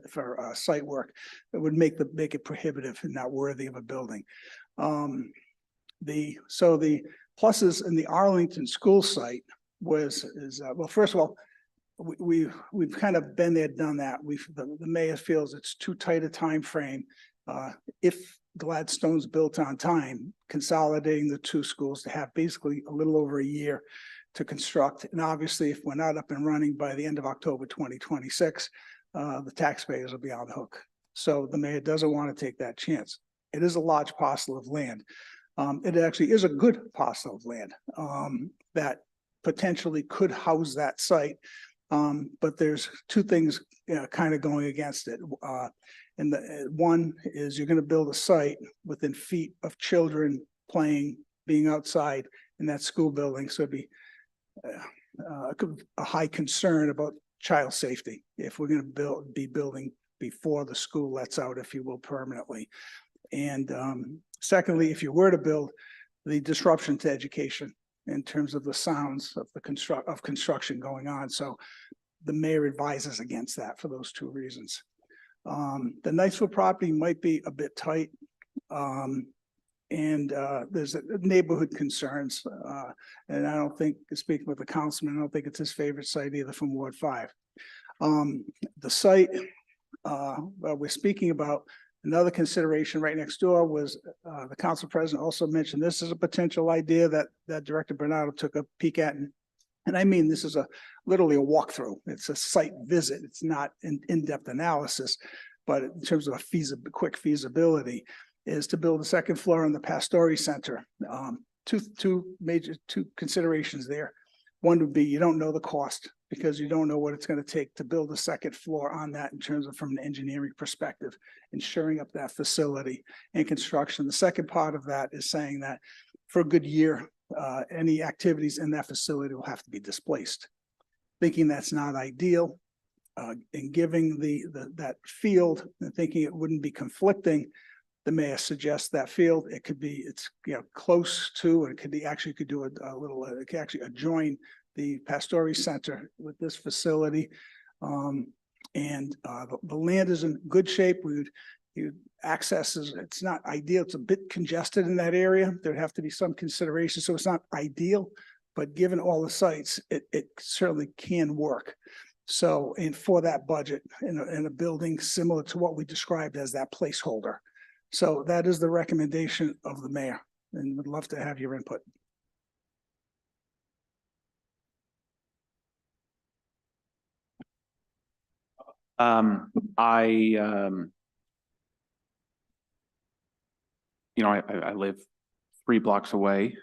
for site work, it would make it prohibitive and not worthy of a building. So the pluses in the Arlington school site well, first of all, we've kind of been there, done that. The mayor feels it's too tight a time frame. If Gladstone's built on time, consolidating the two schools to have basically a little over a year to construct. And obviously, if we're not up and running by the end of October 2026, the taxpayers will be on the hook. So the mayor doesn't want to take that chance. It is a large parcel of land. It actually is a good parcel of land that potentially could house that site. But there's two things kind of going against it. And one is you're going to build a site within feet of children playing, being outside in that school building. So it'd be a high concern about child safety if we're going to be building before the school lets out, if you will, permanently. And secondly, if you were to build, the disruption to education in terms of the sounds of the construction going on. So the mayor advises against that for those two reasons. The Niceville property might be a bit tight. And there's neighborhood concerns. And I don't think, speaking with the councilman, I don't think it's his favorite site either from Ward 5. The site we're speaking about, another consideration right next door was the council president also mentioned this is a potential idea that Director Bernardo took a peek at. And I mean, this is literally a walkthrough. It's a site visit. It's not an in-depth analysis, but in terms of a quick feasibility is to build a second floor in the Pastori Center. Two major considerations there. One would be you don't know the cost because you don't know what it's going to take to build a second floor on that in terms of from an engineering perspective, ensuring up that facility and construction. The second part of that is saying that for a good year, any activities in that facility will have to be displaced. Thinking that's not ideal, and giving that field and thinking it wouldn't be conflicting, the mayor suggests that field, it's close to, and it could be actually could do a little, it could actually adjoin the Pastori Center with this facility. The land is in good shape. Access it's not ideal. It's a bit congested in that area. There'd have to be some consideration. So it's not ideal, but given all the sites, it certainly can work. So, and for that budget in a building similar to what we described as that placeholder. So that is the recommendation of the mayor, and would love to have your input. I live 3 blocks away.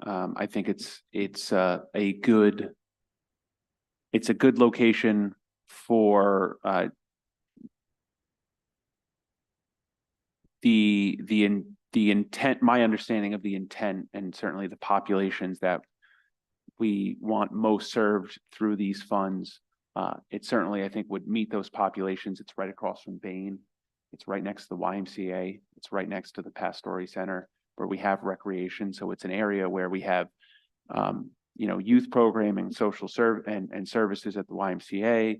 I think it's a good location for the intent, my understanding of the intent, and certainly the populations that we want most served through these funds. It certainly, I think, would meet those populations. It's right across from Bain. It's right next to the YMCA. It's right next to the Pastori Center where we have recreation. So it's an area where we have, youth programming, social and services at the YMCA.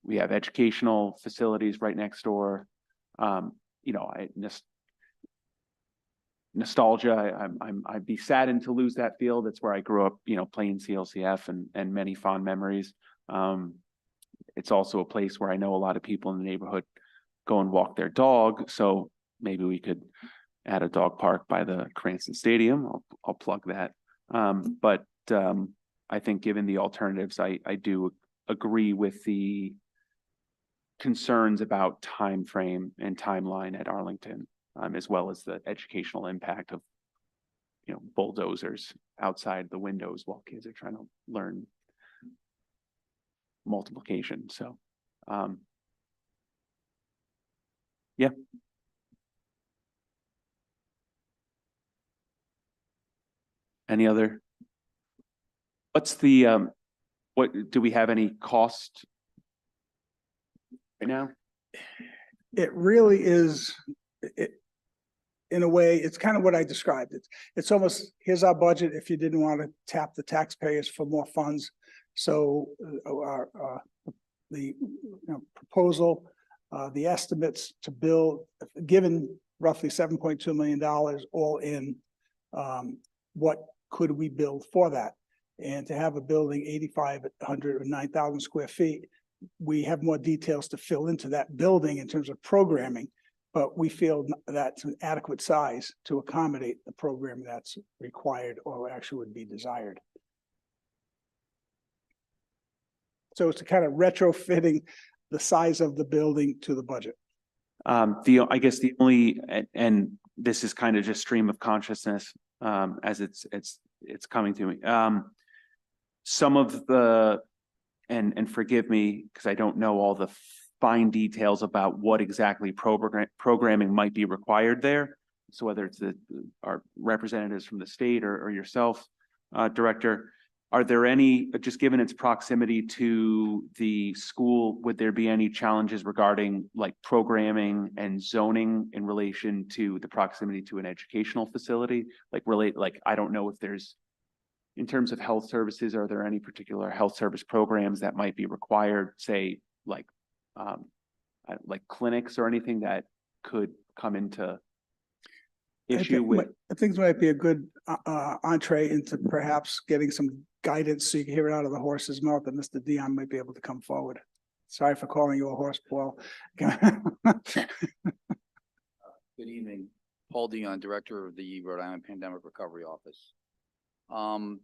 We have educational facilities right next door. Nostalgia. I'd be saddened to lose that field. It's where I grew up, playing CLCF and many fond memories. It's also a place where I know a lot of people in the neighborhood go and walk their dog. So maybe we could add a dog park by the Cranston Stadium. I'll plug that. But I think given the alternatives, I do agree with the concerns about time frame and timeline at Arlington, as well as the educational impact of, bulldozers outside the windows while kids are trying to learn multiplication. So, yeah. Any other? What's the, what, do we have any cost right now? It really is, in a way, it's kind of what I described. It's almost, here's our budget if you didn't want to tap the taxpayers for more funds. So the proposal, the estimates to build, given roughly $7.2 million all in, what could we build for that? And to have a building 8,500 or 9,000 square feet, we have more details to fill into that building in terms of programming, but we feel that's an adequate size to accommodate the program that's required or actually would be desired. So it's a kind of retrofitting the size of the building to the budget. I guess the only, and this is kind of just stream of consciousness, as it's coming to me. Some of the, and forgive me, because I don't know all the fine details about what exactly programming might be required there. So whether it's our representatives from the state or yourself, Director, are there any, just given its proximity to the school, would there be any challenges regarding like programming and zoning in relation to the proximity to an educational facility? Like I don't know if there's, in terms of health services, are there any particular health service programs that might be required, say, like clinics or anything that could come into issue with? I think it might be a good entree into perhaps getting some guidance so you can hear it out of the horse's mouth, that Mr. Dion might be able to come forward. Sorry for calling you a horse, Paul. Good evening, Paul Dion, Director of the Rhode Island Pandemic Recovery Office.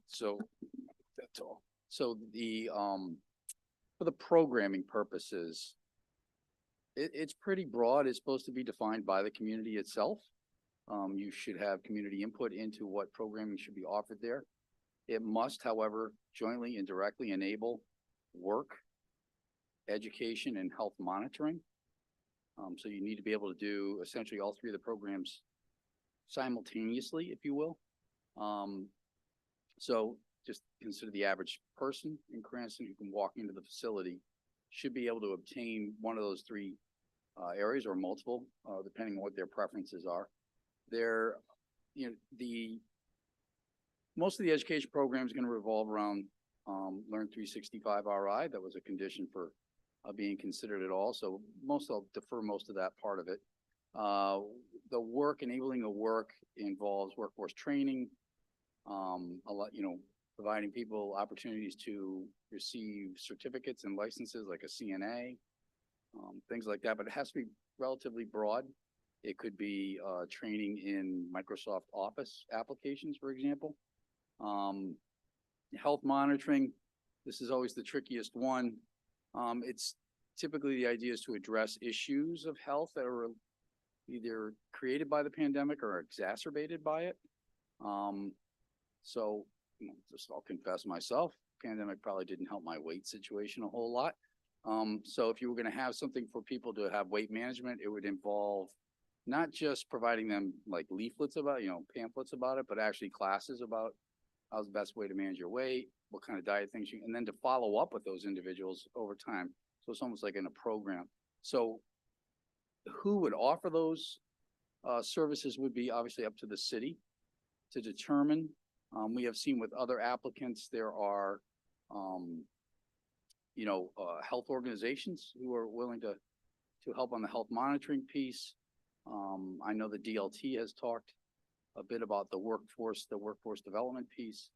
So that's all. So for the programming purposes, it's pretty broad. It's supposed to be defined by the community itself. You should have community input into what programming should be offered there. It must, however, jointly and directly enable work, education, and health monitoring. So you need to be able to do essentially all three of the programs simultaneously, if you will. So just consider the average person in Cranston who can walk into the facility should be able to obtain one of those three areas or multiple, depending on what their preferences are. Most of the education program is going to revolve around Learn 365 RI. That was a condition for being considered at all. So I'll defer most of that part of it. The work, enabling the work involves workforce training, a lot, providing people opportunities to receive certificates and licenses like a CNA, things like that, but it has to be relatively broad. It could be training in Microsoft Office applications, for example. Health monitoring, this is always the trickiest one. It's typically the idea is to address issues of health that are either created by the pandemic or exacerbated by it. So I'll confess myself, pandemic probably didn't help my weight situation a whole lot. So if you were going to have something for people to have weight management, it would involve not just providing them like leaflets about, pamphlets about it, but actually classes about how's the best way to manage your weight, what kind of diet things and then to follow up with those individuals over time. So it's almost like in a program. So who would offer those services would be obviously up to the city to determine. We have seen with other applicants, there are, health organizations who are willing to help on the health monitoring piece. I know the DLT has talked a bit about the workforce development piece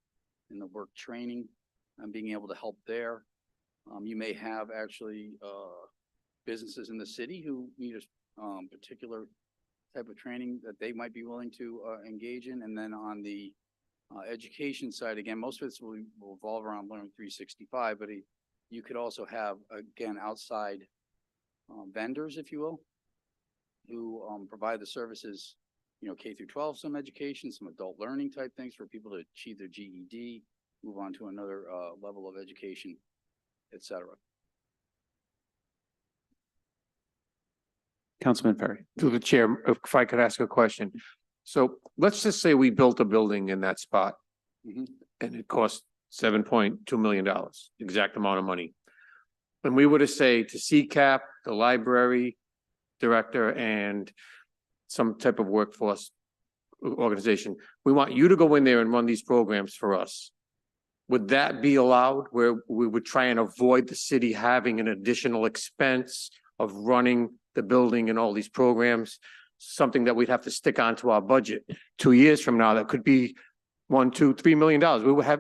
and the work training and being able to help there. You may have actually businesses in the city who need a particular type of training that they might be willing to engage in. And then on the education side, again, most of this will revolve around Learn 365, but you could also have, again, outside vendors, if you will, who provide the services, you know, K through 12, some education, some adult learning type things for people to achieve their GED, move on to another level of education, et cetera. Councilman Ferry. To the chair, if I could ask a question. So let's just say we built a building in that spot Mhm. and it cost $7.2 million, exact amount of money. And we were to say to CCAP, the library director and some type of workforce organization, we want you to go in there and run these programs for us. Would that be allowed where we would try and avoid the city having an additional expense of running the building and all these programs? Something that we'd have to stick onto our budget 2 years from now, that could be $1, $2, $3 million.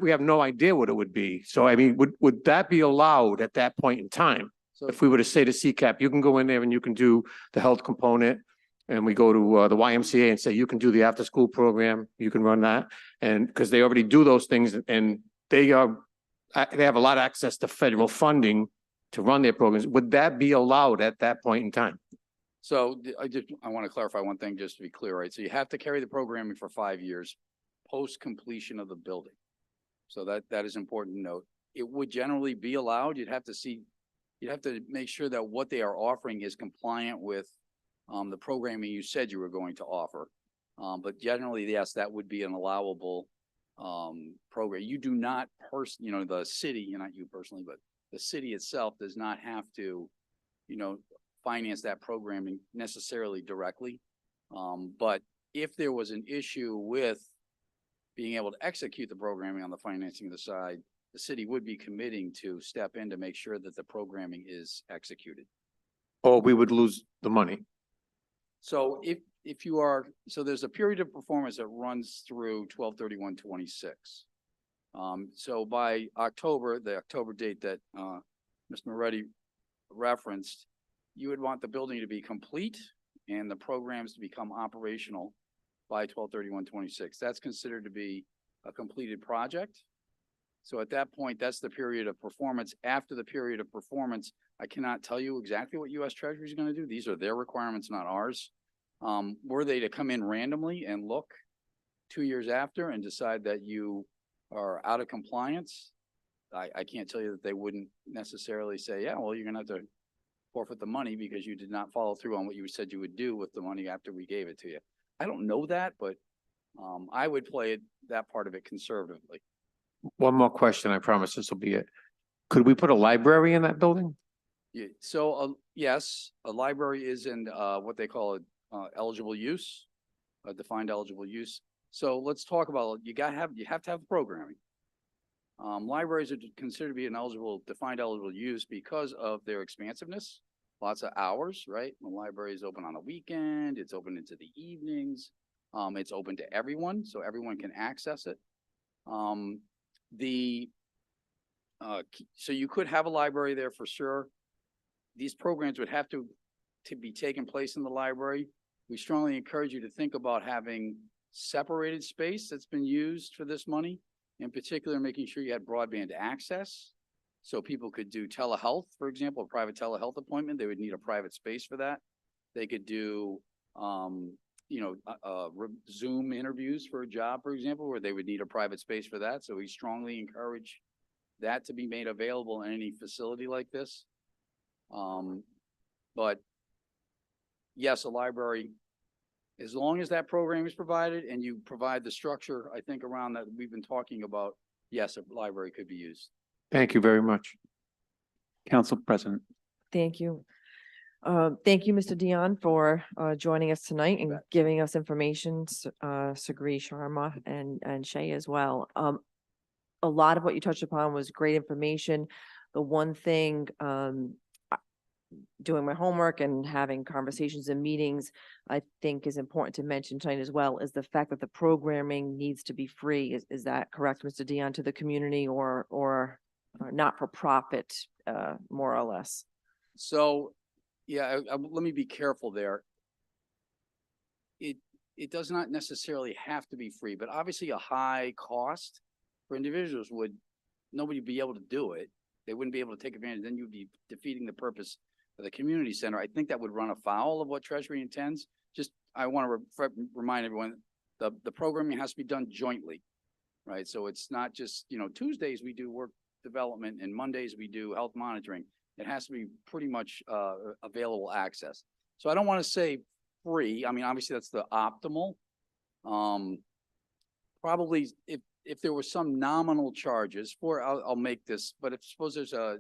We have no idea what it would be. So I mean, would that be allowed at that point in time? So If we were to say to CCAP, you can go in there and you can do the health component, and we go to the YMCA and say, you can do the after-school program, you can run that. And because they already do those things and they have a lot of access to federal funding to run their programs. Would that be allowed at that point in time? So I want to clarify one thing just to be clear, right? So you have to carry the programming for 5 years post completion of the building. So that is important to note. It would generally be allowed. You'd have to make sure that what they are offering is compliant with the programming you said you were going to offer. But generally, yes, that would be an allowable program. You do not the city, not you personally, but the city itself does not have to, finance that programming necessarily directly. But if there was an issue with being able to execute the programming on the financing of the side, the city would be committing to step in to make sure that the programming is executed. Or we would lose the money? So so there's a period of performance that runs through 12/31/26. So by October, the October date that Mr. Moretti referenced, you would want the building to be complete and the programs to become operational by 12/31/26. That's considered to be a completed project. So at that point, that's the period of performance. After the period of performance, I cannot tell you exactly what U.S. Treasury is going to do. These are their requirements, not ours. Were they to come in randomly and look 2 years after and decide that you are out of compliance, I can't tell you that they wouldn't necessarily say, yeah, well, you're going to have to forfeit the money because you did not follow through on what you said you would do with the money after we gave it to you. I don't know that, but I would play that part of it conservatively. One more question, I promise this will be it. Could we put a library in that building? Yeah, so yes, a library is in what they call eligible use, defined eligible use. So let's talk about you have to have programming. Libraries are considered to be an defined eligible use because of their expansiveness. Lots of hours, right? The library is open on the weekend. It's open into the evenings. It's open to everyone, so everyone can access it. So you could have a library there for sure. These programs would have to be taking place in the library. We strongly encourage you to think about having separated space that's been used for this money, in particular, making sure you had broadband access. So people could do telehealth, for example, a private telehealth appointment. They would need a private space for that. They could do, Zoom interviews for a job, for example, where they would need a private space for that. So we strongly encourage that to be made available in any facility like this. But yes, a library, as long as that program is provided and you provide the structure, I think around that we've been talking about, yes, a library could be used. Thank you very much. Council President. Thank you. Thank you, Mr. Dion, for joining us tonight and giving us information, Sagri Sharma and Shay as well. A lot of what you touched upon was great information. The one thing, doing my homework and having conversations and meetings, I think is important to mention tonight as well, is the fact that the programming needs to be free. Is that correct, Mr. Dion, to the community or not for profit, more or less? So, yeah, let me be careful there. It does not necessarily have to be free, but obviously a high cost for individuals nobody would be able to do it. They wouldn't be able to take advantage. Then you'd be defeating the purpose the community center, I think that would run afoul of what Treasury intends. Just, I want to remind everyone, the programming has to be done jointly, right? So it's not just, Tuesdays we do work development and Mondays we do health monitoring. It has to be pretty much available access. So I don't want to say free. I mean, obviously that's the optimal. Probably if there were some nominal charges for, I'll make this, but if suppose you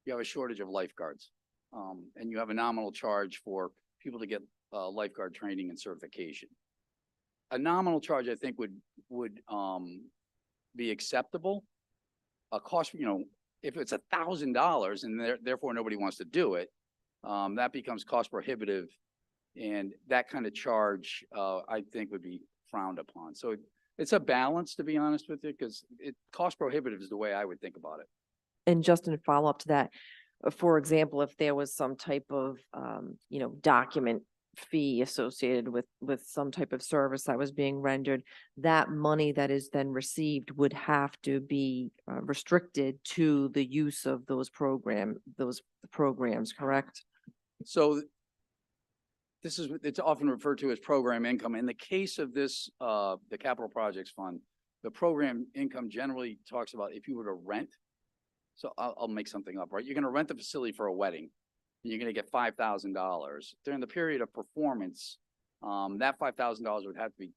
have a shortage of lifeguards, and you have a nominal charge for people to get lifeguard training and certification. A nominal charge, I think, would be acceptable. A cost, if it's $1,000 and therefore nobody wants to do it, that becomes cost prohibitive, and that kind of charge, I think, would be frowned upon. So it's a balance, to be honest with you, because cost prohibitive is the way I would think about it. And just in follow-up to that, for example, if there was some type of, document fee associated with some type of service that was being rendered, that money that is then received would have to be restricted to the use of those programs, correct? So it's often referred to as program income. In the case of this, the Capital Projects Fund, the program income generally talks about if you were to rent. So I'll make something up, right? You're going to rent the facility for a wedding, and you're going to get $5,000 during the period of performance. That $5,000 would have to be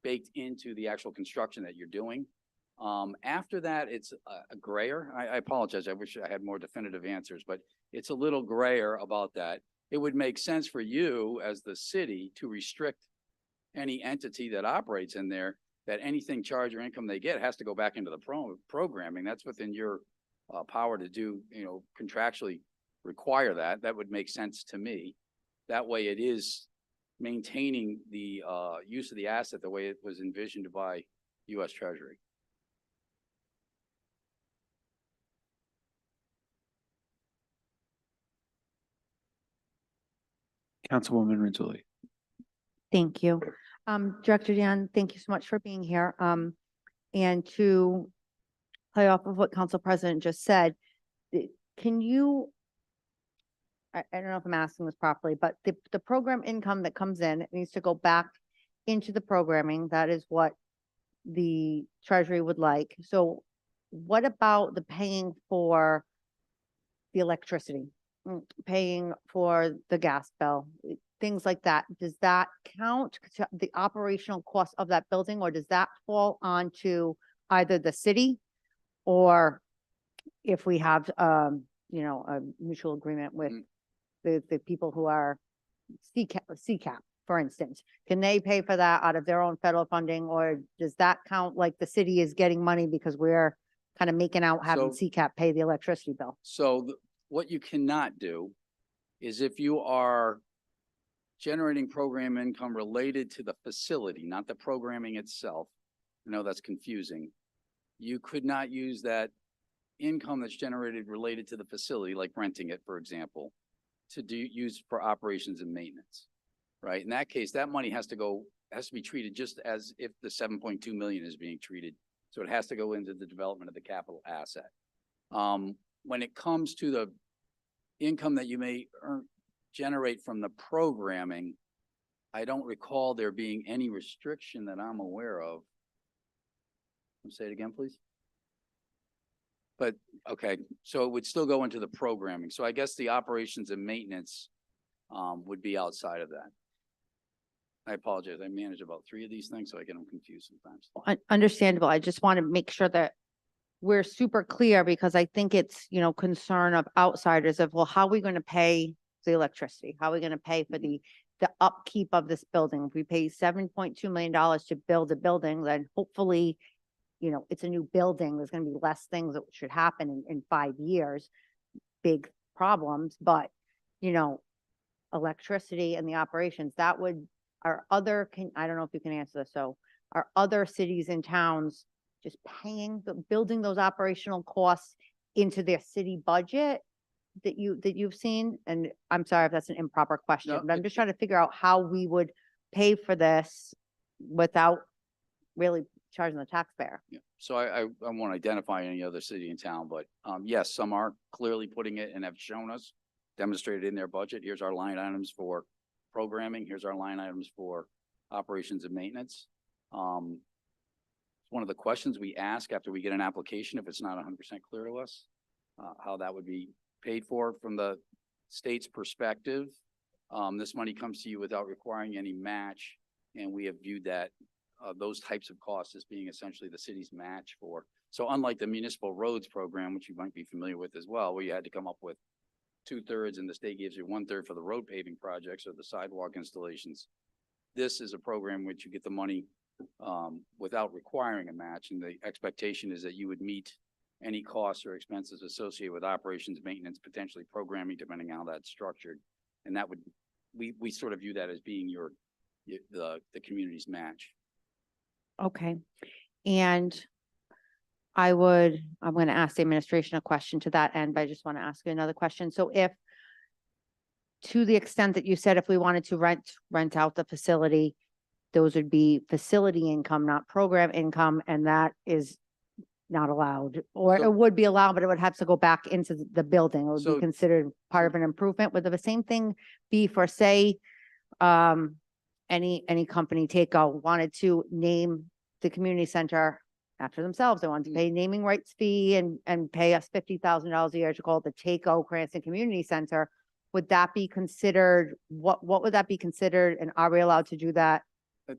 baked into the actual construction that you're doing. After that, it's a grayer. I apologize. I wish I had more definitive answers, but it's a little grayer about that. It would make sense for you as the city to restrict any entity that operates in there, that anything charge or income they get has to go back into the programming. That's within your power to do, contractually require that. That would make sense to me. That way it is maintaining the use of the asset the way it was envisioned by U.S. Treasury. Councilwoman Rizzuti. Thank you. Director Dan, thank you so much for being here. And to play off of what Council President just said, can you, I don't know if I'm asking this properly, but the program income that comes in, it needs to go back into the programming. That is what the Treasury would like. So what about the paying for the electricity, paying for the gas bill, things like that? Does that count to the operational cost of that building, or does that fall onto either the city, or if we have, a mutual agreement with the people who are CCAP, for instance, can they pay for that out of their own federal funding, or does that count like the city is getting money because we're kind of making out having CCAP pay the electricity bill? So what you cannot do is if you are generating program income related to the facility, not the programming itself. I know that's confusing. You could not use that income that's generated related to the facility, like renting it, for example, to use for operations and maintenance, right? In that case, that money has to be treated just as if the 7.2 million is being treated. So it has to go into the development of the capital asset. When it comes to the income that you may generate from the programming, I don't recall there being any restriction that I'm aware of. Say it again, please. But, okay, so it would still go into the programming. So I guess the operations and maintenance would be outside of that. I apologize. I manage about 3 of these things, so I get them confused sometimes. Understandable. I just want to make sure that we're super clear, because I think it's, concern of outsiders of, well, how are we going to pay the electricity? How are we going to pay for the upkeep of this building? If we pay $7.2 million to build a building, then hopefully, it's a new building. There's going to be less things that should happen in 5 years, big problems, but, electricity and the operations, that would, I don't know if you can answer this. So are other cities and towns just building those operational costs into their city budget that you've seen? And I'm sorry if that's an improper question, but I'm just trying to figure out how we would pay for this without really charging the taxpayer. Yeah. So I won't identify any other city and town, but yes, some are clearly putting it and have shown us demonstrated in their budget. Here's our line items for programming. Here's our line items for operations and maintenance. One of the questions we ask after we get an application, if it's not 100% clear to us, how that would be paid for from the state's perspective. This money comes to you without requiring any match, and we have viewed that those types of costs as being essentially the city's match for. So unlike the municipal roads program, which you might be familiar with as well, where you had to come up with 2/3 and the state gives you 1/3 for the road paving projects or the sidewalk installations. This is a program which you get the money without requiring a match, and the expectation is that you would meet any costs or expenses associated with operations, maintenance, potentially programming, depending on how that's structured. And that would, we sort of view that as being the community's match. Okay. And I'm going to ask the administration a question to that end, but I just want to ask you another question. So if, to the extent that you said, if we wanted to rent out the facility, those would be facility income, not program income, and that is not allowed, or So- it would be allowed, but it would have to go back into the building. It would be So- considered part of an improvement. Would the same thing be for, say, any company, Takeo, wanted to name the community center after themselves? They wanted to pay naming rights fee and pay us $50,000 a year to call it the Takeo Cranston Community Center. Would that be considered, what would that be considered, and are we allowed to do that?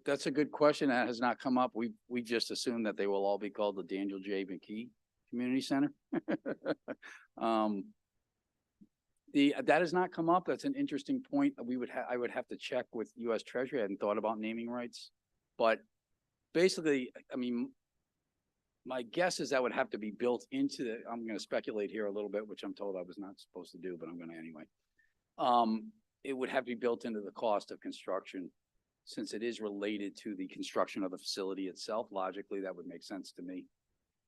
That's a good question. That has not come up. We just assume that they will all be called the Daniel J. McKee Community Center. That has not come up. That's an interesting point. I would have to check with US Treasury. I hadn't thought about naming rights. But basically, I mean, my guess is that would have to be built into the, I'm going to speculate here a little bit, which I'm told I was not supposed to do, but I'm going to anyway. It would have to be built into the cost of construction. Since it is related to the construction of the facility itself, logically, that would make sense to me.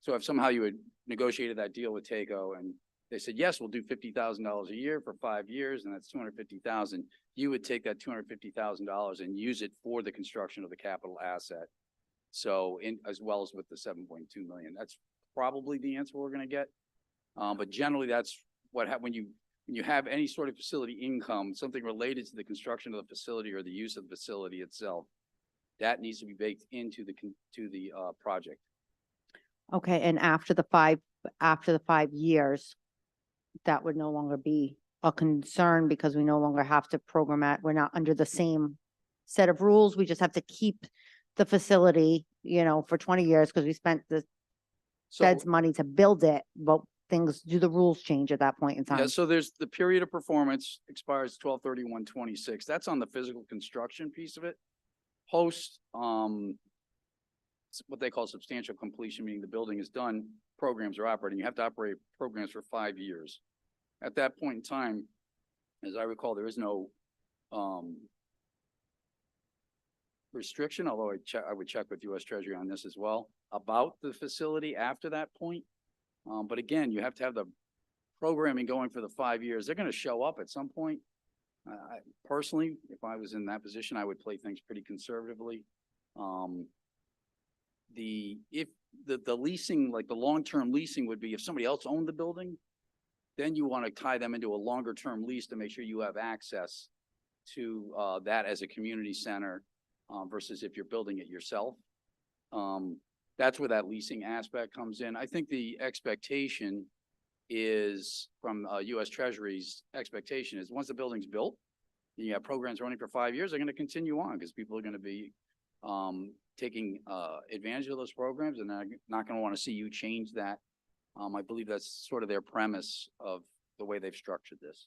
So if somehow you had negotiated that deal with Takeo and they said, yes, we'll do $50,000 a year for 5 years, and that's $250,000, you would take that $250,000 and use it for the construction of the capital asset. So as well as with the 7.2 million, that's probably the answer we're going to get. But generally, that's what when you have any sort of facility income, something related to the construction of the facility or the use of the facility itself, that needs to be baked into the project. Okay, and after the 5 years, that would no longer be a concern because we no longer have to program it. We're not under the same set of rules. We just have to keep the facility, for 20 years because we spent the Fed's money to build it, but do the rules change at that point in time? Yeah, so there's the period of performance expires 12/31/26. That's on the physical construction piece of it. Post, what they call substantial completion, meaning the building is done, programs are operating. You have to operate programs for 5 years. At that point in time, as I recall, there is no restriction, although I would check with US Treasury on this as well, about the facility after that point. But again, you have to have the programming going for the 5 years. They're going to show up at some point. Personally, if I was in that position, I would play things pretty conservatively. If the leasing, like the long-term leasing would be if somebody else owned the building, then you want to tie them into a longer-term lease to make sure you have access to that as a community center versus if you're building it yourself. That's where that leasing aspect comes in. I think the expectation is from US Treasury's expectation is once the building's built, and you have programs running for 5 years, they're going to continue on because people are going to be taking advantage of those programs, and they're not going to want to see you change that. I believe that's sort of their premise of the way they've structured this.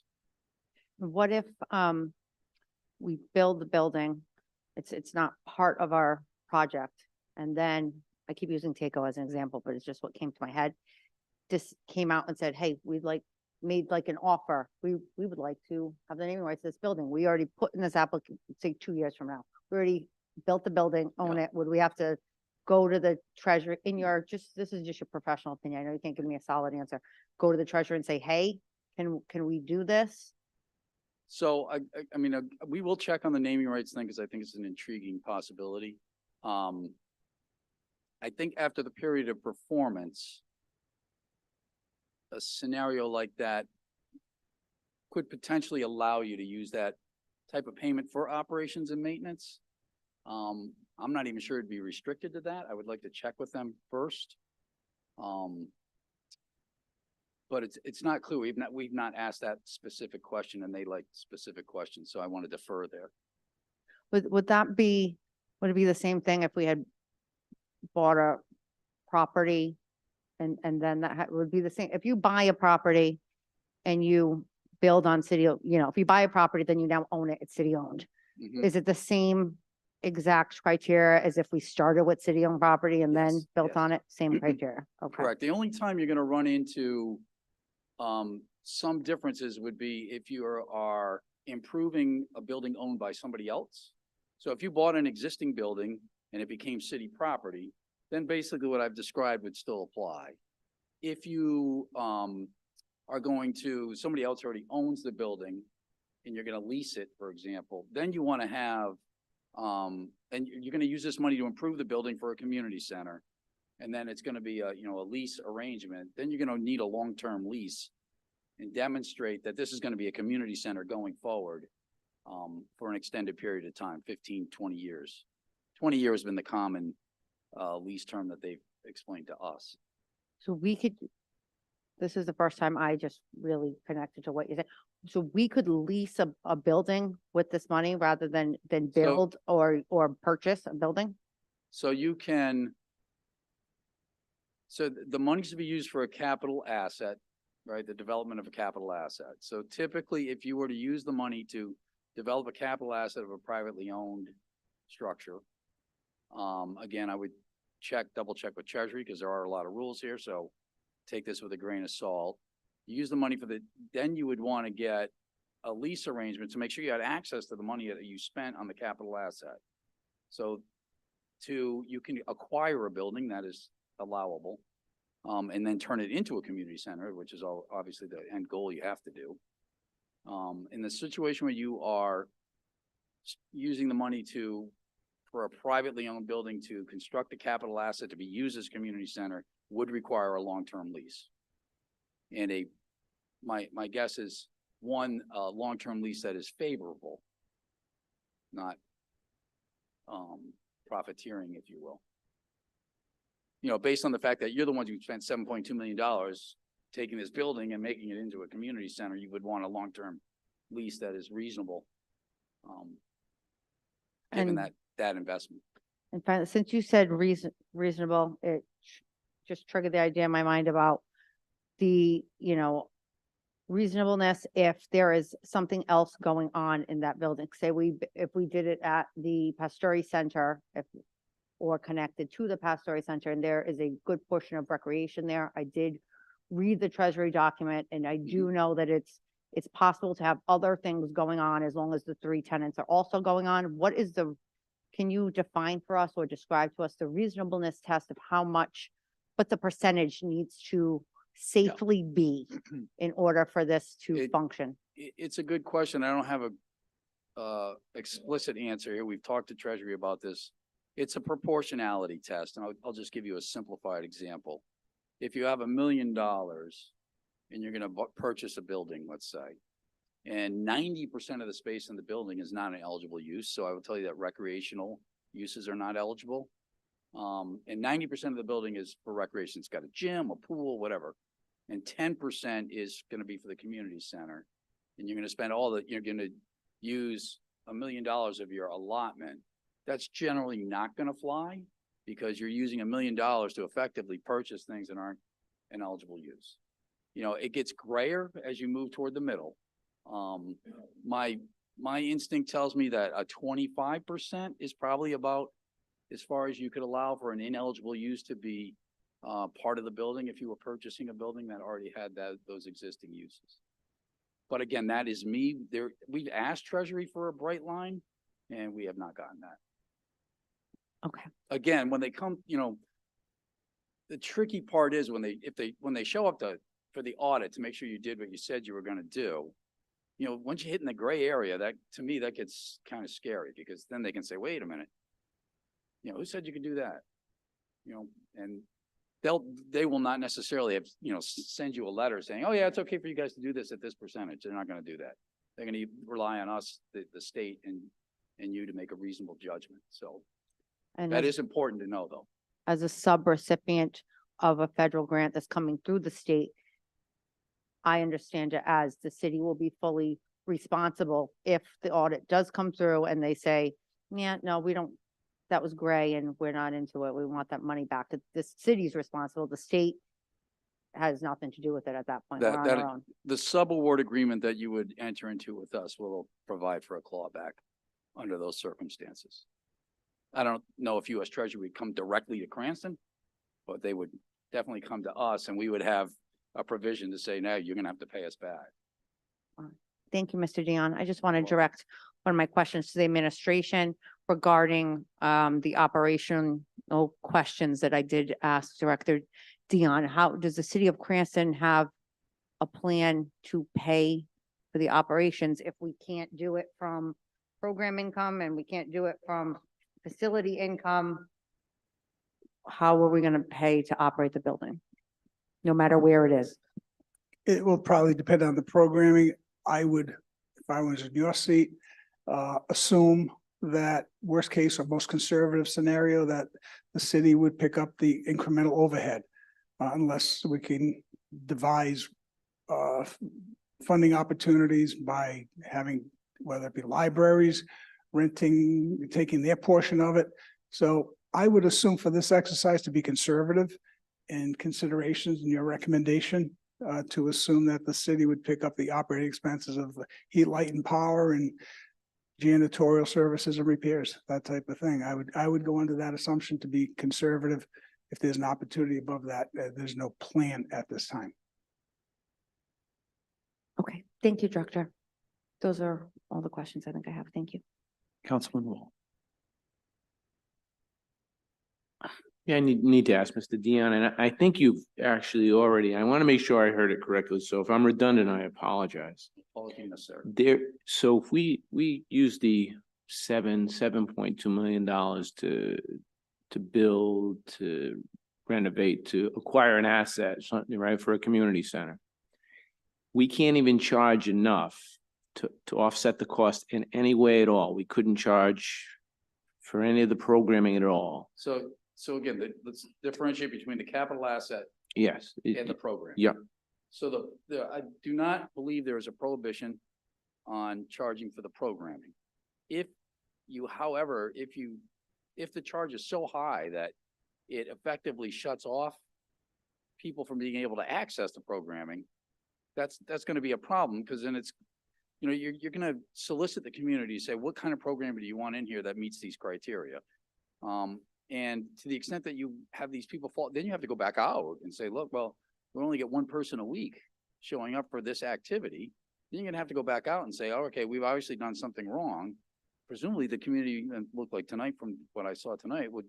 What if we build the building, it's not part of our project, and then I keep using Takeo as an example, but it's just what came to my head. This came out and said, hey, made like an offer. We would like to have the naming rights to this building. We already put in this application, say 2 years from now. We already built the building, own it. Would we have to go to the treasurer this is just your professional opinion. I know you can't give me a solid answer. Go to the treasurer and say, hey, can we do this? So I mean, we will check on the naming rights thing because I think it's an intriguing possibility. I think after the period of performance, a scenario like that could potentially allow you to use that type of payment for operations and maintenance. I'm not even sure it'd be restricted to that. I would like to check with them first. But it's not clear. We've not asked that specific question, and they like specific questions, so I want to defer there. Would would it be the same thing if we had bought a property and then would be the same, if you buy a property and you build on city, if you buy a property, then you now own it, it's city owned. Mhm. Is it the same exact criteria as if we started with city owned property and then Yes, built yes. on it? Same criteria, okay. Correct. The only time you're gonna run into some differences would be if you are improving a building owned by somebody else. So if you bought an existing building and it became city property, then basically what I've described would still apply. If you are going to, somebody else already owns the building and you're gonna lease it, for example, then you wanna have and you're gonna use this money to improve the building for a community center. And then it's gonna be a lease arrangement. Then you're gonna need a long-term lease and demonstrate that this is gonna be a community center going forward for an extended period of time, 15, 20 years. 20 years has been the common lease term that they've explained to us. So this is the first time I just really connected to what you said. So we could lease a building with this money rather than build or purchase a building? So you can, so the money's to be used for a capital asset, right? The development of a capital asset. So typically, if you were to use the money to develop a capital asset of a privately owned structure, again, I would double check with Treasury because there are a lot of rules here. So take this with a grain of salt. You use the money then you would want to get a lease arrangement to make sure you had access to the money that you spent on the capital asset. So you can acquire a building that is allowable, and then turn it into a community center, which is obviously the end goal you have to do. In the situation where you are using the money for a privately owned building to construct a capital asset to be used as a community center would require a long-term lease. And my guess is one, long-term lease that is favorable, not profiteering, if you will. Based on the fact that you're the ones who spent $7.2 million taking this building and making it into a community center, you would want a long-term lease that is reasonable. Given that investment. And finally, since you said reasonable, it just triggered the idea in my mind about the, reasonableness if there is something else going on in that building. Say if we did it at the Pastori Center, or connected to the Pastori Center, and there is a good portion of recreation there. I did read the Treasury document, and I do know that it's possible to have other things going on as long as the 3 tenants are also going on. Can you define for us or describe to us the reasonableness test of what the percentage needs to safely be in order for this to function? It's a good question. I don't have a explicit answer here. We've talked to Treasury about this. It's a proportionality test, and I'll just give you a simplified example. If you have $1 million and you're gonna purchase a building, let's say, and 90% of the space in the building is not an eligible use, so I will tell you that recreational uses are not eligible. And 90% of the building is for recreation. It's got a gym, a pool, whatever. And 10% is gonna be for the community center. And you're gonna spend you're gonna use $1 million of your allotment. That's generally not gonna fly because you're using $1 million to effectively purchase things that aren't an eligible use. It gets grayer as you move toward the middle. My instinct tells me that a 25% is probably about as far as you could allow for an ineligible use to be part of the building if you were purchasing a building that already had those existing uses. But again, that is me. We've asked Treasury for a bright line, and we have not gotten that. Okay. Again, when they come, the tricky part is when they show up for the audit to make sure you did what you said you were going to do. Once you hit in the gray area, to me that gets kind of scary because then they can say, wait a minute, who said you could do that? And they will not necessarily have, send you a letter saying, oh yeah, it's okay for you guys to do this at this percentage. They're not gonna do that. They're gonna rely on us, the state and you to make a reasonable judgment. So And that as- is important to know, though. as a sub-recipient of a federal grant that's coming through the state, I understand it as the city will be fully responsible if the audit does come through and they say, yeah, no, we don't, that was gray and we're not into it. We want that money back. The city's responsible. The state has nothing to do with it at that point. We're on our own. The subaward agreement that you would enter into with us will provide for a clawback under those circumstances. I don't know if US Treasury would come directly to Cranston, but they would definitely come to us and we would have a provision to say, no, you're gonna have to pay us back. Thank you, Mr. Dion. I just want to direct one of my questions to the administration regarding the operational questions that I did ask Director Dion. How does the city of Cranston have a plan to pay for the operations if we can't do it from program income and we can't do it from facility income? How are we going to pay to operate the building, no matter where it is? It will probably depend on the programming. I would, if I was in your seat, assume that worst case or most conservative scenario that the city would pick up the incremental overhead unless we can devise funding opportunities by having, whether it be libraries, renting, taking their portion of it. So I would assume for this exercise to be conservative in considerations in your recommendation, to assume that the city would pick up the operating expenses of the heat, light and power and janitorial services and repairs, that type of thing. I would go under that assumption to be conservative. If there's an opportunity above that, there's no plan at this time. Okay, thank you, Director. Those are all the questions I think I have. Thank you. Councilman Wall. Yeah, I need to ask Mr. Dion, and I think you've actually already, I want to make sure I heard it correctly. So if I'm redundant, I apologize. So if we use the $7.2 million to build, to renovate, to acquire an asset, something, right, for a community center, we can't even charge enough to offset the cost in any way at all. We couldn't charge for any of the programming at all. So again, let's differentiate between the capital asset Yes. and the program. Yeah. So I do not believe there is a prohibition on charging for the programming. However, if the charge is so high that it effectively shuts off people from being able to access the programming, that's going to be a problem, because then it's, you're going to solicit the community, say, what kind of programming do you want in here that meets these criteria? And to the extent that you have these people fall, then you have to go back out and say, look, well, we only get one person a week showing up for this activity. Then you're gonna have to go back out and say, oh, okay, we've obviously done something wrong. Presumably the community, looked like tonight from what I saw tonight, would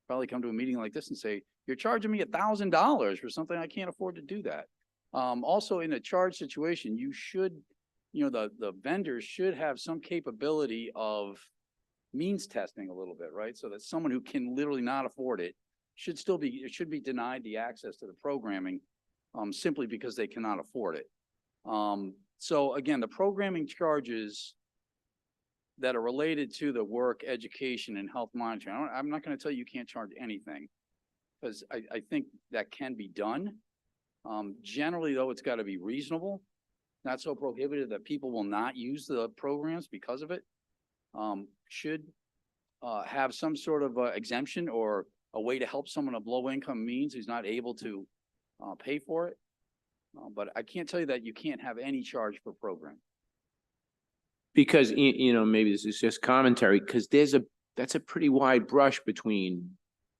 probably come to a meeting like this and say, you're charging me $1,000 for something I can't afford to do that. Also in a charge situation, you should, the vendors should have some capability of means testing a little bit, right? So that someone who can literally not afford it should be denied the access to the programming simply because they cannot afford it. So again, the programming charges that are related to the work, education, and health monitoring, I'm not going to tell you can't charge anything, because I think that can be done. Generally, though, it's got to be reasonable, not so prohibitive that people will not use the programs because of it. Should have some sort of exemption or a way to help someone of low income means who's not able to pay for it. But I can't tell you that you can't have any charge per program. Because, maybe this is just commentary, because that's a pretty wide brush between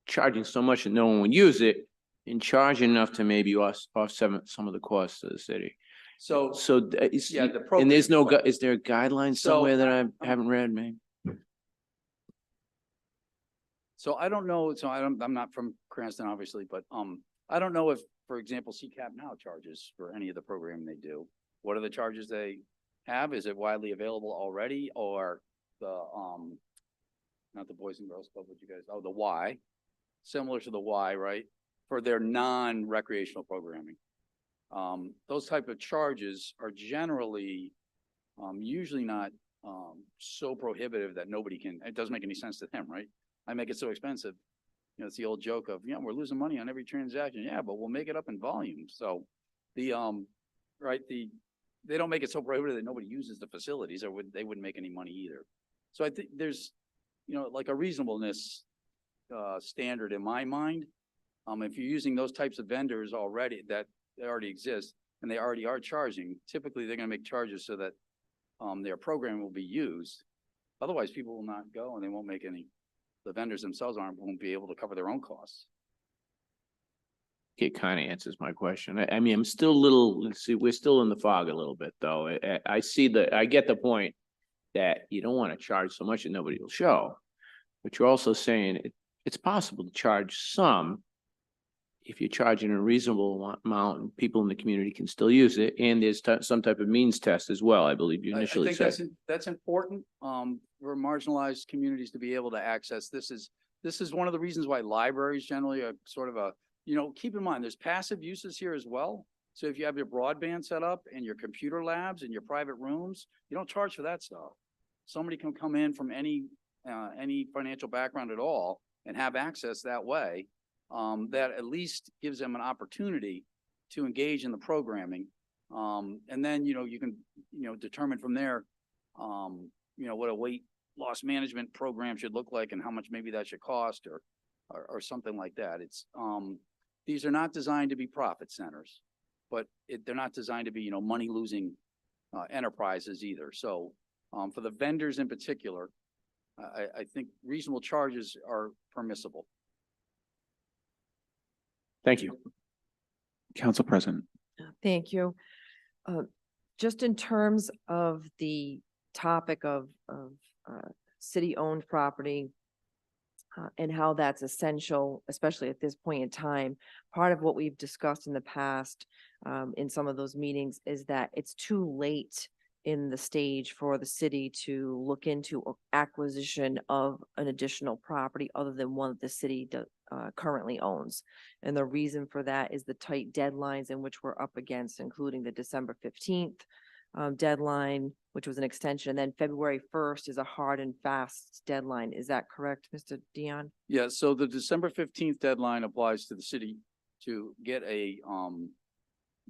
charging so much that no one would use it and charging enough to maybe offset some of the costs of the city. So yeah, the and there's program- is there a guideline somewhere that I haven't read, maybe? So I don't know, I'm not from Cranston, obviously, but I don't know if, for example, CCAP now charges for any of the programming they do. What are the charges they have? Is it widely available already, or the not the Boys and Girls Club, what you guys, the Y, similar to the Y, right? for their non-recreational programming. Those type of charges are generally, usually not, so prohibitive that nobody can, it doesn't make any sense to them, right? I make it so expensive. You know, it's the old joke of, yeah, we're losing money on every transaction. Yeah, but we'll make it up in volume. So the, right, they don't make it so prohibitive that nobody uses the facilities, or they wouldn't make any money either. So I think there's, you know, like a reasonableness, standard in my mind. If you're using those types of vendors already, that they already exist and they already are charging, typically they're gonna make charges so that, their program will be used. Otherwise, people will not go and they won't make any, the vendors themselves won't be able to cover their own costs. It kind of answers my question. I mean, I'm still a little, let's see, we're still in the fog a little bit, though. I see I get the point that you don't want to charge so much that nobody will show. But you're also saying it's possible to charge some if you're charging a reasonable amount and people in the community can still use it. And there's some type of means test as well, I believe you I initially think said. that's important, for marginalized communities to be able to access. This is one of the reasons why libraries generally are sort of a, you know, keep in mind, there's passive uses here as well. So if you have your broadband set up and your computer labs and your private rooms, you don't charge for that stuff. Somebody can come in from any financial background at all and have access that way. That at least gives them an opportunity to engage in the programming. And then, you know, you can, you know, determine from there, you know, what a weight loss management program should look like and how much maybe that should cost or something like that. It's, these are not designed to be profit centers, but they're not designed to be, you know, money losing, enterprises either. So, for the vendors in particular, I think reasonable charges are permissible. Thank you. Council President. Thank you. Just in terms of the topic of city-owned property and how that's essential, especially at this point in time, part of what we've discussed in the past in some of those meetings is that it's too late in the stage for the city to look into acquisition of an additional property other than one that the city currently owns. And the reason for that is the tight deadlines in which we're up against, including the December 15th deadline, which was an extension. And then February 1st is a hard and fast deadline. Is that correct, Mr. Dion? Yeah, so the December 15th deadline applies to the city to get a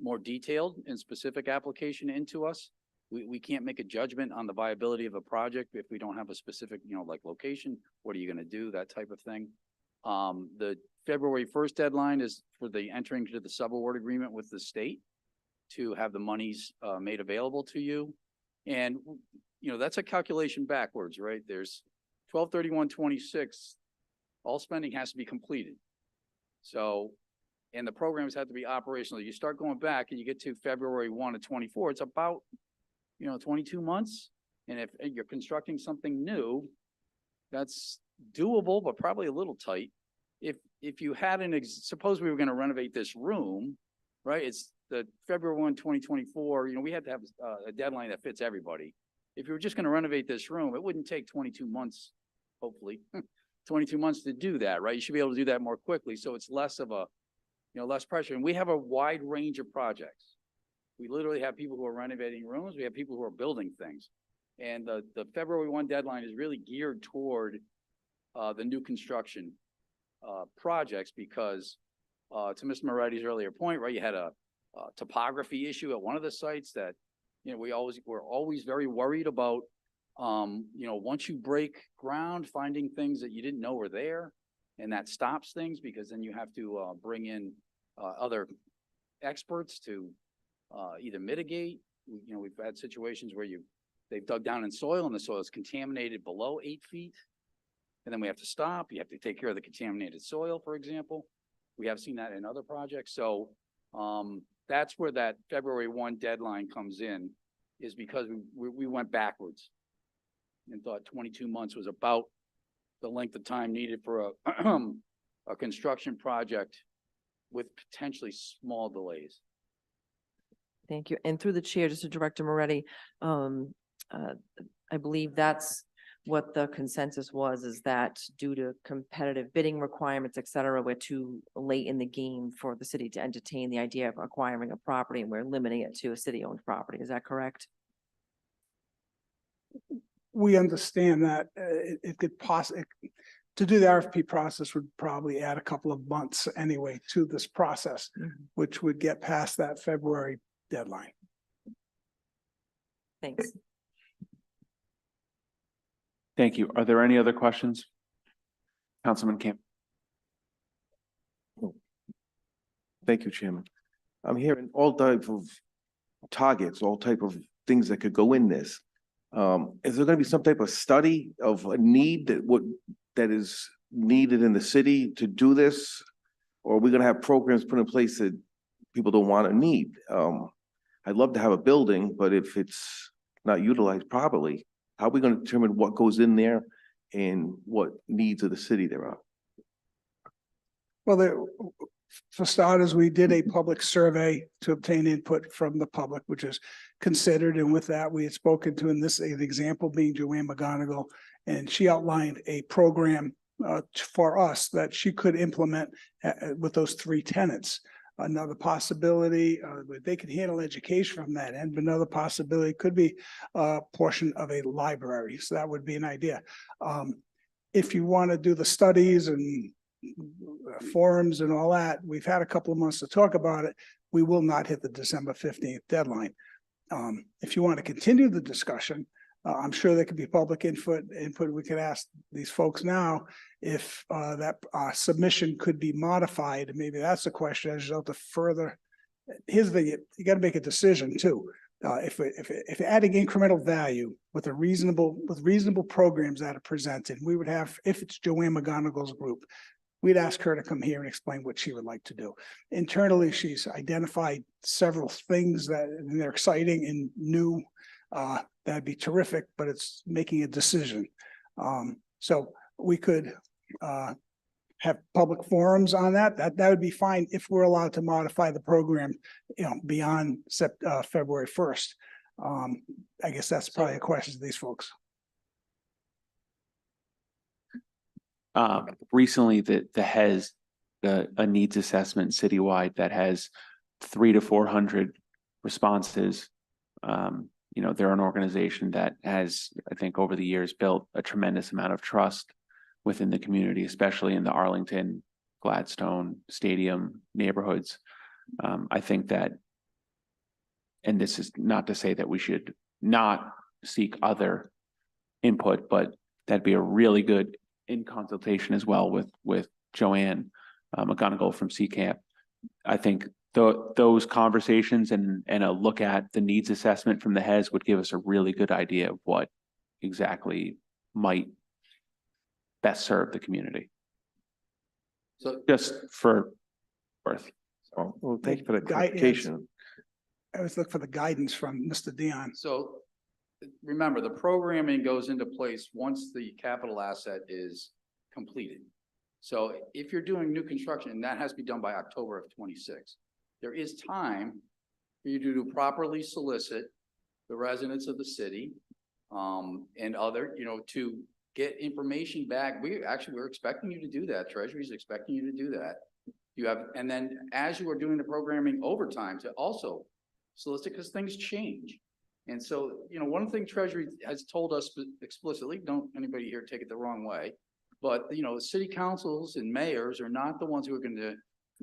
more detailed and specific application into us. We can't make a judgment on the viability of a project if we don't have a specific, you know, like location, what are you gonna do, that type of thing. The February 1st deadline is for the entering into the subaward agreement with the state to have the monies made available to you. And, you know, that's a calculation backwards, right? There's 12/31/26, all spending has to be completed. So, and the programs have to be operational. You start going back and you get to February 1 of 24, it's about, you know, 22 months. And if you're constructing something new, that's doable, but probably a little tight. If you had suppose we were gonna renovate this room, right? It's the February 1, 2024, you know, we had to have a deadline that fits everybody. If you were just gonna renovate this room, it wouldn't take 22 months, hopefully, 22 months to do that, right? You should be able to do that more quickly. So it's less of a, you know, less pressure. And we have a wide range of projects. We literally have people who are renovating rooms. We have people who are building things. And the February 1 deadline is really geared toward the new construction projects because to Mr. Moretti's earlier point, right, you had a topography issue at one of the sites that, you know, we're always very worried about, you know, once you break ground, finding things that you didn't know were there, and that stops things because then you have to bring in other experts to either mitigate. You know, we've had situations where they've dug down in soil and the soil is contaminated below 8 feet. And then we have to stop. You have to take care of the contaminated soil, for example. We have seen that in other projects. So that's where that February 1 deadline comes in, is because we went backwards and thought 22 months was about the length of time needed for a construction project with potentially small delays. Thank you. And through the chair, just to Director Moretti, I believe that's what the consensus was, is that due to competitive bidding requirements, et cetera, we're too late in the game for the city to entertain the idea of acquiring a property, and we're limiting it to a city-owned property. Is that correct? We understand that it could possibly, to do the RFP process would probably add a couple of months anyway to this process, which would get past that February deadline. Thanks. Thank you. Are there any other questions? Councilman Camp. Thank you, Chairman. I'm hearing all type of targets, all type of things that could go in this. Is there gonna be some type of study of a need that is needed in the city to do this? Or are we gonna have programs put in place that people don't want to need? I'd love to have a building, but if it's not utilized properly, how are we gonna determine what goes in there and what needs of the city there are? Well, for starters, we did a public survey to obtain input from the public, which is considered. And with that, we had spoken to, an example being Joanne McGonigal, and she outlined a program for us that she could implement with those three tenants. Another possibility, they could handle education from that end, but another possibility could be a portion of a library. So that would be an idea. If you want to do the studies and forums and all that, we've had a couple of months to talk about it. We will not hit the December 15th deadline. If you want to continue the discussion, I'm sure there could be public input. We could ask these folks now if that submission could be modified. Maybe that's a question as to further. Here's the thing, you got to make a decision too. If adding incremental value with reasonable programs that are presented, we would have, if it's Joanne McGonigal's group, we'd ask her to come here and explain what she would like to do. Internally, she's identified several things that they're exciting and new. That'd be terrific, but it's making a decision. So we could have public forums on that. That would be fine if we're allowed to modify the program, beyond February 1st. I guess that's probably a question to these folks. Recently, the has a needs assessment citywide that has 300 to 400 responses. They're an organization that has, I think, over the years built a tremendous amount of trust within the community, especially in the Arlington, Gladstone, Stadium neighborhoods. I think that, and this is not to say that we should not seek other input, but that'd be a really good in consultation as well with Joanne McGonigal from CCAP. I think those conversations and a look at the needs assessment from the HES would give us a really good idea of what exactly might best serve the community. So just for birth. Oh, well, thank you for the clarification. I always look for the guidance from Mr. Dion. So remember, the programming goes into place once the capital asset is completed. So if you're doing new construction, and that has to be done by October of 26, there is time for you to properly solicit the residents of the city and other, to get information back. We're expecting you to do that. Treasury's expecting you to do that. And then as you are doing the programming overtime to also solicit, because things change. And so, one thing Treasury has told us explicitly, don't anybody here take it the wrong way, but, the city councils and mayors are not the ones who are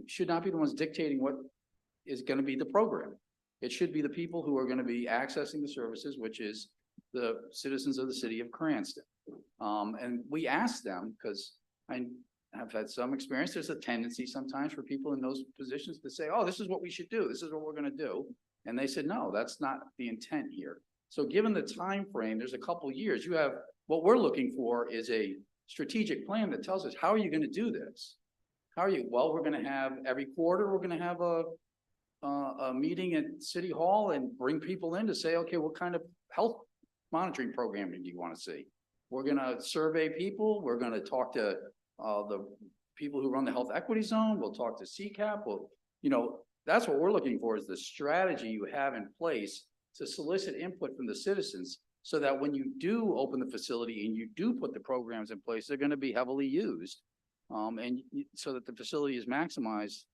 should not be the ones dictating what is going to be the program. It should be the people who are going to be accessing the services, which is the citizens of the city of Cranston. And we ask them, because I have had some experience, there's a tendency sometimes for people in those positions to say, oh, this is what we should do. This is what we're going to do. And they said, no, that's not the intent here. So given the time frame, there's a couple years. What we're looking for is a strategic plan that tells us, how are you going to do this? Well, we're going to have every quarter, we're going to have a meeting at City Hall and bring people in to say, okay, what kind of health monitoring programming do you want to see? We're going to survey people. We're going to talk to the people who run the health equity zone. We'll talk to CCAP. That's what we're looking for, is the strategy you have in place to solicit input from the citizens so that when you do open the facility and you do put the programs in place, they're gonna be heavily used. So that the facility is maximized.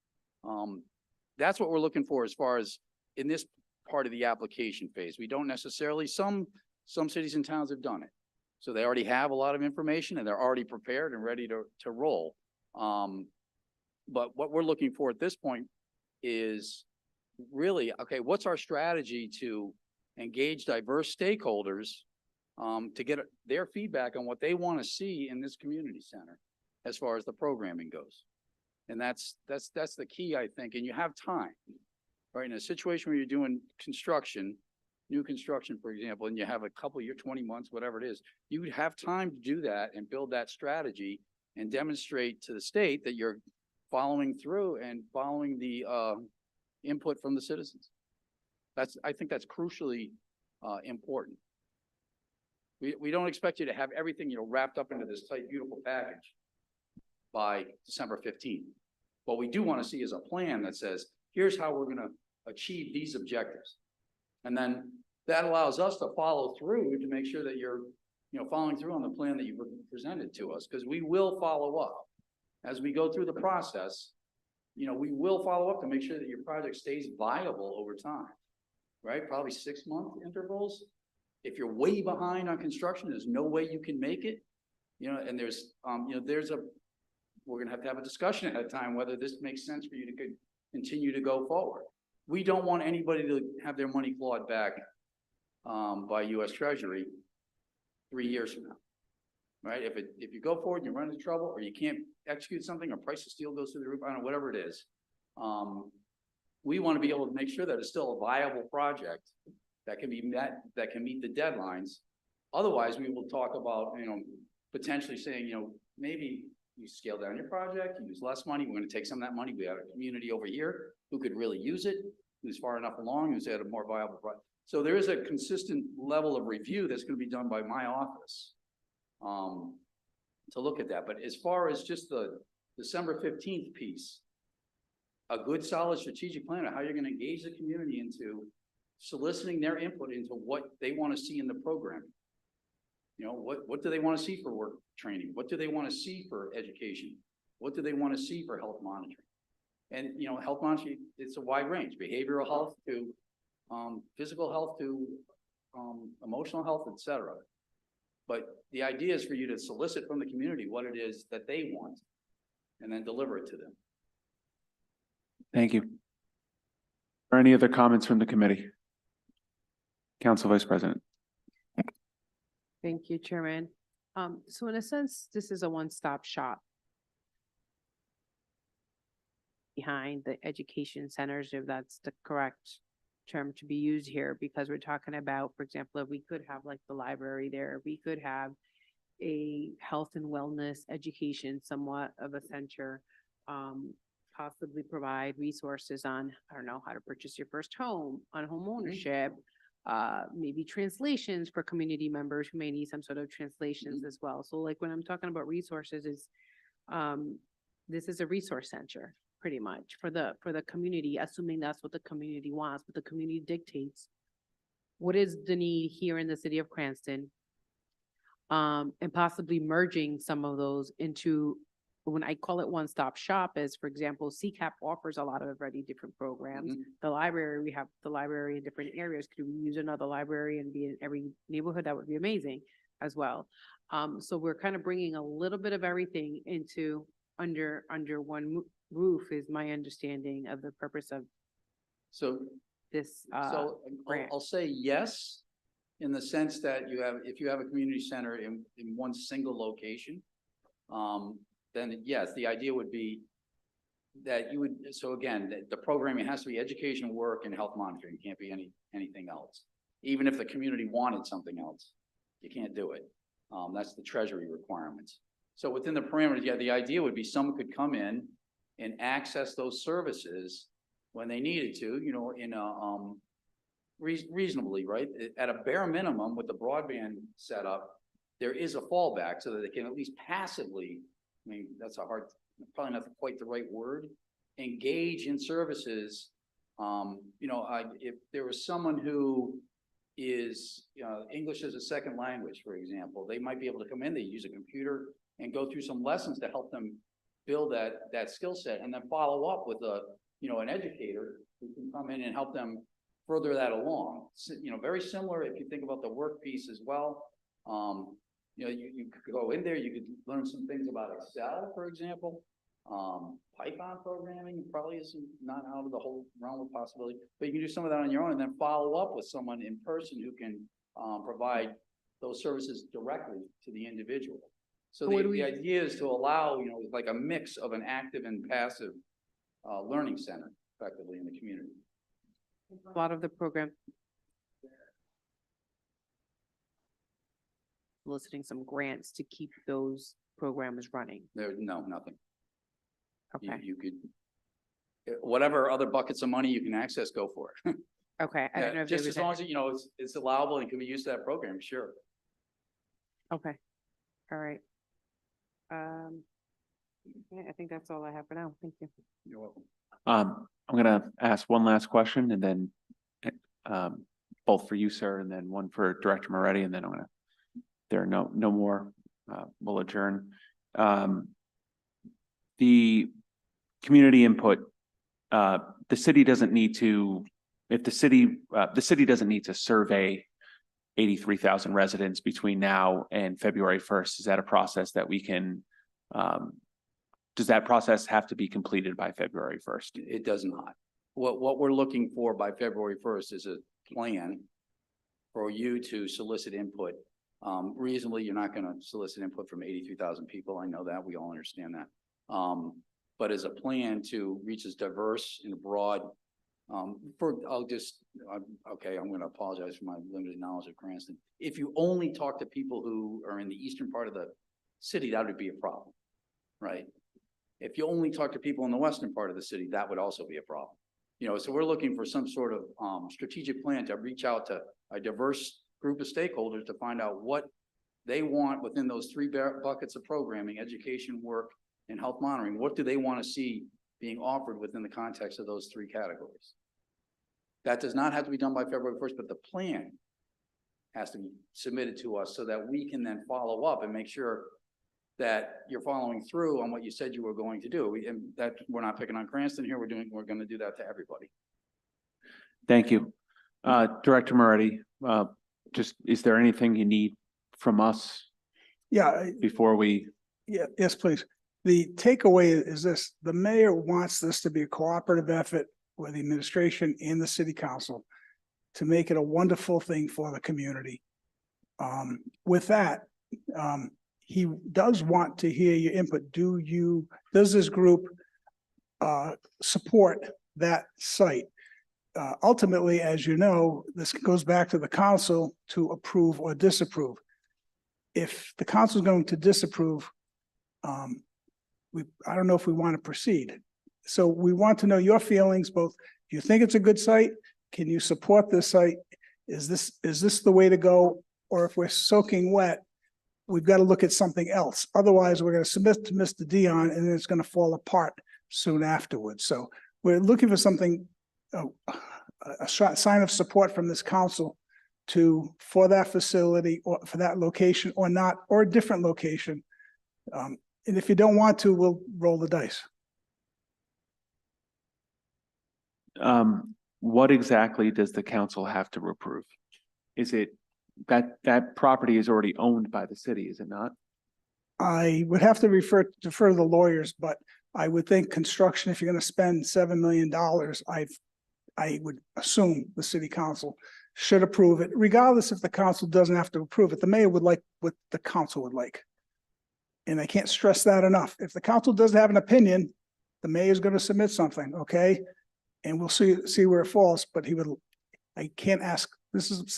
That's what we're looking for as far as in this part of the application phase. We don't necessarily, some cities and towns have done it. So they already have a lot of information and they're already prepared and ready to roll. But what we're looking for at this point is really, okay, what's our strategy to engage diverse stakeholders to get their feedback on what they want to see in this community center as far as the programming goes. And that's the key, I think. And you have time, right? In a situation where you're doing construction, new construction, for example, and you have a couple of years, 20 months, whatever it is, you would have time to do that and build that strategy and demonstrate to the state that you're following through and following the input from the citizens. I think that's crucially important. We don't expect you to have everything, wrapped up into this tight, beautiful package by December 15th. What we do want to see is a plan that says, here's how we're going to achieve these objectives. And then that allows us to follow through to make sure that you're, following through on the plan that you presented to us, because we will follow up as we go through the process. We will follow up to make sure that your project stays viable over time, right? Probably 6-month intervals. If you're way behind on construction, there's no way you can make it, and we're going to have a discussion at a time whether this makes sense for you to continue to go forward. We don't want anybody to have their money clawed back by U.S. Treasury 3 years from now, right? If you go forward and you run into trouble, or you can't execute something, or price of steel goes through the roof, I don't know, whatever it is, we want to be able to make sure that it's still a viable project that can be met, that can meet the deadlines. Otherwise, we will talk about, potentially saying, maybe you scale down your project, you use less money. We're going to take some of that money. We have a community over here who could really use it, who's far enough along, who's at a more viable project. So there is a consistent level of review that's going to be done by my office to look at that. But as far as just the December 15th piece, a good solid strategic plan of how you're going to engage the community into soliciting their input into what they want to see in the programming. What do they want to see for work training? What do they want to see for education? What do they want to see for health monitoring? And, health monitoring, it's a wide range, behavioral health to physical health to emotional health, et cetera. But the idea is for you to solicit from the community what it is that they want and then deliver it to them. Thank you. Are any other comments from the committee? Council Vice President. Thank you, Chairman. So in a sense, this is a one-stop shop behind the education centers, if that's the correct term to be used here, because we're talking about, for example, if we could have like the library there, we could have a health and wellness education, somewhat of a center, possibly provide resources on, I don't know, how to purchase your first home, on home ownership, maybe translations for community members who may need some sort of translations as well. So like when I'm talking about resources is, this is a resource center pretty much for the community, assuming that's what the community wants, but the community dictates what is the need here in the city of Cranston, and possibly merging some of those into, when I call it one-stop shop, is, for example, CCAP offers a lot of already different programs. The library, we have the library in different areas. Could we use another library and be in every neighborhood? That would be amazing as well. So we're kind of bringing a little bit of everything into under one roof, is my understanding of the purpose of this grant. I'll say yes, in the sense that if you have a community center in one single location, then yes, the idea would be that you would, so again, the programming has to be education, work, and health monitoring. It can't be anything else. Even if the community wanted something else, you can't do it. That's the Treasury requirements. So within the parameters, yeah, the idea would be someone could come in and access those services when they needed to, in a reasonably, right? At a bare minimum, with the broadband setup, there is a fallback so that they can at least passively, I mean, that's probably not quite the right word, engage in services. If there was someone who is, English as a second language, for example. They might be able to come in, they use a computer and go through some lessons to help them build that skill set, and then follow up with an educator who can come in and help them further that along. Very similar if you think about the work piece as well. You could go in there, you could learn some things about Excel, for example. Python programming probably isn't not out of the whole realm of possibility, but you can do some of that on your own and then follow up with someone in person who can provide those services directly to the individual. So the idea is to allow, like a mix of an active and passive learning center effectively in the community. A lot of the program. Soliciting some grants to keep those programs running. No, nothing. Okay. You could, whatever other buckets of money you can access, go for it. Okay. I don't know if there Just was as long as, it's allowable and can be used to that program, sure. Okay. All right. Yeah, I think that's all I have for now. Thank you. You're welcome. I'm gonna ask one last question and then both for you, sir, and then one for Director Moretti, and then there are no more, we'll adjourn. The community input, the city doesn't need to, if the city doesn't need to survey 83,000 residents between now and February 1st. Is that a process that we can, does that process have to be completed by February 1st? It does not. What we're looking for by February 1st is a plan for you to solicit input. Reasonably, you're not going to solicit input from 83,000 people. I know that. We all understand that. But as a plan to reach as diverse and broad, I'm going to apologize for my limited knowledge of Cranston. If you only talk to people who are in the eastern part of the city, that would be a problem, right? If you only talk to people in the western part of the city, that would also be a problem. So we're looking for some sort of strategic plan to reach out to a diverse group of stakeholders to find out what they want within those three buckets of programming: education, work, and health monitoring. What do they want to see being offered within the context of those three categories? That does not have to be done by February 1st, but the plan has to be submitted to us so that we can then follow up and make sure that you're following through on what you said you were going to do. We're not picking on Cranston here. We're going to do that to everybody. Thank you. Director Moretti, is there anything you need from us? Yeah. Before we? Yeah, yes, please. The takeaway is this: the mayor wants this to be a cooperative effort with the administration and the city council to make it a wonderful thing for the community. With that, he does want to hear your input. Does this group support that site? Ultimately, as you know, this goes back to the council to approve or disapprove. If the council is going to disapprove, I don't know if we want to proceed. So we want to know your feelings, both. Do you think it's a good site? Can you support this site? Is this the way to go? Or if we're soaking wet, we've got to look at something else. Otherwise, we're going to submit to Mr. Dion and then it's going to fall apart soon afterwards. So we're looking for something, a sign of support from this council for that facility or for that location or not, or a different location. And if you don't want to, we'll roll the dice. What exactly does the council have to approve? Is it that property is already owned by the city, is it not? I would have to defer to the lawyers, but I would think construction, if you're going to spend $7 million, I would assume the city council should approve it, regardless if the council doesn't have to approve it. The mayor would like what the council would like. And I can't stress that enough. If the council doesn't have an opinion, the mayor is going to submit something, okay? And we'll see where it falls, but I can't ask,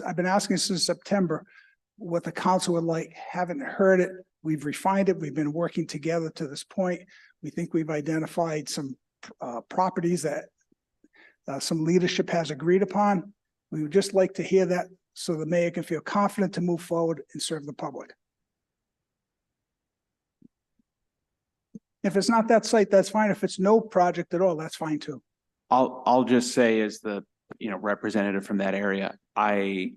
I've been asking since September what the council would like. Haven't heard it. We've refined it. We've been working together to this point. We think we've identified some properties that some leadership has agreed upon. We would just like to hear that so the mayor can feel confident to move forward and serve the public. If it's not that site, that's fine. If it's no project at all, that's fine too. I'll just say, as the representative from that area, I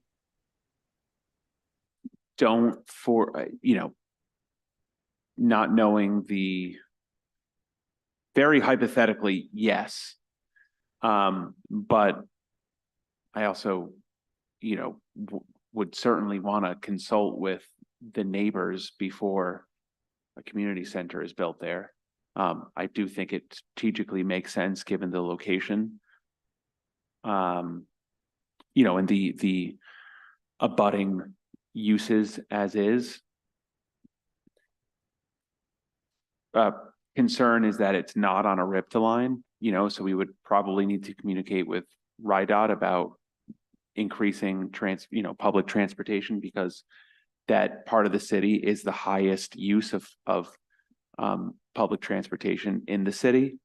don't not knowing very hypothetically, yes. But I also, would certainly want to consult with the neighbors before a community center is built there. I do think it strategically makes sense given the location. And the abutting uses as is. Concern is that it's not on a RIPTA line, so we would probably need to communicate with RIDOT about increasing public transportation, because that part of the city is the highest use of public transportation in the city.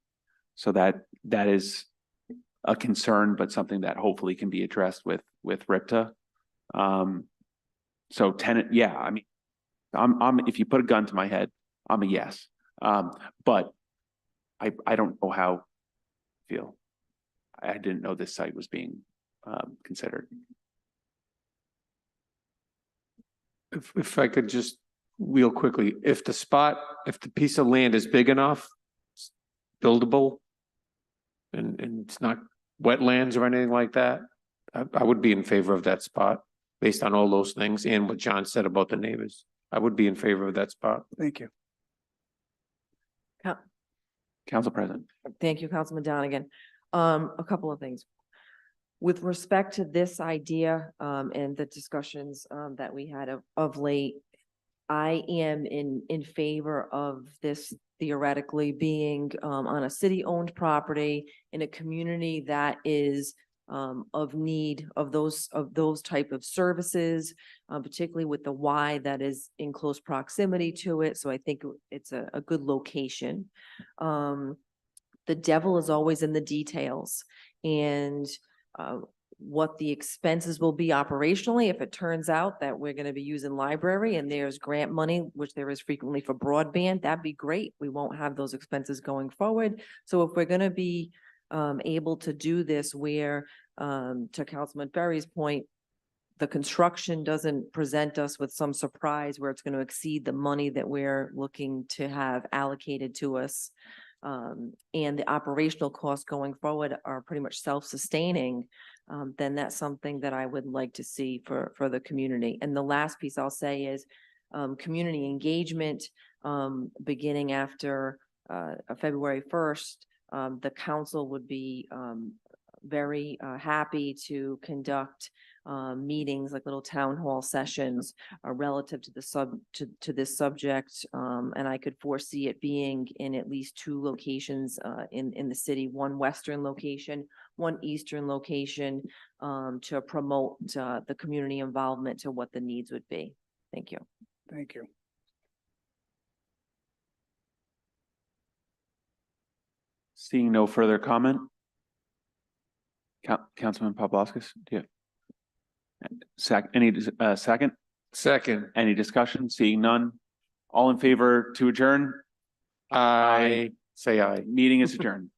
So that is a concern, but something that hopefully can be addressed with RIPTA. So tenant, yeah, I mean, I'm if you put a gun to my head, I'm a yes. But I don't know how I feel. I didn't know this site was being considered. If I could just real quickly, if the piece of land is big enough, it's buildable, and it's not wetlands or anything like that, I would be in favor of that spot based on all those things and what John said about the neighbors. I would be in favor of that spot. Thank you. Council President. Thank you, Councilman Donegan. A couple of things. With respect to this idea, and the discussions, that we had of late, I am in favor of this theoretically being, on a city-owned property in a community that is, of need of those type of services, particularly with the Y that is in close proximity to it. So I think it's a good location. The devil is always in the details, and what the expenses will be operationally. If it turns out that we're going to be using library and there's grant money, which there is frequently for broadband, that'd be great. We won't have those expenses going forward. So if we're going to be able to do this where, to Councilman Berry's point, the construction doesn't present us with some surprise where it's going to exceed the money that we're looking to have allocated to us. And the operational costs going forward are pretty much self-sustaining, then that's something that I would like to see for the community. And the last piece I'll say is community engagement, beginning after February 1st. The council would be very happy to conduct meetings, like little town hall sessions relative to the this subject. And I could foresee it being in at least 2 locations in the city, one western location, one eastern location, to promote the community involvement to what the needs would be. Thank you. Thank you. Seeing no further comment. Councilman Paplaskas, do you have any second? Second. Any discussion? Seeing none. All in favor to adjourn? I say aye. Meeting is adjourned.